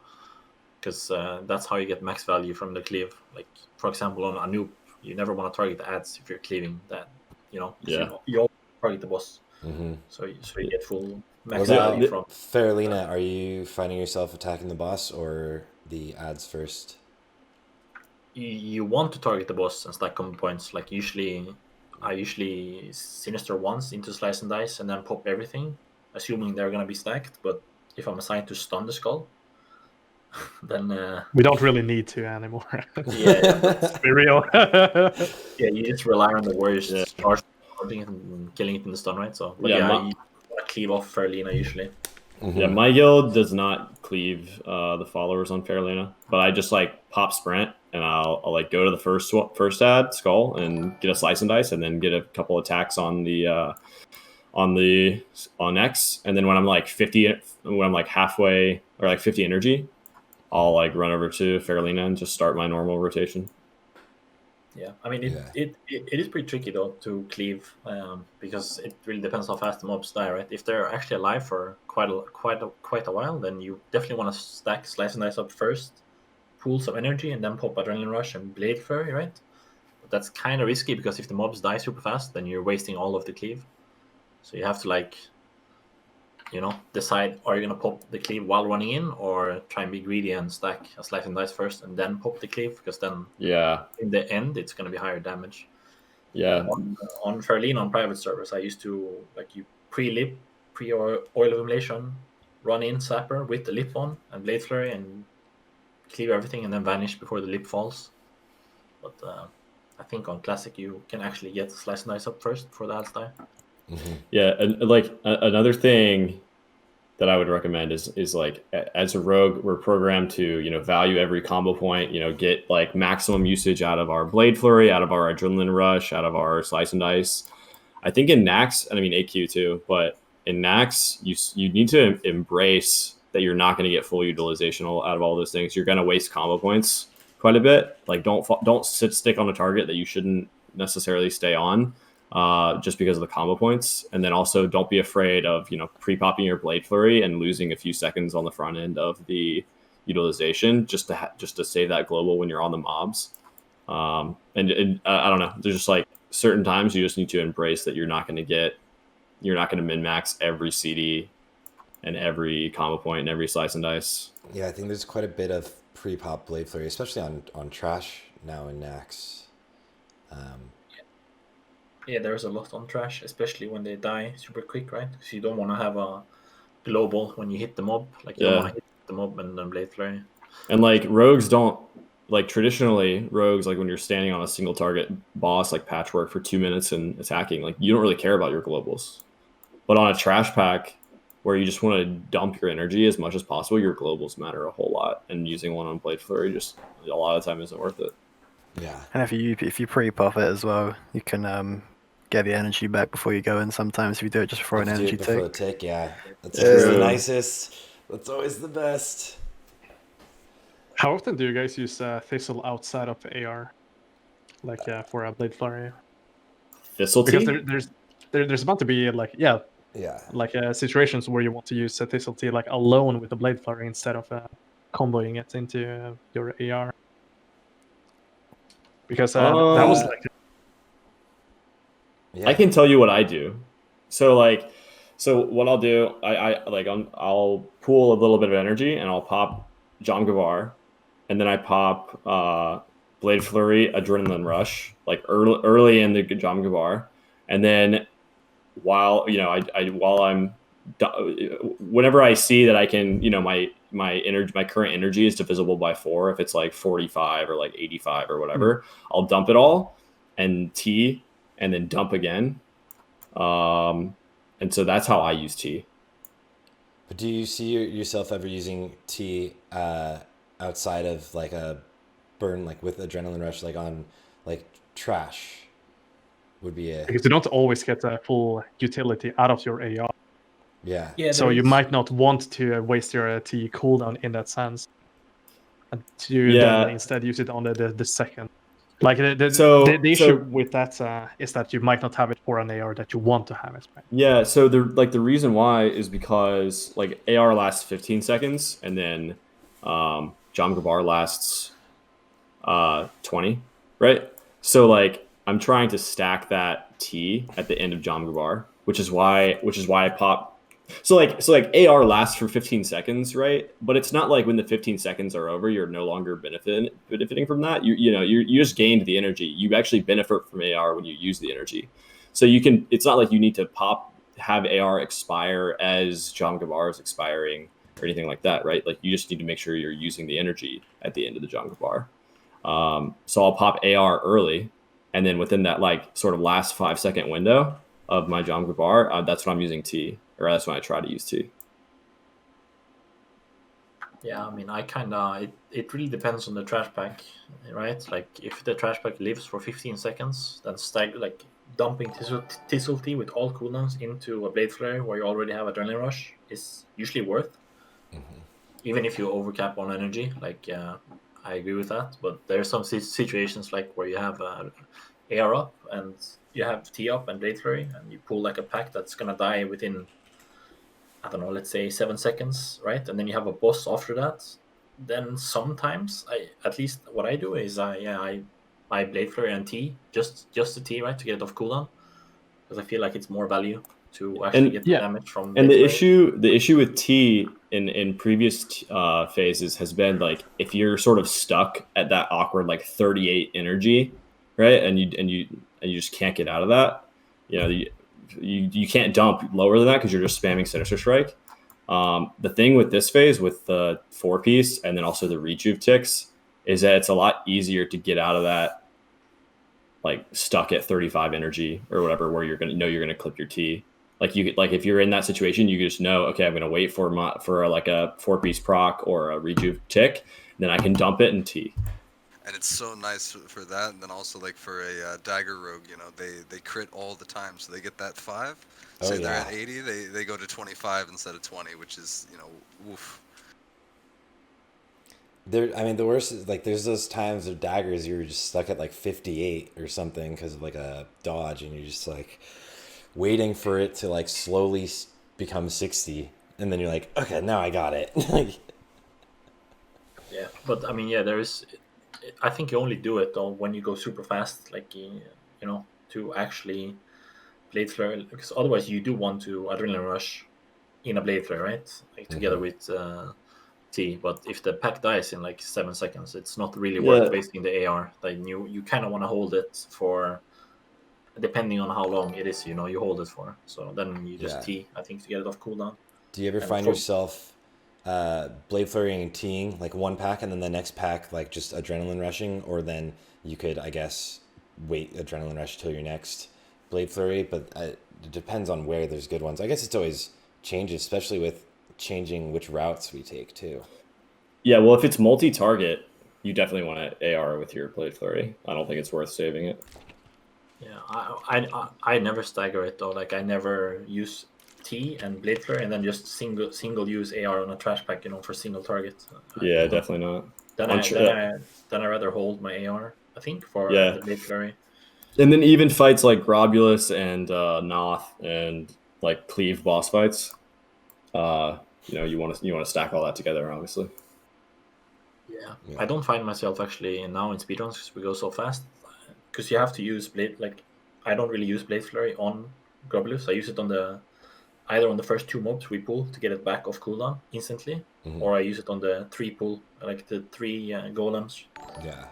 Because that's how you get max value from the cleave. Like for example, on Anub, you never want to target the ads if you're cleaving that. You always target the boss, so you get full max value from. Fairlina, are you finding yourself attacking the boss or the ads first? You want to target the boss and stack combo points. Like I usually Sinister once into Slice and Dice and then pop everything, assuming they're gonna be stacked. But if I'm assigned to stun the skull, then we don't really need to anymore. Let's be real. You just rely on the warriors charging and killing it in the stun, right? So, but you want to cleave off Fairlina usually. Yeah, my guild does not cleave the followers on Fairlina, but I just like pop sprint and I'll like go to the first ad skull and get a Slice and Dice and then get a couple attacks on Naxx, and then when I'm like 50, when I'm like halfway or like 50 energy, I'll like run over to Fairlina and just start my normal rotation. Yeah, I mean it is pretty tricky though to cleave because it really depends how fast the mobs die, right? If they're actually alive for quite a while, then you definitely want to stack Slice and Dice up first, pool some energy, and then pop Adrenaline Rush and Blade Flurry, right? But that's kind of risky because if the mobs die super fast, then you're wasting all of the cleave. So you have to like decide, are you going to pop the cleave while running in, or try and be greedy and stack a slice and dice first and then pop the cleave, because then in the end it's going to be higher damage. On Fairlean on private servers, I used to you pre-lip, pre-oil accumulation, run in Sapper with the lip on and Blade Flurry and cleave everything and then vanish before the lip falls. But I think on Classic you can actually get Slice and Dice up first for the Alts die. Yeah, and another thing that I would recommend is as a rogue, we're programmed to value every combo point, get maximum usage out of our Blade Flurry, out of our Adrenaline Rush, out of our Slice and Dice. I think in Naxx, and I mean AQ too, but in Naxx you need to embrace that you're not going to get full utilization out of all those things. You're going to waste combo points quite a bit. Don't stick on a target that you shouldn't necessarily stay on. Just because of the combo points. And then also don't be afraid of, pre-popping your Blade Flurry and losing a few seconds on the front end of the utilization just to save that global when you're on the mobs. And I don't know, there's just certain times you just need to embrace that you're not going to min-max every CD and every combo point and every Slice and Dice. Yeah, I think there's quite a bit of pre-pop Blade Flurry, especially on Trash now in Naxx. Yeah, there's a lot on Trash, especially when they die super quick, right? Because you don't want to have a global when you hit the mob. You don't want to hit the mob and then Blade Flurry. And rogues don't, traditionally, rogues, when you're standing on a single target boss, Patchwork for 2 minutes and attacking, you don't really care about your globals. But on a Trash pack, where you just want to dump your energy as much as possible, your globals matter a whole lot. And using one on Blade Flurry just a lot of the time isn't worth it. Yeah. And if you pre-pop it as well, you can get the energy back before you go in. Sometimes if you do it just before an energy before tick. the tick, yeah, that's always the nicest. That's always the best. How often do you guys use Thistle outside of AR, for a Blade Flurry? Thistle because there's about to be situations where you want to use a Thistle T alone with a Blade Flurry instead of comboing it into your AR. Because that was I can tell you what I do. So what I'll do, I'll pool a little bit of energy and I'll pop Jomgavar, and then I pop Blade Flurry, Adrenaline Rush, early in the Jomgavar, and then while whenever I see that I can, my current energy is divisible by 4, if it's 45 or 85 or whatever, I'll dump it all and T, and then dump again. And so that's how I use T. But do you see yourself ever using T outside of a burn, with Adrenaline Rush, on Trash would be a... Because you don't always get a full utility out of your AR. Yeah. So you might not want to waste your T cooldown in that sense. And to then instead use it on the second. The issue with that is that you might not have it for an AR that you want to have it. Right? Yeah, so the reason why is because AR lasts 15 seconds and then Jomgavar lasts 20, right? So I'm trying to stack that T at the end of Jomgavar, which is why I pop. So AR lasts for 15 seconds, right? But it's not when the 15 seconds are over, you're no longer benefiting from that. You just gained the energy. You actually benefit from AR when you use the energy. So it's not you need to have AR expire as Jomgavar is expiring or anything like that, right? You just need to make sure you're using the energy at the end of the Jomgavar. So I'll pop AR early, and then within that sort of last 5-second window of my Jomgavar, that's when I'm using T. Or that's when I try to use T. Yeah, I mean, it really depends on the trash pack, right? If the trash pack lives for 15 seconds, then dumping Thistle T with all cooldowns into a Blade Flurry where you already have Adrenaline Rush is usually worth. Mm-hmm. Even if you overcap on energy, I agree with that. But there are some situations where you have AR up and you have T up and Blade Flurry, and you pull a pack that's gonna die within, I don't know, let's say 7 seconds, right? And then you have a boss after that. Then sometimes, at least what I do is I Blade Flurry and T, just the T, right, to get it off cooldown, because I feel it's more value to actually get the yeah. damage from And Blade Flurry. the issue with T in previous phases has been like if you're sort of stuck at that awkward like 38 energy, right? And you just can't get out of that. You know, you can't dump lower than that because you're just spamming Sinister Strike. The thing with this phase with the 4-piece and then also the rejuve ticks is that it's a lot easier to get out of that like stuck at 35 energy or whatever where you're gonna clip your T. Like if you're in that situation, you just know, okay, I'm gonna wait for like a 4-piece proc or a rejuve tick, then I can dump it and T. And it's so nice for that, and then also like for a dagger rogue, you know, they crit all the time, so they get that 5. Say they're at 80, they go to 25 instead of 20, which is, you know, woof. I mean, the worst is like there's those times of daggers you're just stuck at like 58 or something because of like a dodge, and you're just like waiting for it to like slowly become 60, and then you're like, okay, now I got it. Yeah, but I mean, yeah, there is. I think you only do it though when you go super fast, like you know, to actually Blade Flurry, because otherwise you do want to Adrenaline Rush in a Blade Flurry, right? Like together with T. But if the pack dies in like 7 seconds, it's not really worth wasting the AR. Like you kind of want to hold it for, depending on how long it is, you know, you hold it for. So then you just T, I think, to get it off cooldown. Do you ever find yourself Blade Flurrying and T'ing like one pack and then the next pack like just Adrenaline Rushing, or then you could, I guess, wait Adrenaline Rush till your next Blade Flurry? But it depends on where there's good ones. I guess it's always changes, especially with changing which routes we take too. Yeah, well, if it's multi-target, you definitely want to AR with your Blade Flurry. I don't think it's worth saving it. Yeah, I never stagger it though. Like I never use T and Blade Flurry and then just single use AR on a trash pack, you know, for single target. Yeah, definitely not. Then I rather hold my AR, I think, for the Blade Flurry. And then even fights like Grobulus and Noth and like Cleave boss fights, you know, you want to stack all that together, obviously. Yeah. I don't find myself actually now in speedruns because we go so fast. Because you have to use Blade, like I don't really use Blade Flurry on Grobulus. I use it on either on the first 2 mobs we pull to get it back off cooldown instantly, or I use it on the 3 pull, like the 3 golems. Yeah.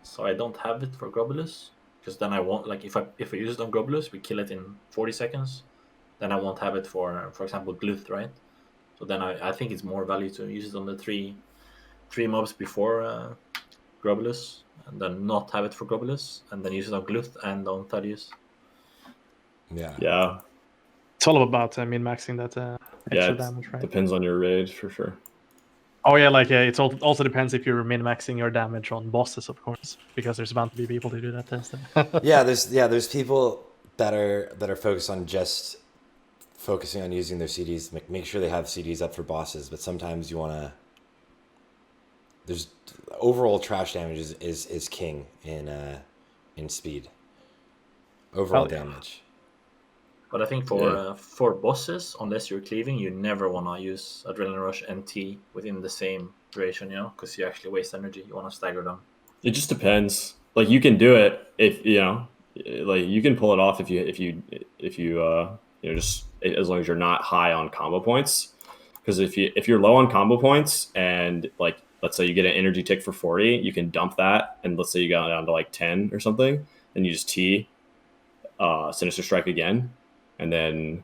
So I don't have it for Grobulus because then I won't, like if I use it on Grobulus, we kill it in 40 seconds. Then I won't have it for example, Gluth, right? So then I think it's more value to use it on the 3 mobs before Grobulus, and then not have it for Grobulus, and then use it on Gluth and on Thaddeus. Yeah. It's all about min-maxing that extra damage, right? Depends on your raid for sure. Oh yeah, like it also depends if you're min-maxing your damage on bosses, of course, because there's bound to be people to do that test. there's people that are focused on just focusing on using their CDs, make sure they have CDs up for bosses, but sometimes you want to. There's overall trash damage is king in speed. Overall damage. But I think for bosses, unless you're cleaving, you never want to use Adrenaline Rush and T within the same duration, you know, because you actually waste energy. You want to stagger them. It just depends. Like you can do it if you know, like you can pull it off if you you know, just as long as you're not high on combo points. Because if you're low on combo points and like let's say you get an energy tick for 40, you can dump that, and let's say you got down to like 10 or something, then you just T Sinister Strike again, and then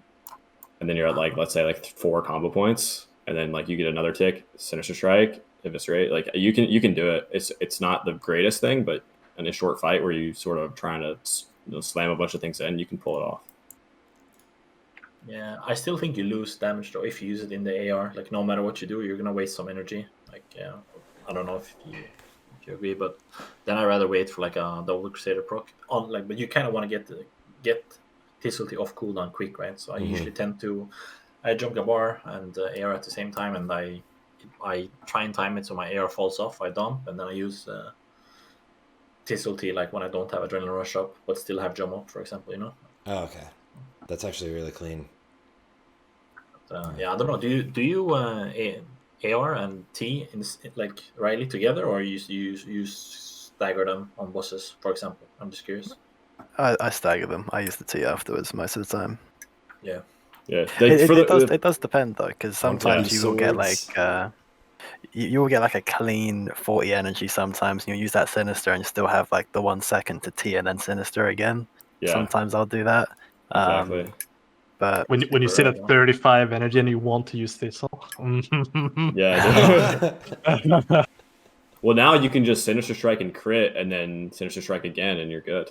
you're at like let's say like 4 combo points, and then like you get another tick, Sinister Strike, Eviscerate. Like you can do it. It's not the greatest thing, but in a short fight where you sort of trying to slam a bunch of things in, you can pull it off. Yeah, I still think you lose damage though if you use it in the AR. Like no matter what you do, you're gonna waste some energy. Like I don't know if you agree, but then I rather wait for like a double Crusader proc on like. But you kind of want to get Tissulty off cooldown quick, right? So I usually tend to jump a bar and AR at the same time, and I try and time it so my AR falls off. I dump, and then I use Tissulty like when I don't have Adrenaline Rush up, but still have jump up, for example. You know. Oh, okay. That's actually really clean. Yeah, I don't know. Do you AR and T like Riley together, or you stagger them on bosses, for example? I'm just curious. I stagger them. I use the T afterwards most of the time. Yeah. Yeah, like It does depend though, because sometimes Yeah. you will get Swords. like you will get like a clean 40 energy sometimes, and you'll use that Sinister and still have like the 1 second to T and then Sinister again. Yeah. Sometimes I'll do that. Exactly. But When you sit at 35 energy and you want to use Thistle. Yeah. Well, now you can just Sinister Strike and crit, and then Sinister Strike again, and you're good.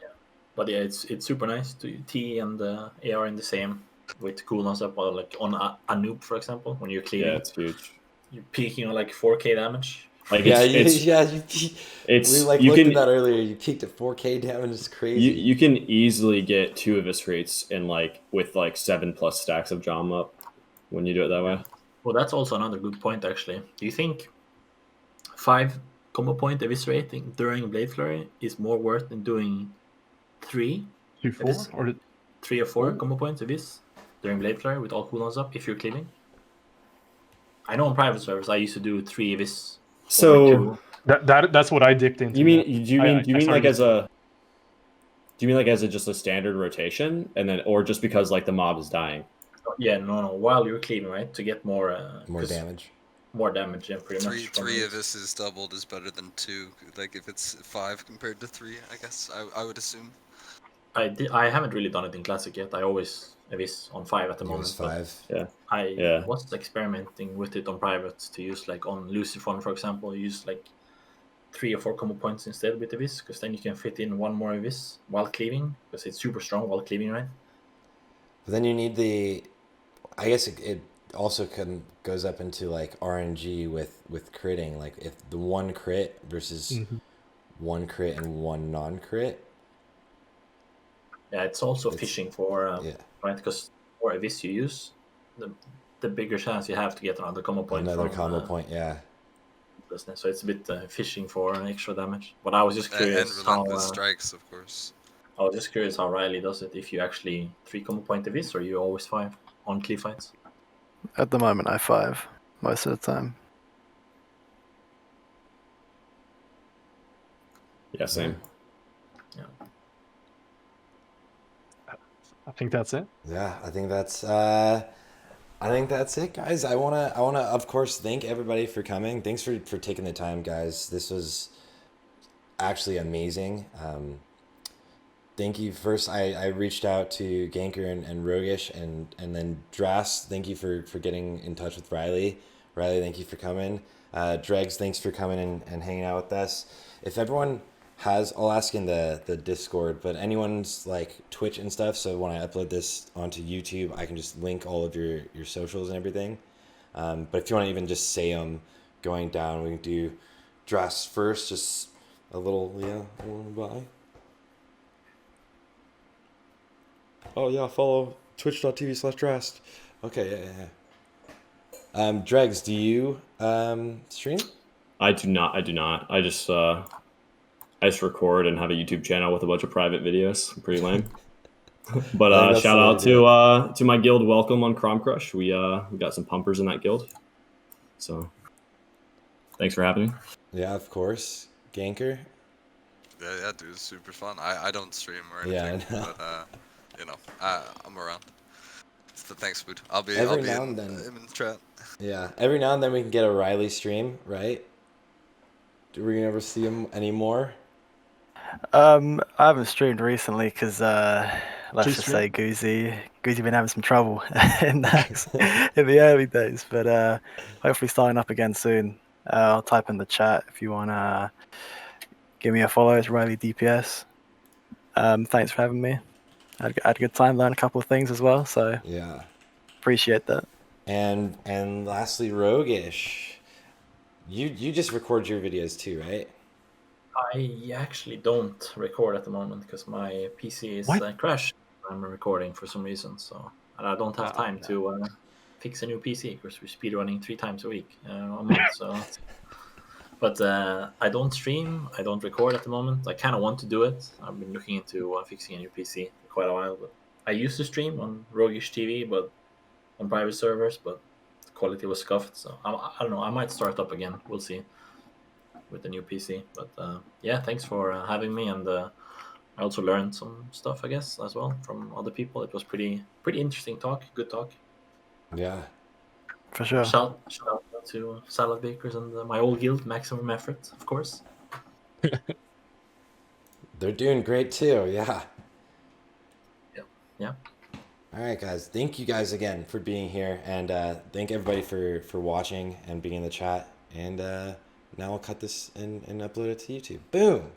Yeah, but yeah, it's super nice to T and AR in the same with cooldowns up, or like on Anub, for example, when you're cleaving. Yeah, it's huge. You're peaking on like 4k damage. Like Yeah, it's we like you looked can at that earlier. You peaked at 4k damage. It's crazy. you can easily get 2 eviscerates in like with like 7+ stacks of Jom up when you do it that way. Well, that's also another good point actually. Do you think 5 combo point eviscerating during Blade Flurry is more worth than doing 3 or 3 or 4 combo points evis during Blade Flurry with all cooldowns up if you're cleaving? I know on private servers I used to do 3 evis. So that's what I dipped into. Do you mean like as a just a standard rotation, and then or just because like the mob is dying? Yeah, no. While you're cleaving, right, to get more damage. More damage, yeah, pretty much. 3 of this is doubled is better than 2. Like if it's 5 compared to 3, I guess I would assume. I haven't really done it in Classic yet. I always evis on 5 at the moment. 5. Yeah. I was experimenting with it on privates to use like on Lucifer, for example, use like 3 or 4 combo points instead with evis, because then you can fit in 1 more evis while cleaving, because it's super strong while cleaving, right? But then you need the. I guess it also goes up into like RNG with critting. Like if the 1 crit versus 1 crit and 1 non-crit. Yeah, it's also fishing for right, because the more evis you use, the bigger chance you have to get another combo point. Another combo point, yeah. So it's a bit fishing for extra damage. But I was just curious and relentless strikes, of course. I was just curious how Riley does it. If you actually 3 combo point evis, or you always 5 on cleave fights. At the moment, I 5 most of the time. Yeah, same. Yeah. I think that's it. Yeah, I think that's it, guys. I wanna of course thank everybody for coming. Thanks for taking the time, guys. This was actually amazing. Thank you. First, I reached out to Ganker and Roguishh, and then Drast. Thank you for getting in touch with Riley. Riley, thank you for coming. Dreggz, thanks for coming and hanging out with us. If everyone has, I'll ask in the Discord, but anyone's like Twitch and stuff, so when I upload this onto YouTube, I can just link all of your socials and everything. But if you want to even just say them going down, we can do Drast first, just a little bye. Oh yeah, follow twitch.tv/Drast. Okay, yeah. Dreggz, do you stream? I do not. I just record and have a YouTube channel with a bunch of private videos. Pretty lame. But shout out to my guild Welcome on Crom Crush. We got some pumpers in that guild. So thanks for having me. Yeah, of course. Ganker? Yeah, dude, it's super fun. I don't stream or anything, but I'm around. So thanks, Boot. I'll be in the chat. Yeah, every now and then we can get a Riley stream, right? Do we ever see him anymore? I haven't streamed recently because let's just say Goozy been having some trouble in Naxx in the early days, but hopefully starting up again soon. I'll type in the chat if you want to give me a follow. It's Riley DPS. Thanks for having me. I had a good time, learned a couple of things as well, so yeah, appreciate that. And lastly, Roguishh, you just record your videos too, right? I actually don't record at the moment because my PC is crashed. I'm recording for some reason, and I don't have time to fix a new PC because we're speedrunning 3 times a week, a month. So, but I don't stream. I don't record at the moment. I kind of want to do it. I've been looking into fixing a new PC for quite a while. But I used to stream on Roguishh TV, but on private servers, but the quality was scuffed. So I don't know. I might start up again. We'll see with the new PC. But yeah, thanks for having me, and I also learned some stuff, I guess, as well from other people. It was pretty interesting talk, good talk. Yeah. For sure. Shout out to Salad Bakers and my old guild, Maximum Effort, of course. They're doing great too. Yeah. Yeah. All right, guys. Thank you guys again for being here, and thank everybody for watching and being in the chat. And now I'll cut this and upload it to YouTube. Boom.